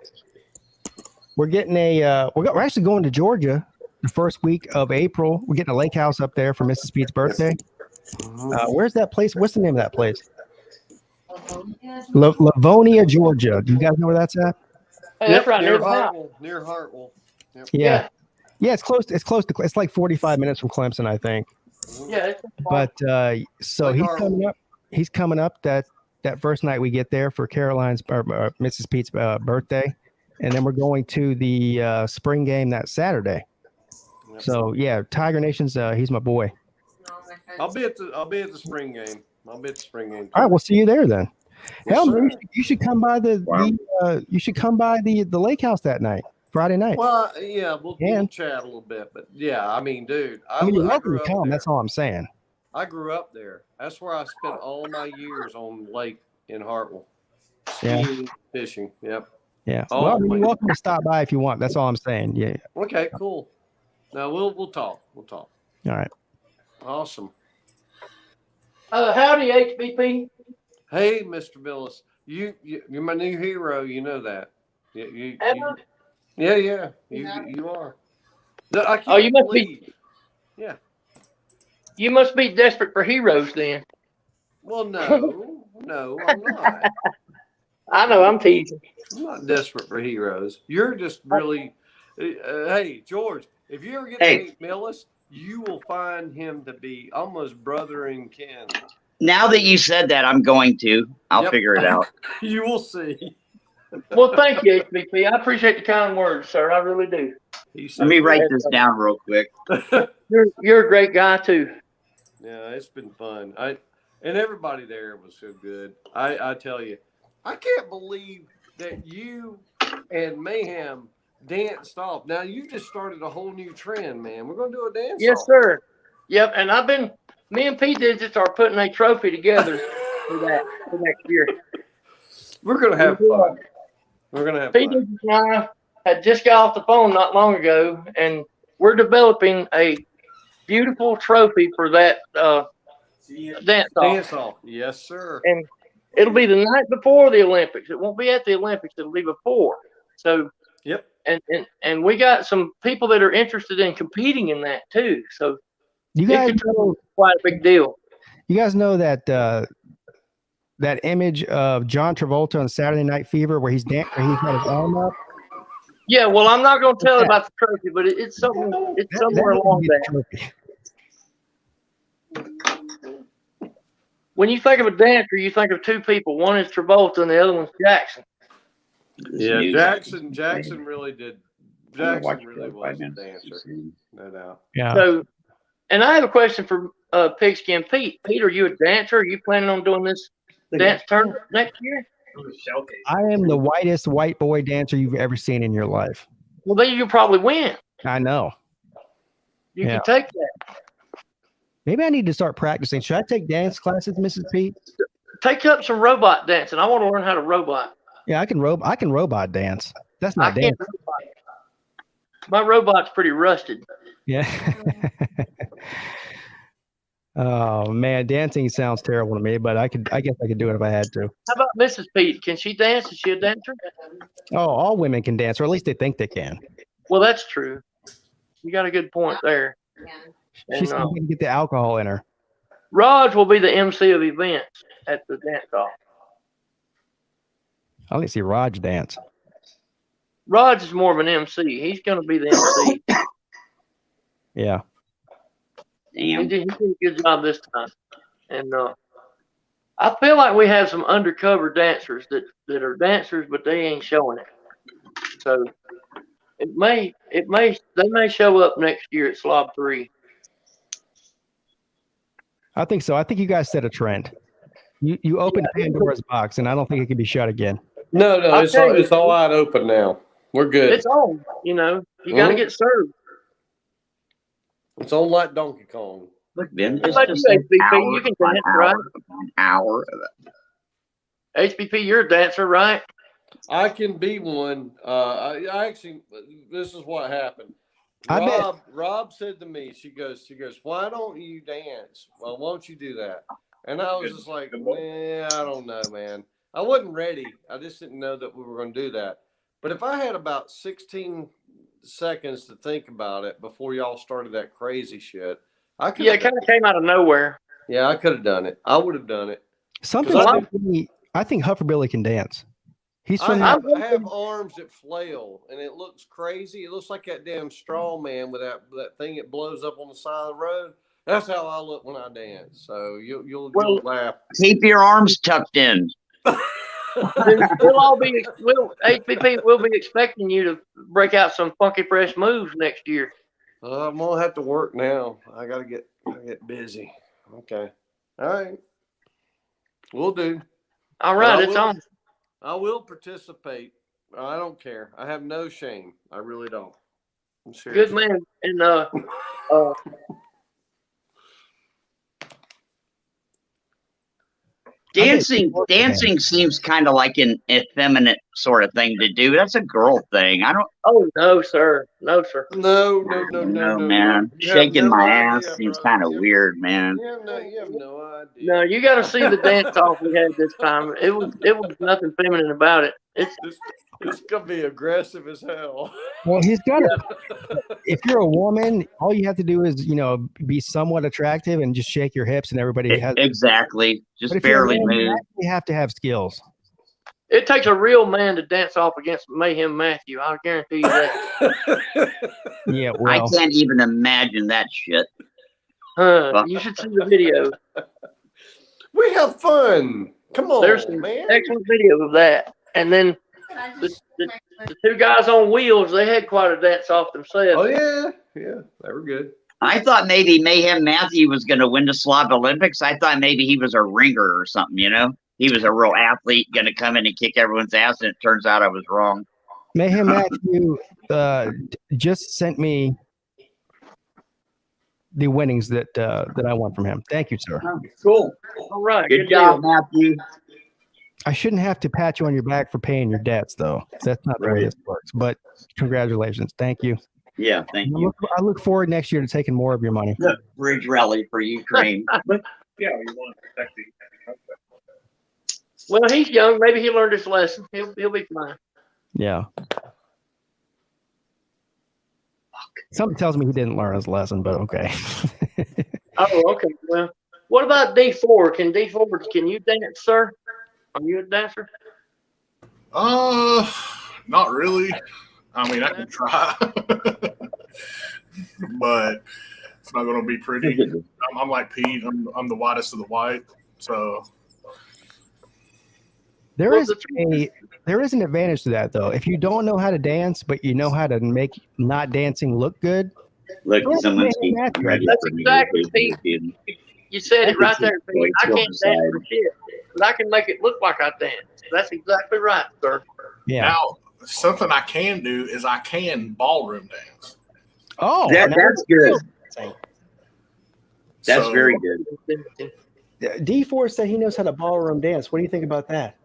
We're getting we're actually going to Georgia the first week of April. We're getting a lake house up there for Mrs. Pete's birthday. Where's that place? What's the name of that place? Livonia, Georgia. Do you guys know where that's at? Hey, that's right near near the house. Hartwell. Near Hartwell. Yep. Yeah. It's close. It's like 45 minutes from Clemson, I think. Yeah. But so he's coming up that first night we get there for Caroline's or Mrs. Pete's birthday, and then we're going to the spring game that Saturday. So yeah, Tiger Nation's he's my boy. I'll be at the spring game. I'll be at the spring game. All right, we'll see you there then. Yes, Hell, sir. man, you should come by the lake house that night, Friday night. Well, yeah, we'll chat a little bit, but yeah, I mean, dude, you're welcome grew to up come. there. That's all I'm saying. I grew up there. That's where I spent all my years on the lake in Hartwell. Yeah. Skiing, fishing. Yep. Yeah. Oh, Well, I mean, my you're welcome to stop by if you want. That's all I'm saying. Yeah. Okay, cool. Now we'll talk. We'll talk. All right. Awesome. Howdy, HBP. Hey, Mr. Billis, you're my new hero. You know that. Yeah, you are. No, I can't you must believe. be. Yeah. You must be desperate for heroes then. Well, no, I'm not. I know. I'm teasing. I'm not desperate for heroes. You're just really. Hey, George, if you ever get Hey. to meet Millis, you will find him to be almost brother in kin. Now that you said that, I'm going to. I'll Yep. figure it out. You will see. Well, thank you, HBP. I appreciate the kind words, sir. I really do. Let me write this down real quick. You're a great guy too. Yeah, it's been fun. And everybody there was so good. I tell you, I can't believe that you and Mayhem danced off. Now you just started a whole new trend, man. We're gonna do a dance. Yes, off. sir. Yep. And me and Pete did just start putting a trophy together for next year. We're gonna have fun. We're gonna have Pete fun. and I had just got off the phone not long ago, and we're developing a beautiful trophy for that dance off. Dance off. Yes, sir. And it'll be the night before the Olympics. It won't be at the Olympics. It'll be before. So. Yep. And we got some people that are interested in competing in that too. So You guys it could be quite a big deal. You guys know that that image of John Travolta on Saturday Night Fever where he's got his arm up? Yeah, well, I'm not going to tell about the trophy, but it's something. It's somewhere along that. When you think of a dancer, you think of two people. One is Travolta, and the other one's Jackson. Yeah, Jackson really did. Jackson really was a dancer, no doubt. Yeah. So, and I have a question for Pigskin Pete. Pete, are you a dancer? Are you planning on doing this dance tournament next year? I am the whitest white boy dancer you've ever seen in your life. Well, then you'll probably win. I know. You can take that. Maybe I need to start practicing. Should I take dance classes, Mrs. Pete? Take up some robot dancing. I want to learn how to robot. Yeah, I can robot dance. That's not I dance. can't robot. My robot's pretty rusted. Yeah. Oh man, dancing sounds terrible to me, but I guess I could do it if I had to. How about Mrs. Pete? Can she dance? Is she a dancer? Oh, all women can dance, or at least they think they can. Well, that's true. You got a good point there. She's going to get the alcohol in her. Raj will be the MC of events at the dance off. I only see Raj dance. Raj is more of an MC. He's going to be the MC. Yeah. He did a good job this time. And I feel like we have some undercover dancers that are dancers, but they ain't showing it. So they may show up next year at Slob 3. I think so. I think you guys set a trend. You opened Pandora's box, and I don't think it can be shut again. No, it's all wide open now. We're good. It's on. You got to get served. It's on like Donkey Kong. Look, Ben, How about you, HBP? You can dance, right? An hour. HBP, you're a dancer, right? I can be one. I actually, this is what happened. I Rob said to me, she goes, why don't you dance? Well, won't you do that? And I was just like, I don't know, man. I wasn't ready. I just didn't know that we were going to do that. But if I had about 16 seconds to think about it before y'all started that crazy shit, I could. Yeah, it kind of came out of nowhere. Yeah, I could have done it. I would have done it. I think Hufferbilly can dance. He's from. I have arms that flail, and it looks crazy. It looks like that damn straw man with that thing that blows up on the side of the road. That's how I look when I dance. So you'll laugh. Keep your arms tucked in. HBP will be expecting you to break out some funky fresh moves next year. I'm gonna have to work now. I gotta get busy. Okay. All right. We'll do. All right, it's on. I will participate. I don't care. I have no shame. I really don't. I'm serious. Good man. And dancing seems kind of like an effeminate sort of thing to do. That's a girl thing. I don't. Oh no, sir. No, sir. No, man. Shaking my ass seems kind of weird, man. You have no idea. No, you got to see the dance off we had this time. It was nothing feminine about it. It's gonna be aggressive as hell. Well, he's got to. If you're a woman, all you have to do is, be somewhat attractive and just shake your hips, and everybody has. Exactly. Just barely move. You have to have skills. It takes a real man to dance off against Mayhem Matthew. I guarantee you that. Yeah, well. I can't even imagine that shit. You should see the video. We have fun. Come on, There's some man. excellent video of that. And then the two guys on wheels, they had quite a dance off themselves. Oh yeah, they were good. I thought maybe Mayhem Matthew was going to win the Slav Olympics. I thought maybe he was a ringer or something, He was a real athlete going to come in and kick everyone's ass, and it turns out I was wrong. Mayhem Matthew just sent me the winnings that I want from him. Thank you, sir. Oh, cool. All right. Good job, Matthew. I shouldn't have to pat you on your back for paying your debts, though. That's not the way this works. But congratulations. Thank you. Yeah, thank you. I look forward next year to taking more of your money. Bridge rally for Ukraine. Yeah, you want to protect the. Well, he's young. Maybe he learned his lesson. He'll be fine. Yeah. Something tells me he didn't learn his lesson, but okay. Oh, okay. Well, What about D4? Can you dance, sir? Are you a dancer? Not really. I mean, I can try, but it's not going to be pretty. I'm like Pete. I'm the whitest of the white. So There is an advantage to that though. If you don't know how to dance, but you know how to make not dancing look good. Look, someone's ready That's for me. exactly, Pete. You said it right there, Pete. I can't dance for shit, but I can make it look like I dance. That's exactly right, sir. Yeah. Now, something I can do is I can ballroom dance. Oh, that's good. That's So- very good. D4 said he knows how to ballroom dance. What do you think about that?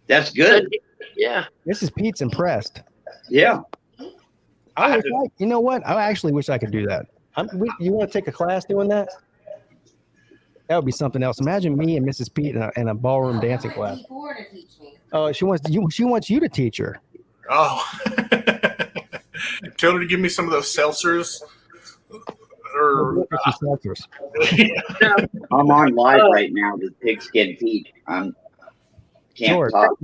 That's good. Yeah. Mrs. Pete's impressed. Yeah. You know what? I actually wish I could do that. You want to take a class doing that? That would be something else. Imagine me and Mrs. Pete in a ballroom dancing class. Oh, she wants you to teach her. Oh, tell her to give me some of those seltzers. Or I'm on live right now with Pigskin Pete. Can't George, talk.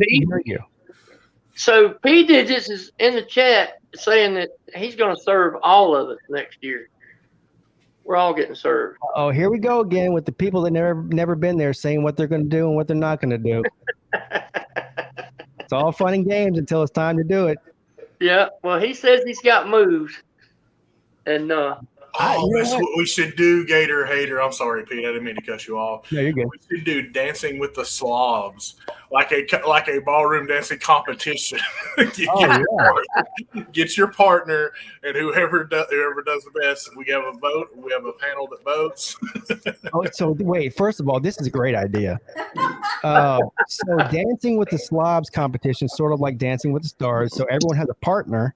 So P Digits is in the chat saying that he's going to serve all of us next year. We're all getting served. Oh, here we go again with the people that never been there saying what they're going to do and what they're not going to do. It's all fun and games until it's time to do it. Yeah. Well, he says he's got moves, and that's what we should do, Gator Hater. I'm sorry, Pete. I didn't mean to cut you off. No, you're good. We should do Dancing with the Slobs, like a ballroom dancing competition. Get your partner, and whoever does the best, we have a vote. We have a panel that votes. Oh, so wait. First of all, this is a great idea. So Dancing with the Slobs competition, sort of like Dancing with the Stars. So everyone has a partner,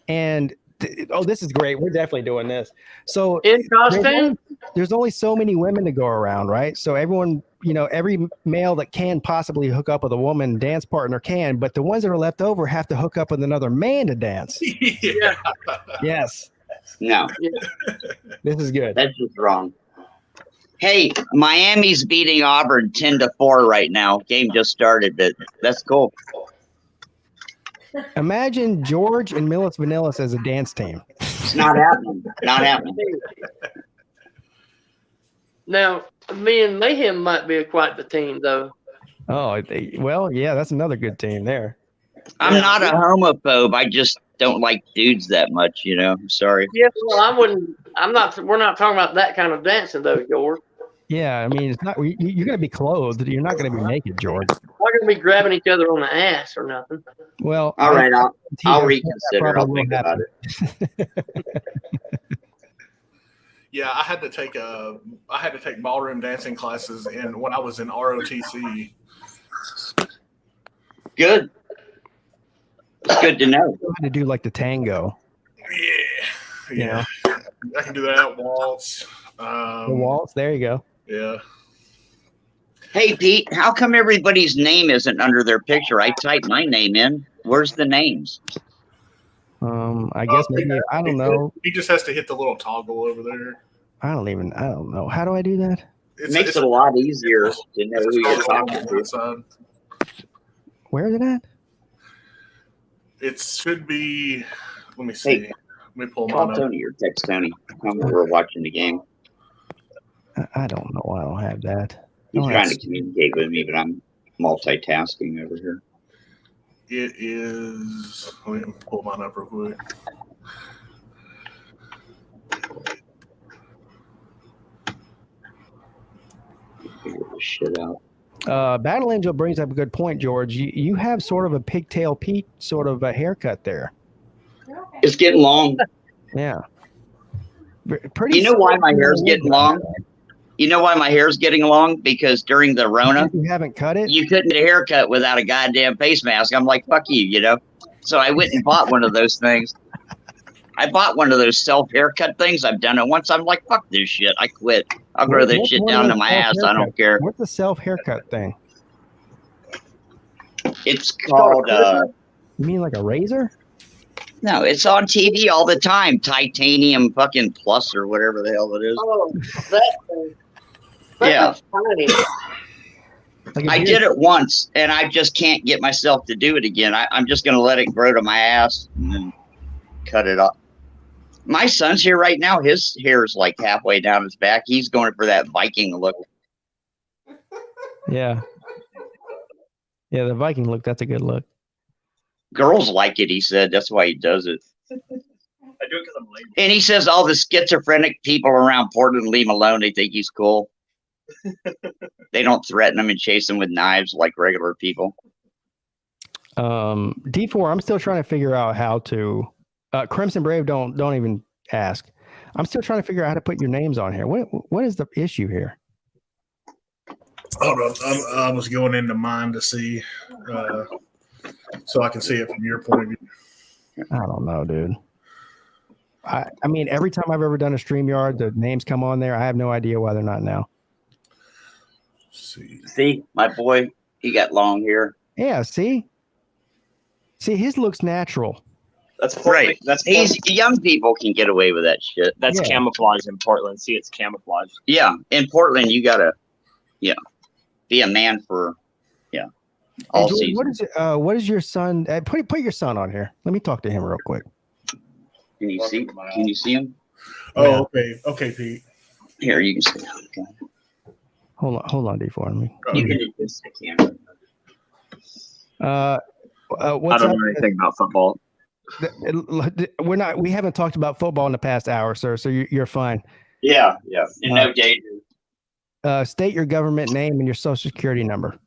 and this is great. We're definitely doing this. So in costume, there's only so many women to go around, right? So everyone, every male that can possibly hook up with a woman dance partner can, but the ones that are left over have to hook up with another man to dance. Yeah. Yes. No. This is good. That's just wrong. Hey, Miami's beating Auburn 10-4 right now. Game just started, but that's cool. Imagine George and Millis Vanillis as a dance team. It's not happening. Not happening. now me and Mayhem might be quite the team, though. Oh, well, yeah, that's another good team there. I'm not a homophobe. I just don't like dudes that much, I'm sorry. Yes, well, we're not talking about that kind of dancing, though, George. Yeah, I mean, it's not. You're going to be clothed. You're not going to be naked, George. We're not going to be grabbing each other on the ass or nothing. Well, all right, I'll reconsider. I'll think about it. Yeah, I had to take ballroom dancing classes when I was in ROTC. Good. It's good to know. I had to do like the tango. Yeah. I can do that. Waltz. The waltz. There you go. Yeah. Hey, Pete, how come everybody's name isn't under their picture? I typed my name in. Where's the names? I guess maybe, I don't know. He just has to hit the little toggle over there. I don't know. How do I do that? It makes it a lot easier to know who you're talking to. Where is it at? It should be. Let me see. Hey, let me pull call mine Tony or text Tony. We're watching the game. I don't know. I don't have that. He's trying to communicate with me, but I'm multitasking over here. It is. Let me pull mine up real quick. Figure this shit out. Battle Angel brings up a good point, George. You have sort of a pigtail Pete sort of a haircut there. It's getting long. Yeah. You know why my hair's getting long? You know why my hair's getting long? Because during the Rona, you haven't cut it. You couldn't get a haircut without a goddamn face mask. I'm like, fuck you, So I went and bought one of those things. I bought one of those self haircut things. I've done it once. I'm like, fuck this shit. I quit. I'll grow that shit down to my ass. I don't care. What's the self haircut thing? It's called. You mean like a razor? No, it's on TV all the time. Titanium fucking Plus or whatever the hell it is. Oh, that thing. Yeah. looks tiny. I did it once, and I just can't get myself to do it again. I'm just going to let it grow to my ass and then cut it off. My son's here right now. His hair is like halfway down his back. He's going for that Viking look. Yeah. Yeah, the Viking look, that's a good look. Girls like it, he said. That's why he does it. I do it because I'm lazy. And he says all the schizophrenic people around Portland leave him alone. They think he's cool. They don't threaten him and chase him with knives like regular people. D4, I'm still trying to figure out how to Crimson Brave, don't even ask. I'm still trying to figure out how to put your names on here. What is the issue here? Hold on. I was going into mine to see, so I can see it from your point of view. I don't know, dude. I mean, every time I've ever done a StreamYard, the names come on there. I have no idea why they're not now. See, my boy, he got long hair. Yeah, see, his looks natural. That's right. Young people can get away with that shit. That's camouflage in Portland. See, it's camouflage. Yeah, in Portland, you gotta, be a man for, all Hey, Jordan, season. what is your son? Put your son on here. Let me talk to him real quick. Can you see? Can you see him? Oh, okay, okay, Pete. Here, you can see him. Okay. Hold on, D4. Let me. You can do this. I can't. I What's don't up? know anything about football. We haven't talked about football in the past hour, sir. So you're fine. Yeah. In no danger. State your government name and your social security number.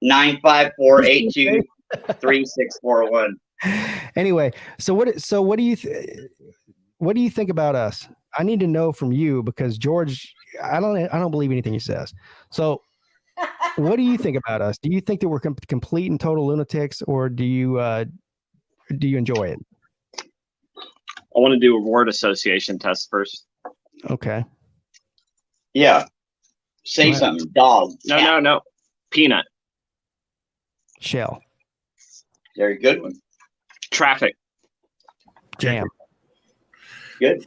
954823641. Anyway, so what do you think about us? I need to know from you because George, I don't believe anything he says. So what do you think about us? Do you think that we're complete and total lunatics, or do you enjoy it? I want to do a word association test first. Okay. Yeah. Say something. Dog. No. Peanut. Shell. Very good one. Traffic. Jam. Good.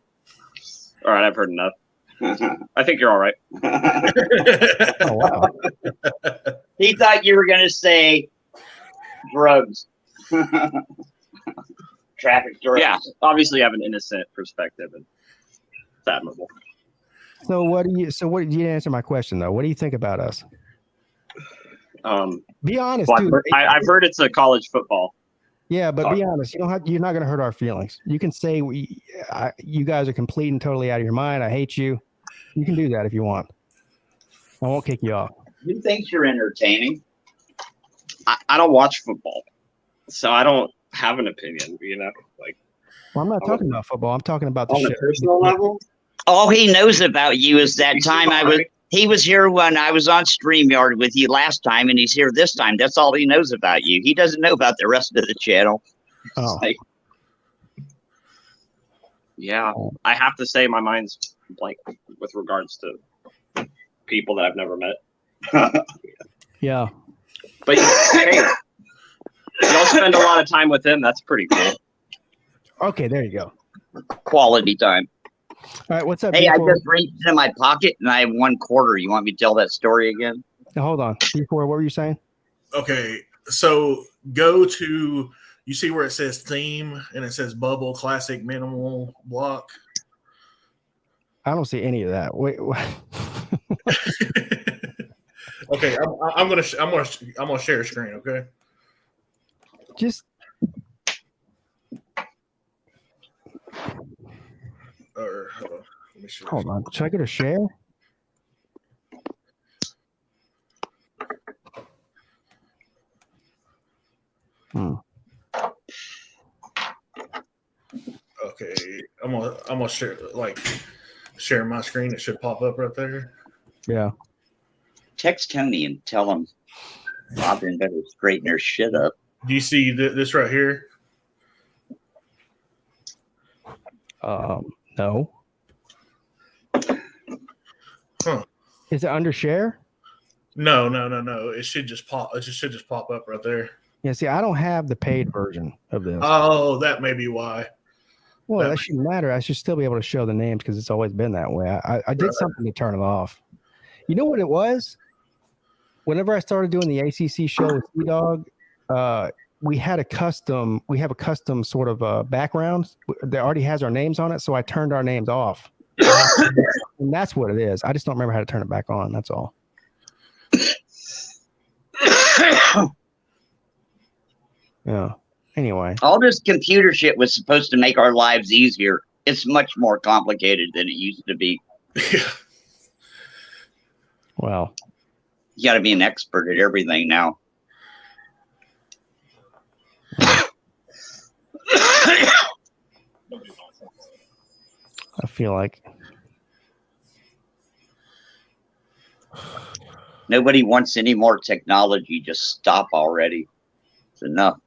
All right, I've heard enough. I think you're all right. Oh, wow. He thought you were going to say drugs. Traffic drugs. Yeah, obviously, I have an innocent perspective, and it's admirable. So what you didn't answer my question though? What do you think about us? Be honest, Well, dude. I've heard it's a college football. Yeah, but be honest. You're not going to hurt our feelings. You can say you guys are complete and totally out of your mind. I hate you. You can do that if you want. I won't kick you off. Who thinks you're entertaining? I don't watch football, so I don't have an opinion. Well, I'm not talking about football. I'm talking about the on a show. personal level. All he knows about you is that time he was here when I was on StreamYard with you last time, and he's here this time. That's all he knows about you. He doesn't know about the rest of the channel. Oh. Yeah, I have to say my mind's blank with regards to people that I've never met. Yeah. But hey, y'all spend a lot of time with him. That's pretty cool. Okay, there you go. Quality time. All right, what's up? Hey, I D4? just reached in my pocket and I have $1. You want me to tell that story again? Now, hold on. D4, what were you saying? Okay, so go to, you see where it says theme and it says bubble, classic, minimal, block. I don't see any of that. Wait. Okay, I'm gonna share a screen. Okay, Just or hold on. Let me share. hold on. Should I go to share? Okay, I'm gonna share my screen. It should pop up right there. Yeah. Text Tony and tell him Robin better straighten her shit up. Do you see this right here? No. Huh. Is it under share? No. It should just pop. It should just pop up right there. Yeah. See, I don't have the paid version of this. Oh, that may be why. Well, that shouldn't matter. I should still be able to show the names because it's always been that way. I did something to turn it off. You know what it was? Whenever I started doing the ACC show with T-Dog, we have a custom sort of background that already has our names on it. So I turned our names off. And that's what it is. I just don't remember how to turn it back on. That's all. Yeah. Anyway. All this computer shit was supposed to make our lives easier. It's much more complicated than it used to be. Well, you got to be an expert at everything now. I feel like nobody wants any more technology. Just stop already. It's enough.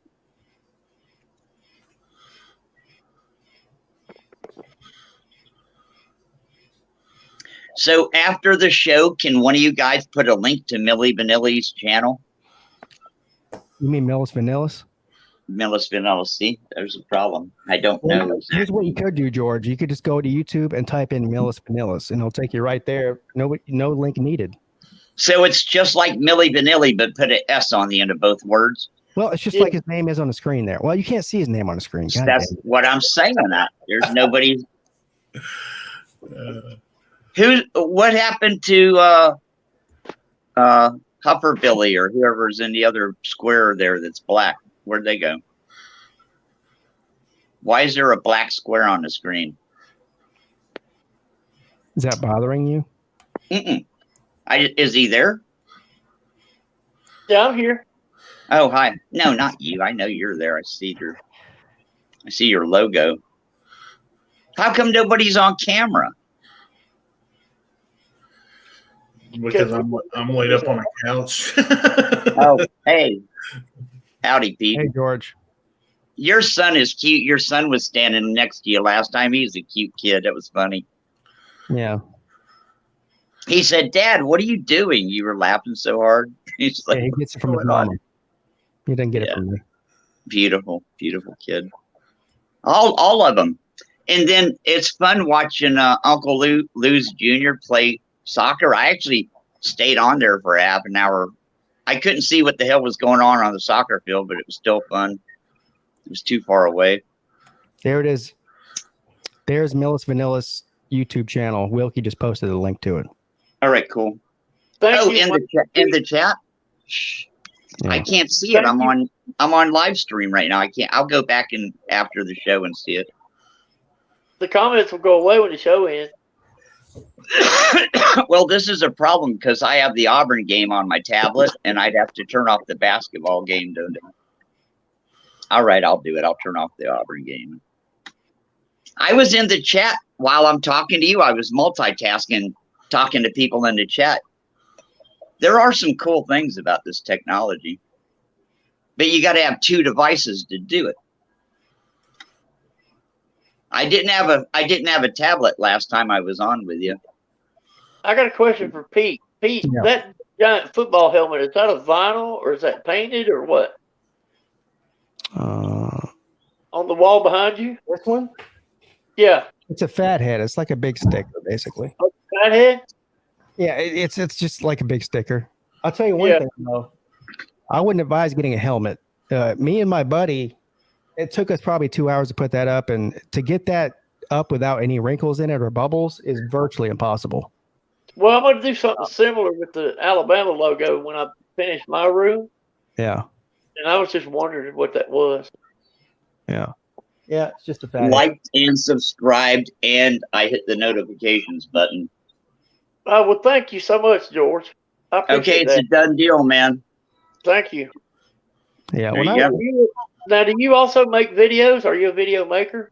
So after the show, can one of you guys put a link to Millie Vanilli's channel? You mean Millis Vanillis? Millis Vanillis. See, there's a problem. I don't know. Here's what you could do, George. You could just go to YouTube and type in Millis Vanillis, and it'll take you right there. No link needed. So it's just like Millie Vanilli, but put an S on the end of both words. Well, it's just like his name is on the screen there. Well, you can't see his name on the screen. God That's damn. what I'm saying. That there's nobody. What happened to Huffer Billy or whoever's in the other square there that's black? Where'd they go? Why is there a black square on the screen? Is that bothering you? Mm-mm. Is he there? Yeah, I'm here. Oh, hi. No, not you. I know you're there. I see your logo. How come nobody's on camera? Because I'm laid up on a couch. Oh, hey. Howdy, Pete. Hey, George. Your son is cute. Your son was standing next to you last time. He's a cute kid. That was funny. Yeah. He said, "Dad, what are you doing?" You were laughing so hard. He's like, Yeah, he gets it from his mom. He didn't get it from me. Beautiful, beautiful kid. All of them. And then it's fun watching Uncle Lou's Jr. play soccer. I actually stayed on there for half an hour. I couldn't see what the hell was going on the soccer field, but it was still fun. It was too far away. There it is. There's Millis Vanillis YouTube channel. Wilkie just posted a link to it. All right, cool. Thank you. In the chat. Shh. Yeah. I can't see it. I'm on live stream right now. I can't. I'll go back and after the show and see it. The comments will go away when the show ends. Well, this is a problem because I have the Auburn game on my tablet, and I'd have to turn off the basketball game. All right, I'll do it. I'll turn off the Auburn game. I was in the chat while I'm talking to you. I was multitasking, talking to people in the chat. There are some cool things about this technology, but you got to have two devices to do it. I didn't have a tablet last time I was on with you. I got a question for Pete. Pete, Yeah. that giant football helmet, is that a vinyl or is that painted or what? On the wall behind you? This one? Yeah. It's a fat head. It's like a big sticker, basically. Fat head? Yeah, it's just like a big sticker. I'll tell you one Yeah. thing though. I wouldn't advise getting a helmet. Me and my buddy, it took us probably 2 hours to put that up, and to get that up without any wrinkles in it or bubbles is virtually impossible. Well, I'm going to do something similar with the Alabama logo when I finish my room. Yeah, And I was just wondering what that was. yeah, yeah. It's just a fat head. Liked and subscribed, and I hit the notifications button. Well, thank you so much, George. I appreciate Okay, it's that. a done deal, man. Thank you. Yeah. There When you I, go. Now, do you also make videos? Are you a video maker?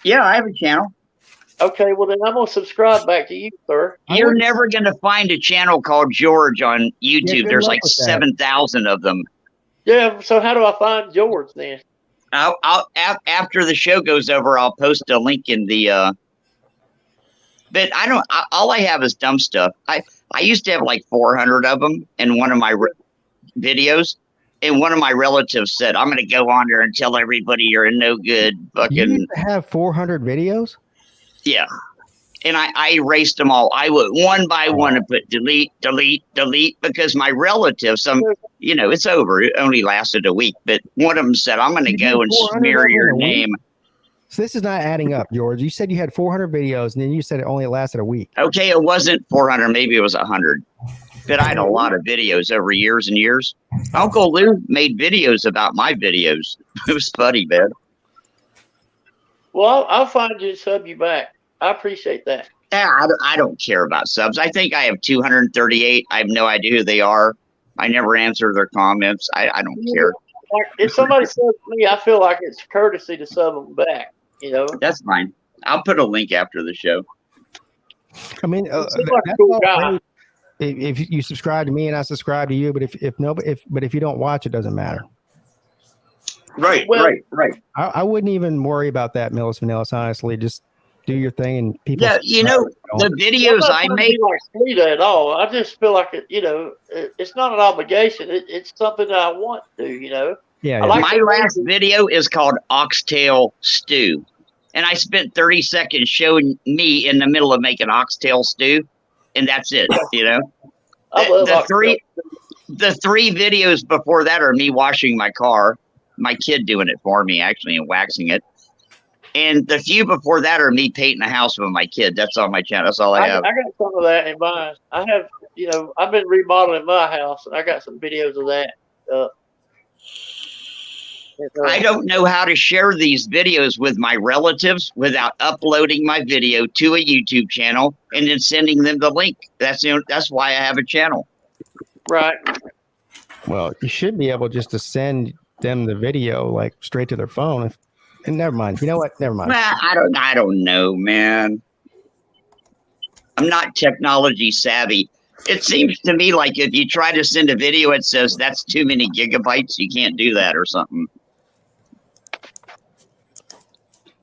Yeah, I have a channel. Okay, well, then I'm going to subscribe back to you, sir. You're never going to find a channel called George on Yeah, YouTube. good There's luck like with that. 7,000 of them. Yeah, so how do I find George then? After the show goes over, I'll post a link in the. But I don't. All I have is dumb stuff. I used to have like 400 of them in one of my videos, and one of my relatives said, "I'm going to go on there and tell everybody you're a no good you fucking." used to have 400 videos. Yeah. and I erased them all. I would one by one and put delete, delete, delete, because my relatives, it's over. It only lasted a week, but one of them said, I'm going to go and smear your name. So this is not adding up, George. You said you had 400 videos, and then you said it only lasted a week. Okay, it wasn't 400. Maybe it was 100. But I had a lot of videos over years and years. Uncle Lou made videos about my videos. It was funny, man. Well, I'll find you and sub you back. I appreciate that. Yeah, I don't care about subs. I think I have 238. I have no idea who they are. I never answer their comments. I don't care. Like, if somebody subs me, I feel like it's courtesy to sub them back. That's fine. I'll put a link after the show. I mean, Seems like a cool guy. if you subscribe to me and I subscribe to you, but if you don't watch, it doesn't matter. Right. I wouldn't even worry about that, Millis Vanillis. Honestly, just do your thing, and people. Yeah, the videos I make. Like Frida at all. I just feel like it. It's not an obligation. It's something that I want to. Yeah. My last video is called Oxtail Stew. And I spent 30 seconds showing me in the middle of making oxtail stew. And that's it, I love the three videos before that are me washing my car. My kid doing it for me, actually, and waxing it. And the few before that are me painting a house with my kid. That's on my channel. That's all I have. I got some of that in mine. I have, I've been remodeling my house, and I got some videos of that. I don't know how to share these videos with my relatives without uploading my video to a YouTube channel and then sending them the link. That's why I have a channel. Right. Well, you should be able just to send them the video like straight to their phone. And never mind. You know what? Never mind. I don't know, man. I'm not technology savvy. It seems to me like if you try to send a video, it says that's too many gigabytes. You can't do that or something.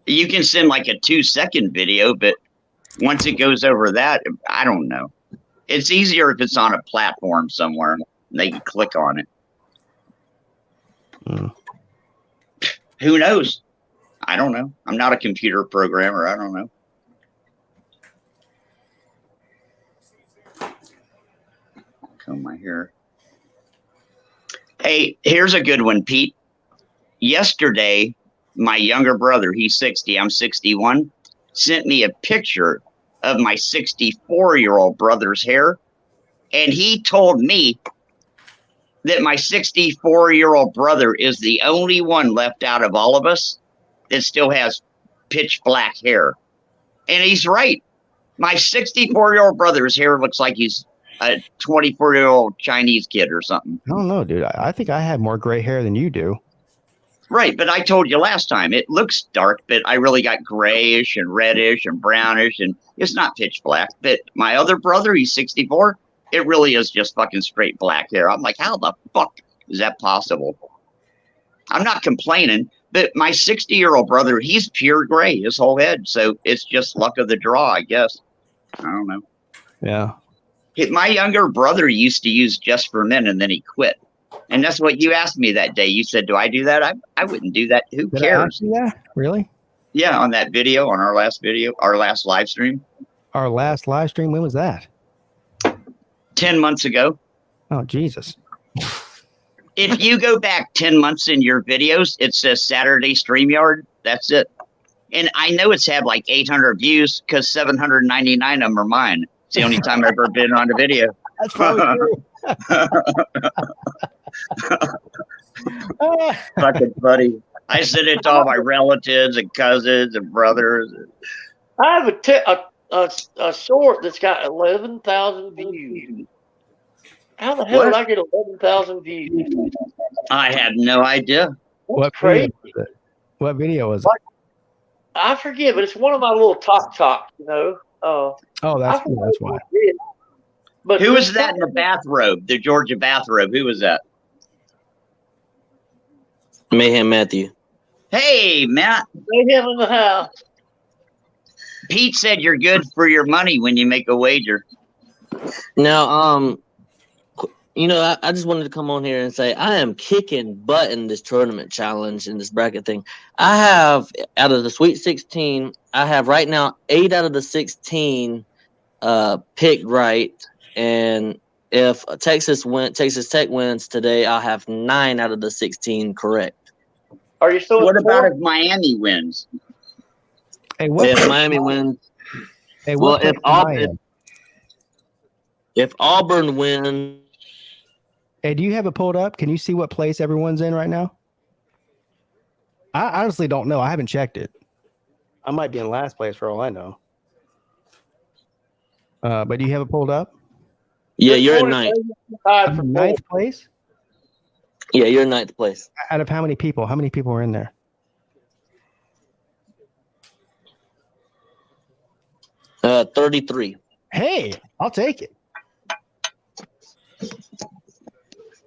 You can send like a 2-second video, but once it goes over that, I don't know. It's easier if it's on a platform somewhere and they can click on it. Who knows? I don't know. I'm not a computer programmer. I don't know. Comb my hair. Hey, here's a good one, Pete. Yesterday, my younger brother, he's 60, I'm 61, sent me a picture of my 64-year-old brother's hair. And he told me that my 64-year-old brother is the only one left out of all of us that still has pitch black hair. And he's right. My 64-year-old brother's hair looks like he's a 24-year-old Chinese kid or something. I don't know, dude. I think I have more gray hair than you do. Right, but I told you last time, it looks dark, but I really got grayish and reddish and brownish, and it's not pitch black. But my other brother, he's 64, it really is just fucking straight black hair. I'm like, how the fuck is that possible? I'm not complaining, but my 60-year-old brother, he's pure gray, his whole head. So it's just luck of the draw, I guess. I don't know. Yeah. My younger brother used to use Just for Men, and then he quit. And that's what you asked me that day. You said, do I do that? I wouldn't do that. Who Did cares? I ask you that? Really? Yeah, on that video, on our last video, our last live stream. Our last live stream, when was that? 10 months ago. Oh, Jesus. If you go back 10 months in your videos, it says Saturday StreamYard. That's it. And I know it's had like 800 views because 799 of them are mine. It's the only time I've ever been on a video. That's probably true. Fucking funny. I sent it to all my relatives and cousins and brothers. I have a short that's got 11,000 views. How the hell did I get 11,000 views? I have no idea. What crazy. What video was it? I forget, but it's one of my little talk, Oh, that's cool. That's why. But who was that in the bathrobe? The Georgia bathrobe. Who was that? Mayhem Matthew. Hey, Matt. Mayhem in the house. Pete said you're good for your money when you make a wager. Now, You know, I just wanted to come on here and say I am kicking butt in this tournament challenge in this bracket thing. I have out of the Sweet 16, I have right now 8 out of the 16 picked right, and if Texas Tech wins today, I'll have 9 out of the 16 correct. Are you still? What about if Miami wins? Hey, what If Miami wins, Hey, well, what place am I in? if Auburn wins. Hey, do you have it pulled up? Can you see what place everyone's in right now? I honestly don't know. I haven't checked it. I might be in last place for all I know. But do you have it pulled up? Yeah, you're in ninth. Ninth place? Yeah, you're in ninth place. Out of how many people? How many people are in there? Uh, 33. Hey, I'll take it.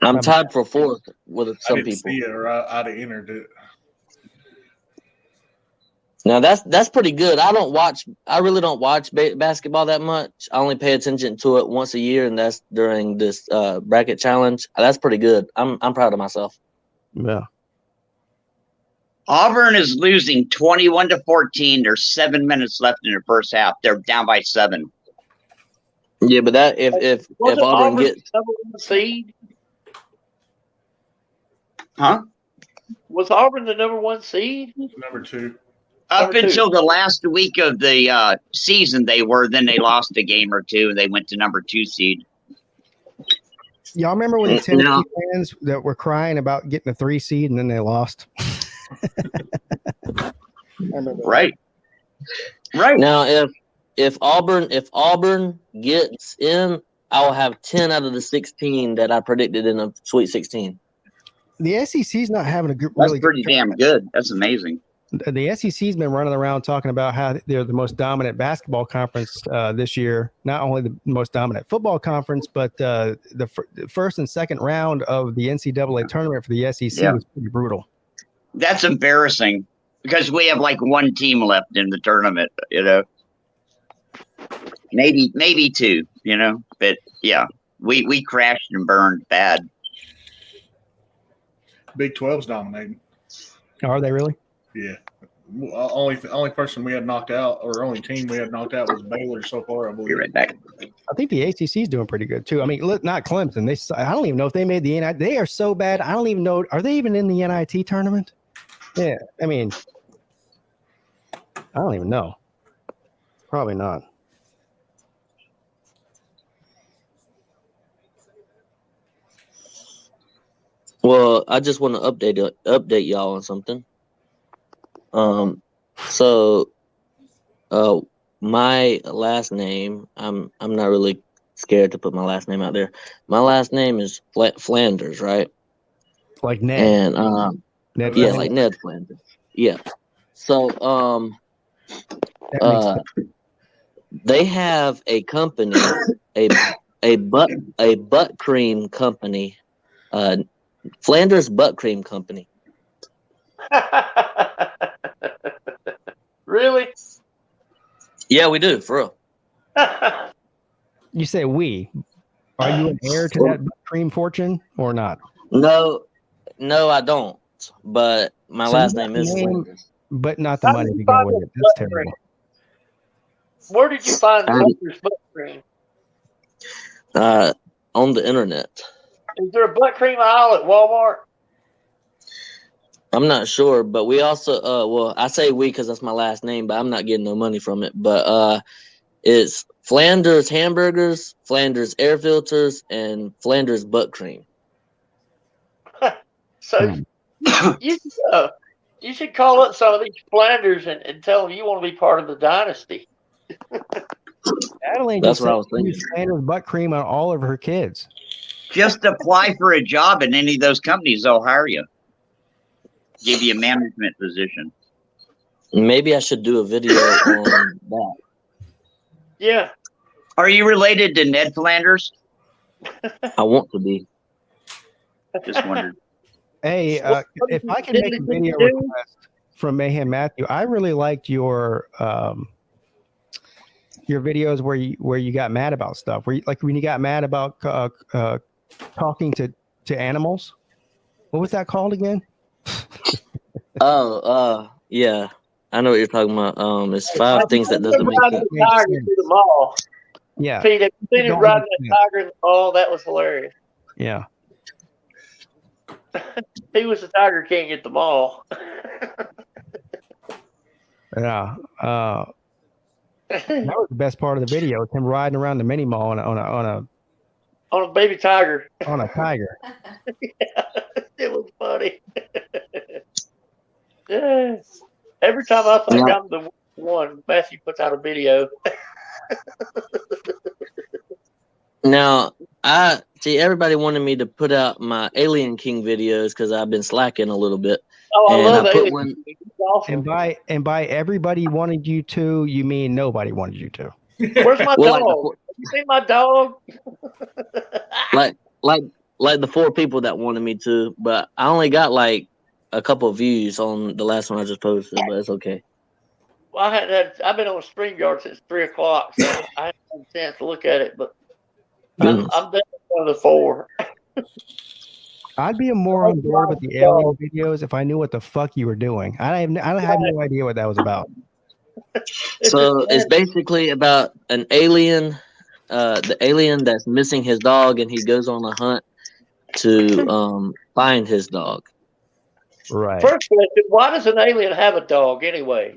I'm tied for fourth with I some didn't people. see it, or I'd have entered it. Now that's pretty good. I really don't watch basketball that much. I only pay attention to it once a year, and that's during this bracket challenge. That's pretty good. I'm proud of myself. Yeah. Auburn is losing 21-14. There's 7 minutes left in the first half. They're down by 7. Yeah, but that if Auburn gets number one seed, huh? Was Auburn the number one seed? Number 2. Up until the last week of the season, they were. Then they lost a game or two, and they went to number 2 seed. Y'all remember when the Tennessee fans that were crying about getting a 3 seed and then they lost? Right. Right. Now if Auburn gets in, I'll have 10 out of the 16 that I predicted in the Sweet 16. The SEC's not having a good. That's really pretty damn good. That's amazing. The SEC's been running around talking about how they're the most dominant basketball conference this year. Not only the most dominant football conference, but the first and second round of the NCAA tournament for the SEC was pretty brutal. That's embarrassing because we have like 1 team left in the tournament. You know, maybe 2. You know, but yeah, we crashed and burned bad. Big 12's dominating. Are they really? Yeah. Only person we had knocked out, or only team we had knocked out, was Baylor so far. I believe. Be right back. I think the ACC is doing pretty good too. I mean, look, not Clemson. I don't even know if they made the NIT. They are so bad. I don't even know. Are they even in the NIT tournament? Yeah. I mean, I don't even know. Probably not. Well, I just want to update y'all on something. So my last name, I'm not really scared to put my last name out there. My last name is Flanders, right? Like Ned. And Ned yeah, Flanders. like Ned Flanders. Yeah. So they have a company, a butt cream company, Flanders Butt Cream Company. Really? Yeah, we do, for real. You say we. Are you an heir to that cream fortune or not? No, I don't. But my So last you got name is the name, Flanders. but not the money to go with it. That's terrible. Where did you find Flanders butt cream? On the internet. Is there a butt cream aisle at Walmart? I'm not sure, but we also well, I say we because that's my last name, but I'm not getting no money from it. But it's Flanders hamburgers, Flanders air filters, and Flanders butt cream. So you should call up some of these Flanders and tell them you want to be part of the dynasty. Adeline That's just what I was said thinking. use Flanders butt cream on all of her kids. Just apply for a job in any of those companies; they'll hire you. Give you a management position. Maybe I should do a video on that. Yeah. Are you related to Ned Flanders? I want to be. Just wondered. Hey, if I can make a video request from Mayhem Matthew, I really liked your videos where you got mad about stuff. Where you, like when you got mad about talking to animals. What was that called again? Yeah. I know what you're talking about. It's 5 things that doesn't make Riding sense. the tiger to the mall. Yeah. Pete, have you seen him riding that tiger in the mall? That was hilarious. Yeah. He was the Tiger King at the mall. Yeah. That was the best part of the video. Him riding around the mini mall on a baby tiger. On a tiger. Yeah, it was funny. Yes. Every time I think I'm the one, Matthew puts out a video. Now, I see everybody wanted me to put out my Alien King videos because I've been slacking a little bit. Oh, I love put Alien one. King. It's awesome. And by everybody wanted you to, you mean nobody wanted you to. Where's my Well, dog? You see my dog? like the 4 people that wanted me to, but I only got like a couple of views on the last one I just posted, but it's okay. Well, I've been on StreamYard since 3 o'clock, so I haven't had a chance to look at it, but I'm definitely one of the 4. I'd be more on board with the alien videos if I knew what the fuck you were doing. I have no idea what that was about. So it's basically about an alien, the alien that's missing his dog, and he goes on a hunt to find his dog. Right. First question, why does an alien have a dog anyway?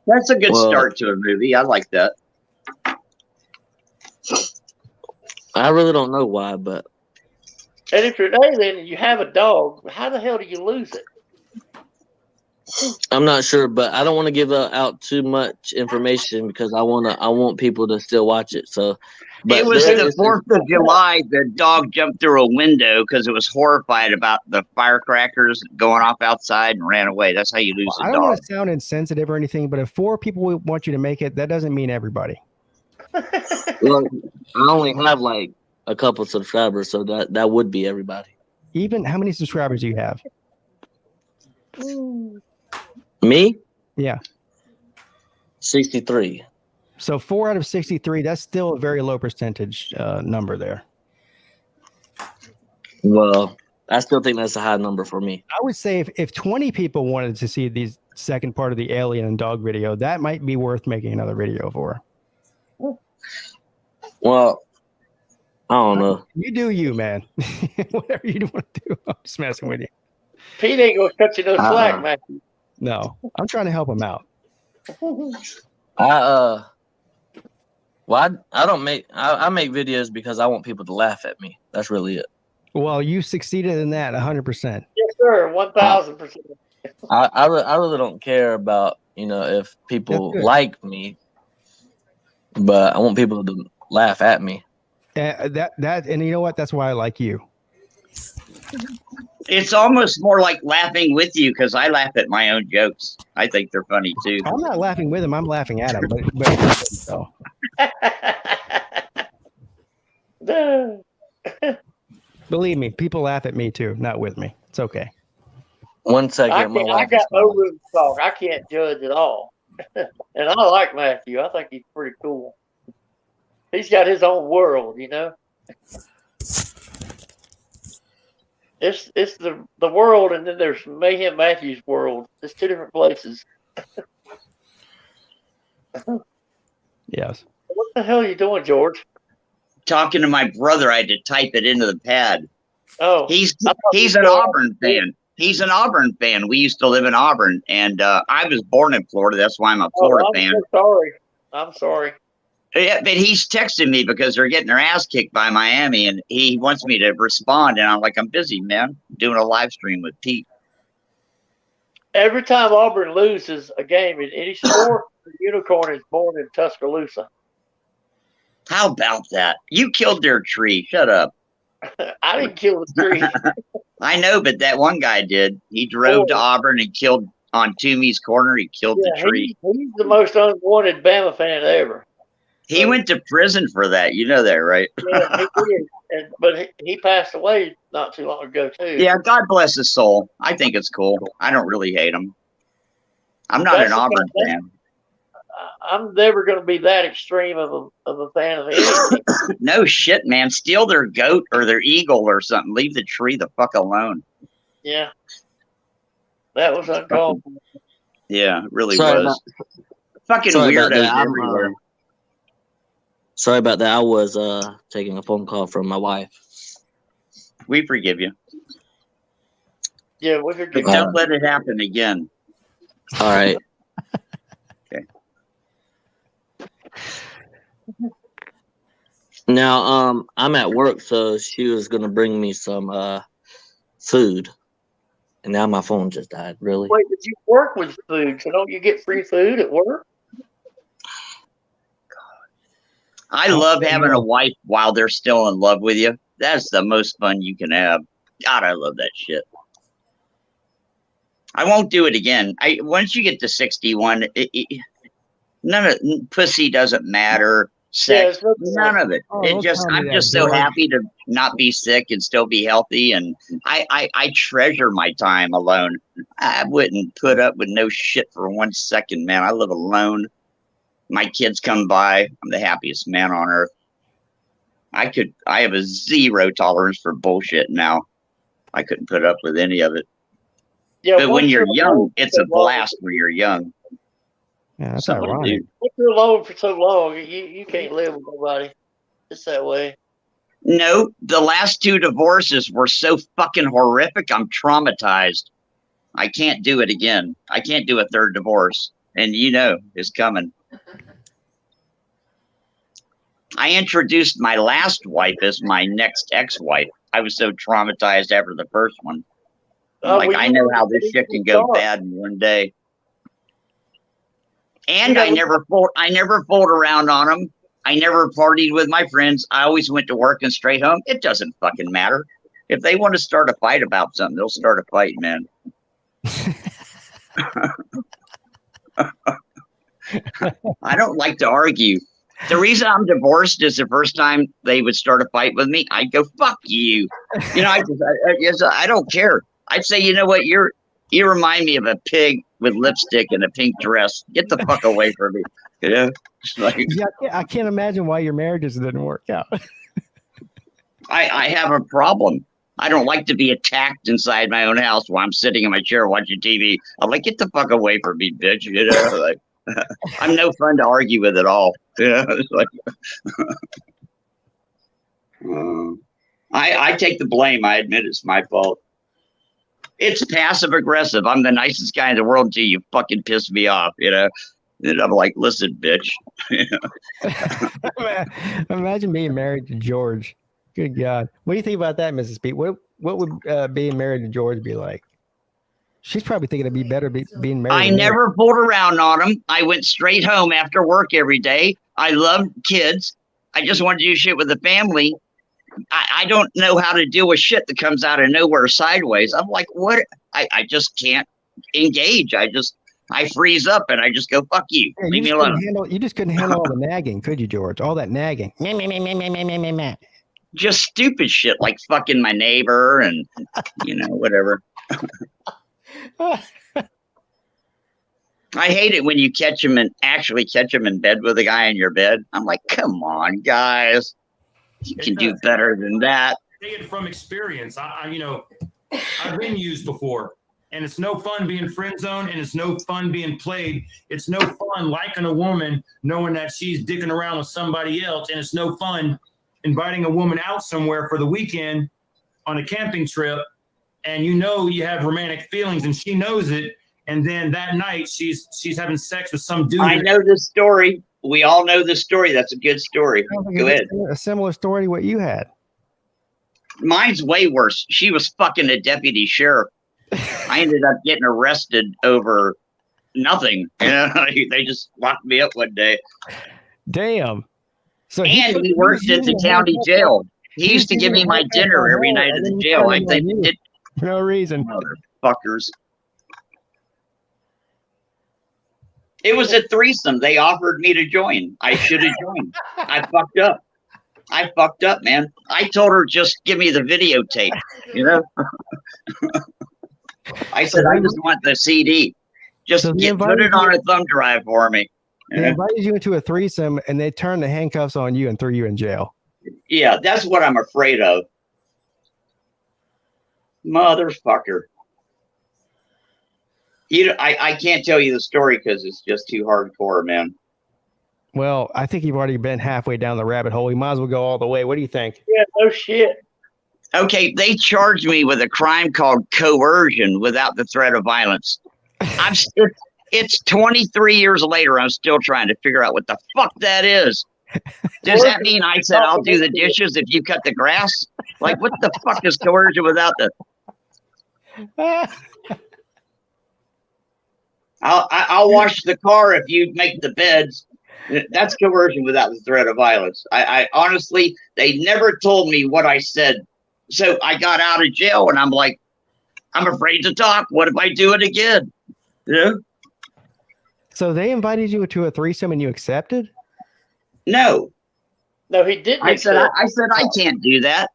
That's a good start to a movie. I like that. I really don't know why, but And if you're an alien and you have a dog, how the hell do you lose it? I'm not sure. But I don't want to give out too much information because I want people to still watch it. So, but It was the 4th of July. The dog jumped through a window because it was horrified about the firecrackers going off outside and ran away. That's how you lose I a don't dog. want to sound insensitive or anything, but if 4 people want you to make it, that doesn't mean everybody. Well, I only have like a couple subscribers, so that would be everybody. Even how many subscribers do you have? Me? Yeah. 63. So 4 out of 63, that's still a very low percentage number there. Well, I still think that's a high number for me. I would say if 20 people wanted to see the second part of the alien and dog video, that might be worth making another video for. Well, I don't know. You do you, man. Whatever you want to do. I'm just messing with you. Pete ain't gonna cut you no slack, Matthew. No, I'm trying to help him out. I don't make I make videos because I want people to laugh at me. That's really it. Well, you succeeded in that 100%. Yes, sir. 1,000%. I really don't care about if people like me, but I want people to laugh at me. And you know what? That's why I like you. It's almost more like laughing with you because I laugh at my own jokes. I think they're funny too. I'm not laughing with him. I'm laughing at him. But so. Believe me, people laugh at me too, not with me. It's okay. 1 second. I got no room to talk. I can't judge at all. And I like Matthew. I think he's pretty cool. He's got his own world, It's the world, and then there's Mayhem Matthews' world. It's 2 different places. Yes. What the hell are you doing, George? Talking to my brother, I had to type it into the pad. Oh, he's an Auburn fan. He's an Auburn fan. We used to live in Auburn, and I was born in Florida. That's why I'm a Florida fan. I'm sorry. Yeah, but he's texting me because they're getting their ass kicked by Miami, and he wants me to respond. And I'm like, I'm busy, man, doing a live stream with Pete. Every time Auburn loses a game in any sport, the unicorn is born in Tuscaloosa. How about that? You killed their tree. Shut up. I didn't kill the tree. I know, but that one guy did. He drove to Auburn and killed on Toomey's corner. He killed the tree. He's the most unwanted Bama fan ever. He went to prison for that. You know that, right? Yeah, he did. But he passed away not too long ago, too. Yeah, God bless his soul. I think it's cool. I don't really hate him. I'm not an Auburn fan. I'm never going to be that extreme of a fan of anything. No shit, man. Steal their goat or their eagle or something. Leave the tree the fuck alone. Yeah, that was uncalled for. Yeah, it really Sorry was. Fucking sorry about weirdos that. I'm, everywhere. Sorry about that. I was taking a phone call from my wife. We forgive you. Yeah, we forgive But don't let it happen again. All right. Okay. Now, I'm at work, so she was gonna bring me some food, and now my phone just died. Really? Wait, but you work with food, so don't you get free food at work? I love having a wife while they're still in love with you. That's the most fun you can have. God, I love that shit. I won't do it again. Once you get to 61, none of pussy doesn't matter. Sex, none of it. Oh, It don't just, tell me I'm that, just so George. happy to not be sick and still be healthy. And I treasure my time alone. I wouldn't put up with no shit for 1 second, man. I live alone. My kids come by. I'm the happiest man on earth. I have a zero tolerance for bullshit now. I couldn't put up with any of it. Yeah, But when once you're you're young, alone it's for a so long- blast when you're young. Yeah, that's Something to ironic. do. Once you're alone for so long, you can't live with nobody. It's that way. No, the last 2 divorces were so fucking horrific. I'm traumatized. I can't do it again. I can't do a 3rd divorce. And it's coming. I introduced my last wife as my next ex-wife. I was so traumatized after the first one. Well, I you know were how the this shit can go star. bad in one day. And You I know- never fooled around on them. I never partied with my friends. I always went to work and straight home. It doesn't fucking matter. If they want to start a fight about something, they'll start a fight, man. I don't like to argue. The reason I'm divorced is the first time they would start a fight with me, I'd go, fuck you. I don't care. I'd say, you know what? You remind me of a pig with lipstick and a pink dress. Get the fuck away from me. It's like, Yeah, I can't imagine why your marriages didn't work out. I have a problem. I don't like to be attacked inside my own house while I'm sitting in my chair watching TV. I'm like, get the fuck away from me, bitch. Like, I'm no fun to argue with at all. It's like, I take the blame. I admit it's my fault. It's passive aggressive. I'm the nicest guy in the world until you fucking piss me off, And I'm like, listen, bitch. Imagine being married to George. Good God. What do you think about that, Mrs. Pete? What would being married to George be like? She's probably thinking it'd be better being married. I to me. never fooled around on him. I went straight home after work every day. I love kids. I just want to do shit with the family. I don't know how to deal with shit that comes out of nowhere sideways. I'm like, what? I just can't engage. I freeze up and I just go, fuck you. Yeah, Leave me alone. You just couldn't handle all the nagging, could you, George? All that nagging. Meh, meh, meh, meh, meh, meh, meh, meh, meh. Just stupid shit like fucking my neighbor and, whatever. I hate it when you actually catch him in bed with a guy in your bed. I'm like, come on, guys. You can do better than that. Say it from experience. I've been used before, and it's no fun being friend zoned, and it's no fun being played. It's no fun liking a woman knowing that she's dicking around with somebody else, and it's no fun inviting a woman out somewhere for the weekend on a camping trip, and you have romantic feelings, and she knows it, and then that night she's having sex with some dude. I know this story. We all know this story. That's a good story. Go ahead. A similar story to what you had. Mine's way worse. She was fucking a deputy sheriff. I ended up getting arrested over nothing. They just locked me up one day. Damn. So and he worked at the county jail. He used to give me my dinner every night at the jail. I think it. No reason. Motherfuckers. It was a threesome. They offered me to join. I should have joined. I fucked up, man. I told her, just give me the videotape, I said, I just want the CD. Just put it on a thumb drive for me. They invited you into a threesome, and they turned the handcuffs on you and threw you in jail. Yeah, that's what I'm afraid of. Motherfucker. I can't tell you the story because it's just too hardcore, man. Well, I think you've already been halfway down the rabbit hole. You might as well go all the way. What do you think? Yeah, no shit. Okay, they charged me with a crime called coercion without the threat of violence. It's 23 years later. I'm still trying to figure out what the fuck that is. Does that mean I said I'll do the dishes if you cut the grass? Like, what the fuck is coercion without the? I'll wash the car if you make the beds. That's coercion without the threat of violence. I honestly, they never told me what I said. So I got out of jail and I'm like, I'm afraid to talk. What if I do it again? Yeah. So they invited you to a threesome and you accepted? No. No, he didn't. I said I can't do that.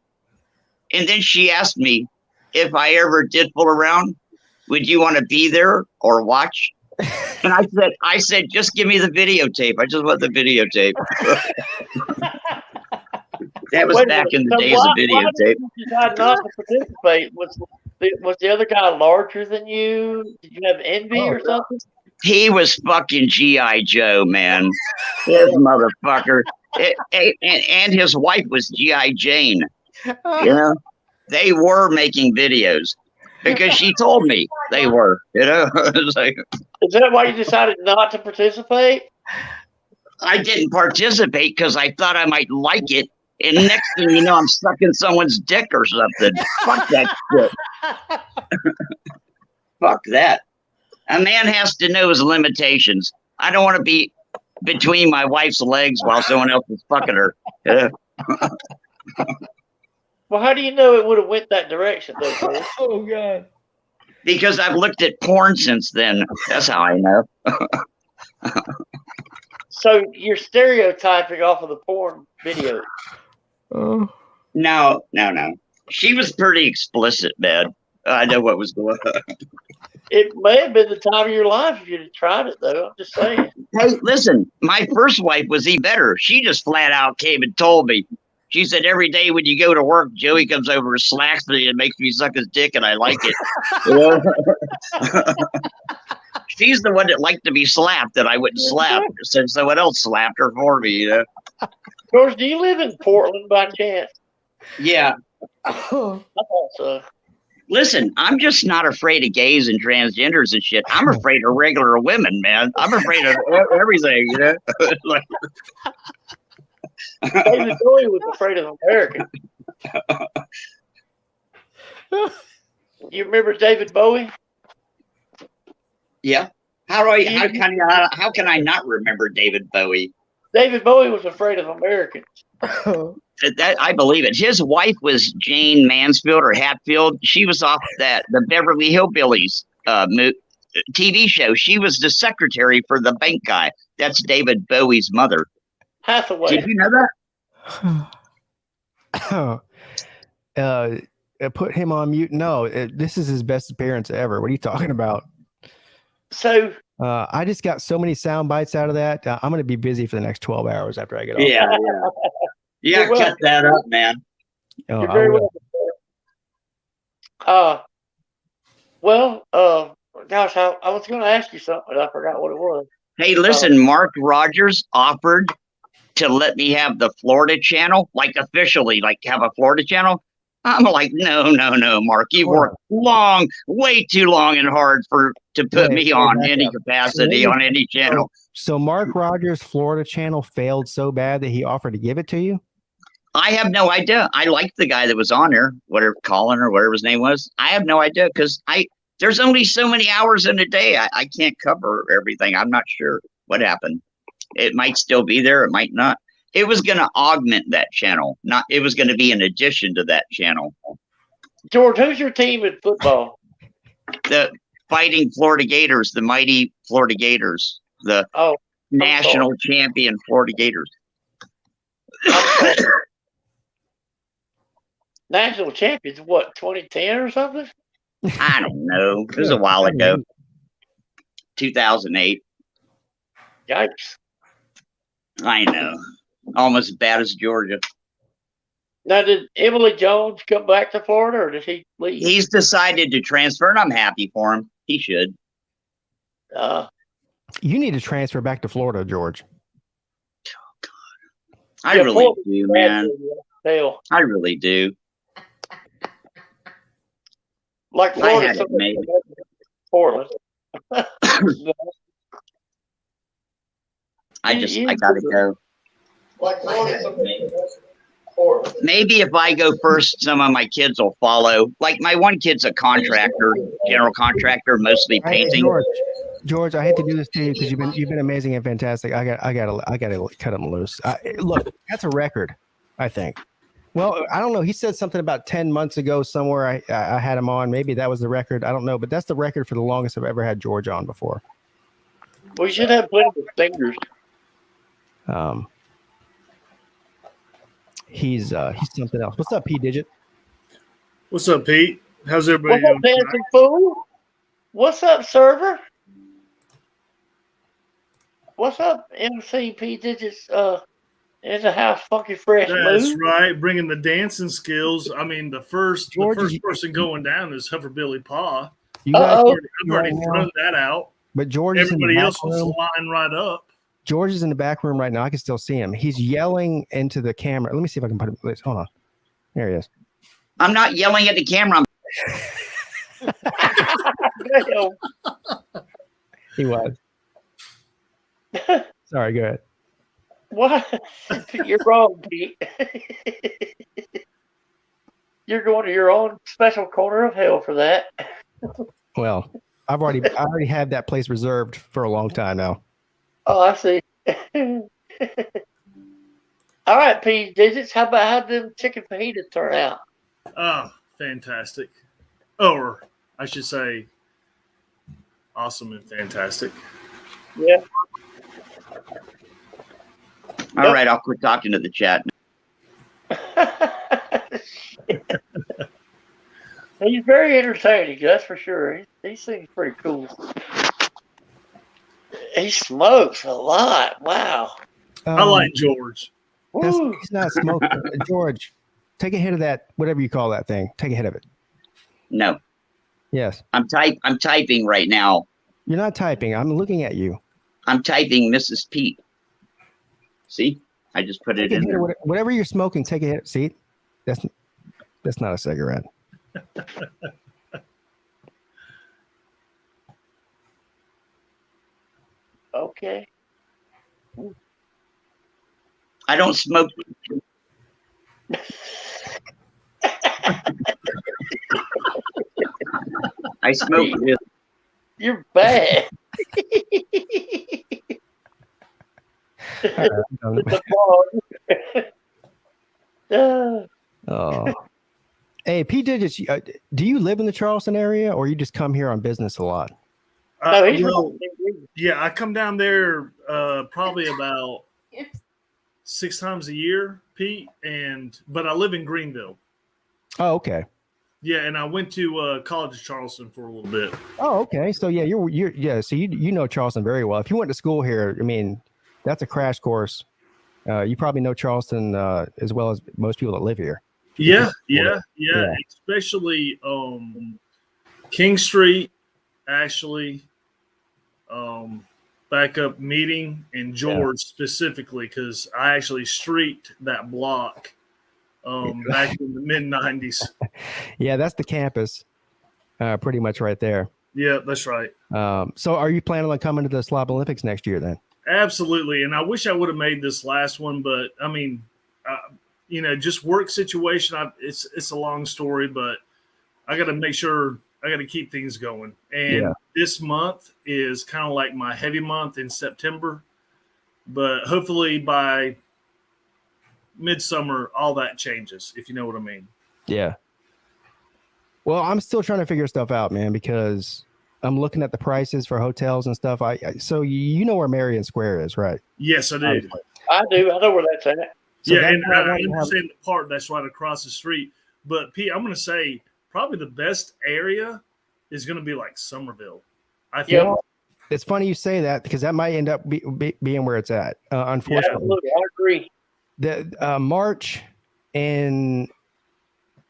And then she asked me if I ever did fool around, would you want to be there or watch? And I said, just give me the videotape. I just want the videotape. That was back in the days of videotape. You decided not to participate. Was the other guy larger than you? Did you have envy or something? He was fucking G.I. Joe, man. His motherfucker. And his wife was G.I. Jane. You know, they were making videos because she told me they were. You know, it's like, is that why you decided not to participate? I didn't participate because I thought I might like it. And next thing you know, I'm sucking someone's dick or something. Fuck that shit. Fuck that. A man has to know his limitations. I don't want to be between my wife's legs while someone else is fucking her. Yeah. Well, how do you know it would have went that direction, though, Chris? Oh, God. Because I've looked at porn since then. That's how I know. So you're stereotyping off of the porn video. Oh. No. She was pretty explicit, man. I know what was going on. It may have been the time of your life if you'd have tried it, though. I'm just saying. Hey, listen, my first wife was even better. She just flat out came and told me. She said, every day when you go to work, Joey comes over and slacks me and makes me suck his dick, and I like it. She's the one that liked to be slapped that I wouldn't slap, since someone else slapped her for me, you know? George, do you live in Portland by chance? Yeah. I thought so. Listen, I'm just not afraid of gays and transgenders and shit. I'm afraid of regular women, man. I'm afraid of everything, you know? Like, David Bowie was afraid of Americans. You remember David Bowie? Yeah. How can I not remember David Bowie? David Bowie was afraid of Americans. That I believe it. His wife was Jane Mansfield or Hatfield. She was off the Beverly Hillbillies TV show. She was the secretary for the bank guy. That's David Bowie's mother. Hathaway. Did you know that? Put him on mute. No, this is his best appearance ever. What are you talking about? So I just got so many sound bites out of that. I'm going to be busy for the next 12 hours after I get off. Yeah, cut that up, man. Oh, You're very welcome. Gosh, I was going to ask you something, but I forgot what it was. Hey, listen, Mark Rogers offered to let me have the Florida channel, like officially, like have a Florida channel. I'm like, no, Mark. You've worked way too long and hard to put me on any capacity on any channel. So Mark Rogers' Florida channel failed so bad that he offered to give it to you? I have no idea. I liked the guy that was on there, whatever, Colin or whatever his name was. I have no idea because there's only so many hours in a day. I can't cover everything. I'm not sure what happened. It might still be there. It might not. It was going to augment that channel. It was going to be an addition to that channel. George, who's your team in football? The Fighting Florida Gators, the mighty Florida Gators, the national champion Florida Gators. National champions, what, 2010 or something? I don't know. It was a while ago. 2008. Yikes. I know. Almost as bad as Georgia. Now, did Emily Jones come back to Florida, or did he leave? He's decided to transfer, and I'm happy for him. He should. You need to transfer back to Florida, George. I really do, man. I really do. Like I Florida, had it made. Portland. I gotta go. Like Florida, Maybe if I go first, some of my kids will follow. Like my one kid's a contractor, general contractor, mostly Hey, painting. George, I hate to do this to you because you've been amazing and fantastic. I gotta cut him loose. Look, that's a record, I think. Well, I don't know. He said something about 10 months ago somewhere. I had him on. Maybe that was the record. I don't know, but that's the record for the longest I've ever had George on before. We should have plenty of singers. He's something else. What's up, P Digit? What's up, Pete? How's everybody What's up, doing? dancing fool? What's up, server? What's up, MCP Digits? In the house, funky fresh That's move. right. Bringing the dancing skills. I mean, the first person going down is Huffer Billy Paw. You guys I've already thrown that out. But George is in the Everybody back else was room. flying right up. George is in the back room right now. I can still see him. He's yelling into the camera. Let me see if I can put him. Hold on. There he is. I'm not yelling at the camera. He was. Sorry, go ahead. What? You're wrong, Pete. You're going to your own special corner of hell for that. Well, I already had that place reserved for a long time now. Oh, I see. All right, P Digits. How them chicken fajitas turn out? Oh, fantastic. Or I should say, awesome and fantastic. Yeah. All right, I'll quit talking to the chat. He's very entertaining, that's for sure. He seems pretty cool. He smokes a lot. Wow. I like George. He's not smoking. George, take a hit of that, whatever you call that thing. Take a hit of it. No. Yes. I'm typing right now. You're not typing. I'm looking at you. I'm typing Mrs. Pete. See? I just put it Take a in hit there. of whatever you're smoking, take a hit. See? That's not a cigarette. Okay. I don't smoke. I smoke with. You're bad. Oh. Hey, P Digits, do you live in the Charleston area or you just come here on business a lot? Yeah, I come down there probably about 6 times a year, Pete, but I live in Greenville. Oh, okay. Yeah, and I went to College of Charleston for a little bit. Oh, okay. So yeah, so you know Charleston very well. If you went to school here, I mean, that's a crash course. You probably know Charleston as well as most people that live here. Yeah. Especially King Street, actually, backup meeting, and George specifically, because I actually streaked that block back in the mid 90s. Yeah, that's the campus, pretty much right there. Yeah, that's right. So are you planning on coming to the Slob Olympics next year then? Absolutely. And I wish I would have made this last one, but I mean, just work situation. It's a long story, but I got to make sure I got to keep things going. And this month is kind of like my heavy month in September, but hopefully by midsummer, all that changes, if you know what I mean. Yeah. Well, I'm still trying to figure stuff out, man, because I'm looking at the prices for hotels and stuff. So you know where Marion Square is, right? Yes, I do. I do. I know where that's at. So yeah, that's and why I I want to have- understand the part that's right across the street. But Pete, I'm going to say probably the best area is going to be like Somerville. I think. It's funny you say that because that might end up being where it's at. Yeah, Unfortunately, look, I agree. the March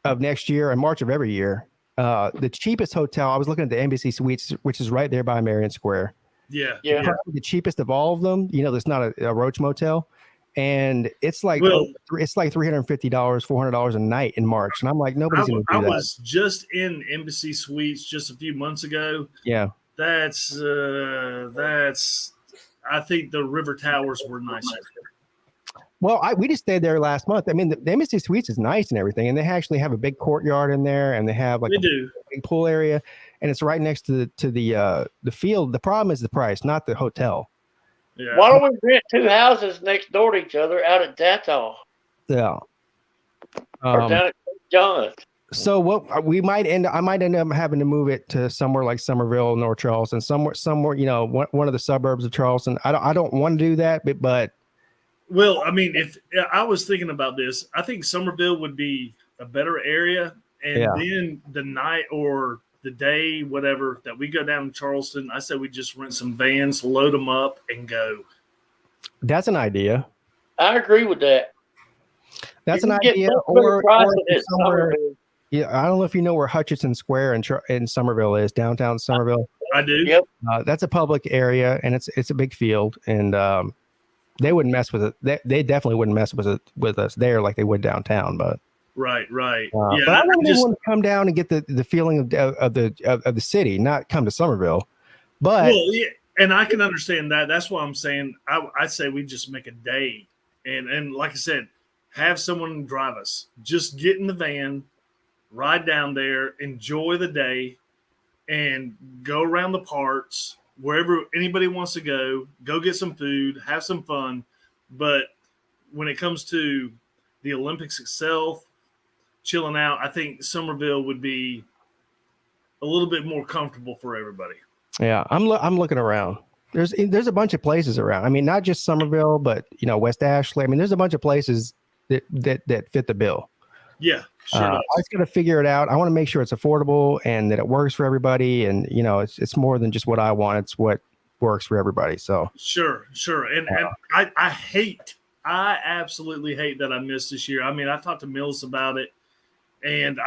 of next year and March of every year, the cheapest hotel. I was looking at the Embassy Suites, which is right there by Marion Square. Yeah. Probably the cheapest of all of them. You know, there's not a Roach Motel, and it's like it's like $350, $400 a night in March, and I'm like, nobody's gonna do I that. was just in Embassy Suites just a few months ago. Yeah. That's I think the River Towers were nicer. Well, we just stayed there last month. I mean, the Embassy Suites is nice and everything, and they actually have a big courtyard in there, and they have like They do. big pool area, and it's right next to the field. The problem is the price, not the hotel. Yeah. Why don't we rent 2 houses next door to each other out at Datall Yeah. or down at St. John's? So what I might end up having to move it to somewhere like Somerville, North Charleston, somewhere you know, one of the suburbs of Charleston. I don't want to do that, but Well, I mean, if I was thinking about this, I think Somerville would be a better area. And Yeah. then the night or the day, whatever, that we go down to Charleston, I said we just rent some vans, load them up, and go. that's an idea. I agree with that. That's You an can get idea. much better Or prices at somewhere. Somerville. Yeah, I don't know if you know where Hutchinson Square in Somerville is, downtown Somerville. I do. Yep. That's a public area, and it's a big field, and they wouldn't mess with it. They definitely wouldn't mess with us there like they would downtown. But Right. but Yeah. I I want just, everyone to come down and get the feeling of the city, not come to Somerville. But well, yeah, and I can understand that. That's why I'm saying I say we just make a day, and like I said, have someone drive us. Just get in the van, ride down there, enjoy the day, and go around the parks wherever anybody wants to go get some food, have some fun. But when it comes to the Olympics itself, chilling out, I think Somerville would be a little bit more comfortable for everybody. yeah, I'm looking around. There's a bunch of places around. I mean, not just Somerville, but you know, West Ashley. I mean, there's a bunch of places that fit the bill. Yeah, sure. I just got to figure it out. I want to make sure it's affordable and that it works for everybody. And you know, it's more than just what I want. It's what works for everybody. So Sure. And I absolutely hate that I missed this year. I mean, I talked to Mills about it, and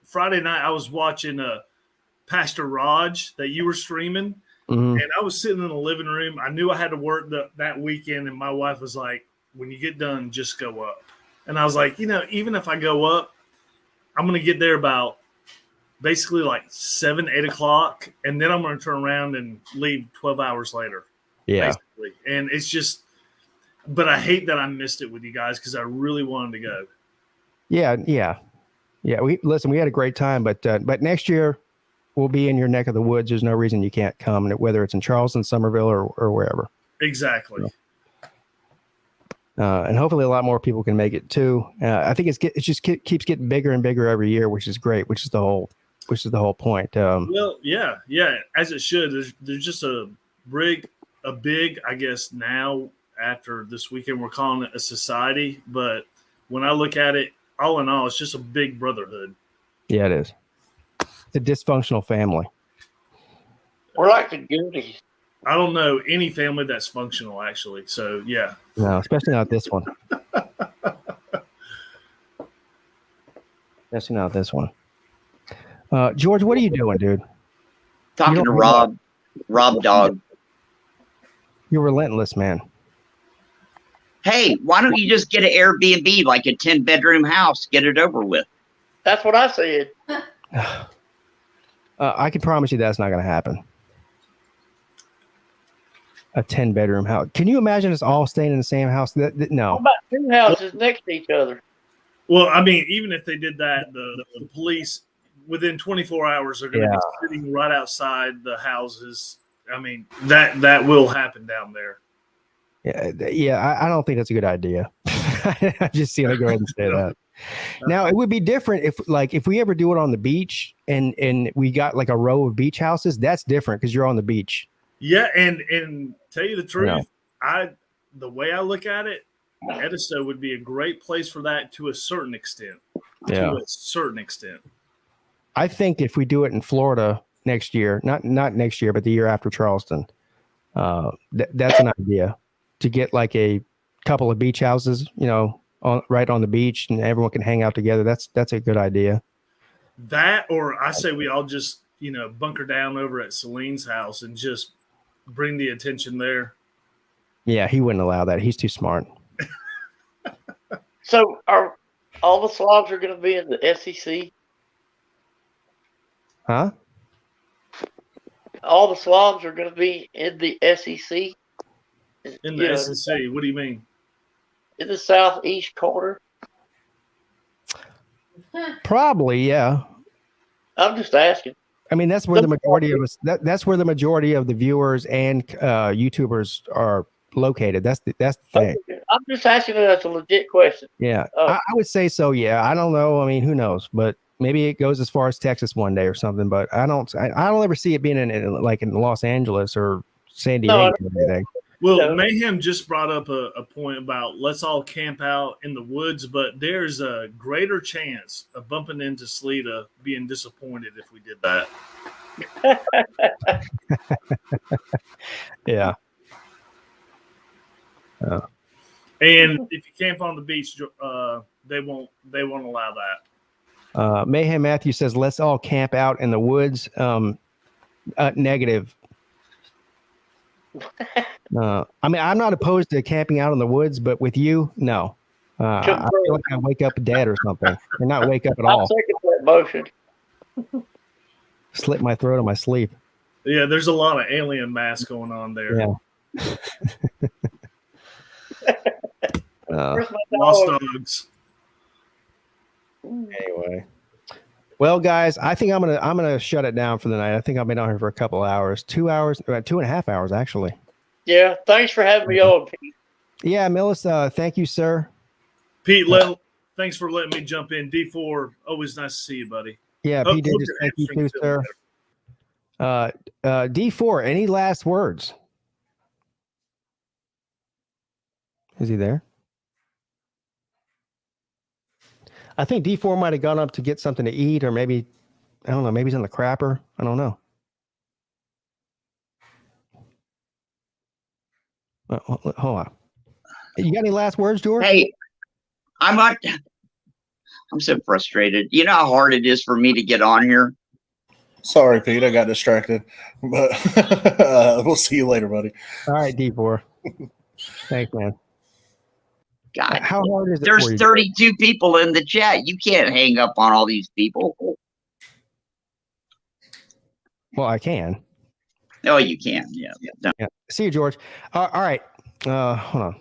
Friday night I was watching Pastor Raj that you were streaming, and I was sitting in the living room. I knew I had to work that weekend, and my wife was like, "When you get done, just go up." And I was like, you know, even if I go up, I'm going to get there about basically like 7, 8 o'clock. And then I'm going to turn around and leave 12 hours later. yeah. Basically. And it's just, but I hate that I missed it with you guys because I really wanted to go. Yeah. We had a great time, but next year we'll be in your neck of the woods. There's no reason you can't come, whether it's in Charleston, Somerville, or wherever. Exactly. And hopefully a lot more people can make it too. I think it just keeps getting bigger and bigger every year, which is great, which is the whole point. Well, yeah, as it should. There's just a big, I guess now after this weekend, we're calling it a society. But when I look at it, all in all, it's just a big brotherhood. Yeah, it is. It's a dysfunctional family. We're like the Goonies. I don't know any family that's functional, actually. So, yeah. No, especially not this one. Especially not this one. George, what are you doing, dude? Talking to Rob Dog. You're relentless, man. Hey, why don't you just get an Airbnb, like a 10-bedroom house, get it over with? That's what I said. I can promise you that's not going to happen. A 10-bedroom house. Can you imagine us all staying in the same house? No. How about 2 houses next to each other? Well, I mean, even if they did that, the police within 24 hours are going to be sitting right outside the houses. I mean, that will happen down there. Yeah. I don't think that's a good idea. I'm just going to go ahead and say that. Now, it would be different if we ever do it on the beach and we got like a row of beach houses. That's different because you're on the beach. Yeah, and tell you the truth, the way I look at it, Edisto would be a great place for that to a certain extent. Yeah. To a certain extent. I think if we do it in Florida next year, not next year, but the year after Charleston, That's an idea to get like a couple of beach houses, right on the beach, and everyone can hang out together. That's a good idea. That, or I say we all just, bunker down over at Celine's house and just bring the attention there. Yeah, he wouldn't allow that. He's too smart. So are all the slobs are going to be in the SEC? Huh? All the slobs are going to be in the SEC? In the SEC? What do you mean? In the southeast corner? Probably, yeah. I'm just asking. I mean, that's where the majority of us. That's where the majority of the viewers and YouTubers are located. That's the thing. I'm just asking it as a legit question. Yeah, I would say so. Yeah, I don't know. I mean, who knows? But maybe it goes as far as Texas one day or something. But I don't ever see it being in Los Angeles or San Diego or anything. Well, Mayhem just brought up a point about let's all camp out in the woods, but there's a greater chance of bumping into Sleeta being disappointed if we did that. Yeah. And if you camp on the beach, they won't allow that. Mayhem Matthew says, let's all camp out in the woods. Negative. I mean, I'm not opposed to camping out in the woods, but with you, no. I feel like I wake up dead or something, or not wake up at all. I'll second that motion. Slit my throat in my sleep. Yeah, there's a lot of alien mass going on there. Yeah. Lost dogs. Anyway, well, guys, I think I'm gonna shut it down for the night. I think I've been on here for a couple hours, 2 hours, 2.5 hours actually. Yeah, thanks for having me on, Pete. Yeah, Millis, thank you, sir. Pete, thanks for letting me jump in. D4, always nice to see you, buddy. Yeah, Pete did just thank you too, sir. D4, any last words? Is he there? I think D4 might have gone up to get something to eat, or maybe, I don't know, maybe he's in the crapper. I don't know. Hold on. You got any last words, George? Hey, I'm so frustrated. You know how hard it is for me to get on here? Sorry, Pete. I got distracted. But we'll see you later, buddy. All right, D4. Thanks, man. God, how hard is it? There's for you? 32 people in the chat. You can't hang up on all these people. Well, I can. Oh, you can. Yeah. No. Yeah. See you, George. All right. Hold on.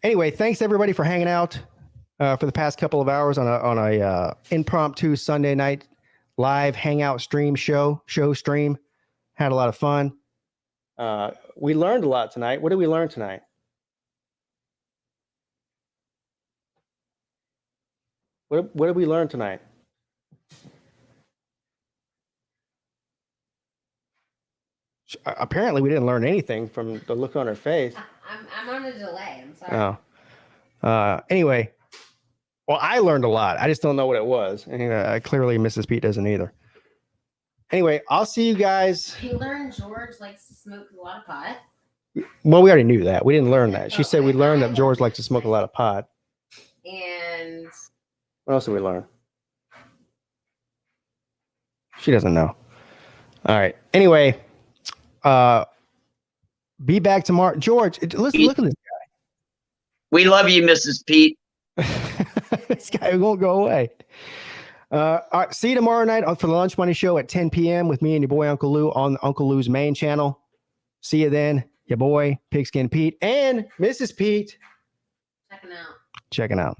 Anyway, thanks everybody for hanging out for the past couple of hours on a impromptu Sunday night live hangout stream stream. Had a lot of fun. We learned a lot tonight. What did we learn tonight? What did we learn tonight? Apparently, we didn't learn anything from the look on her face. I'm on a delay. I'm sorry. Oh. Anyway, well, I learned a lot. I just don't know what it was. And clearly, Mrs. Pete doesn't either. Anyway, I'll see you guys. You learned George likes to smoke a lot of pot. Well, we already knew that. We didn't learn that. She said we learned that George likes to smoke a lot of pot. And What else did we learn? She doesn't know. All right. Anyway, be back tomorrow. George, listen, look at this guy. We love you, Mrs. Pete. This guy won't go away. All right, see you tomorrow night for the Lunch Money Show at 10 p.m. with me and your boy Uncle Lou on Uncle Lou's main channel. See you then. Your boy Pigskin Pete and Mrs. Pete. checking out. Checking out.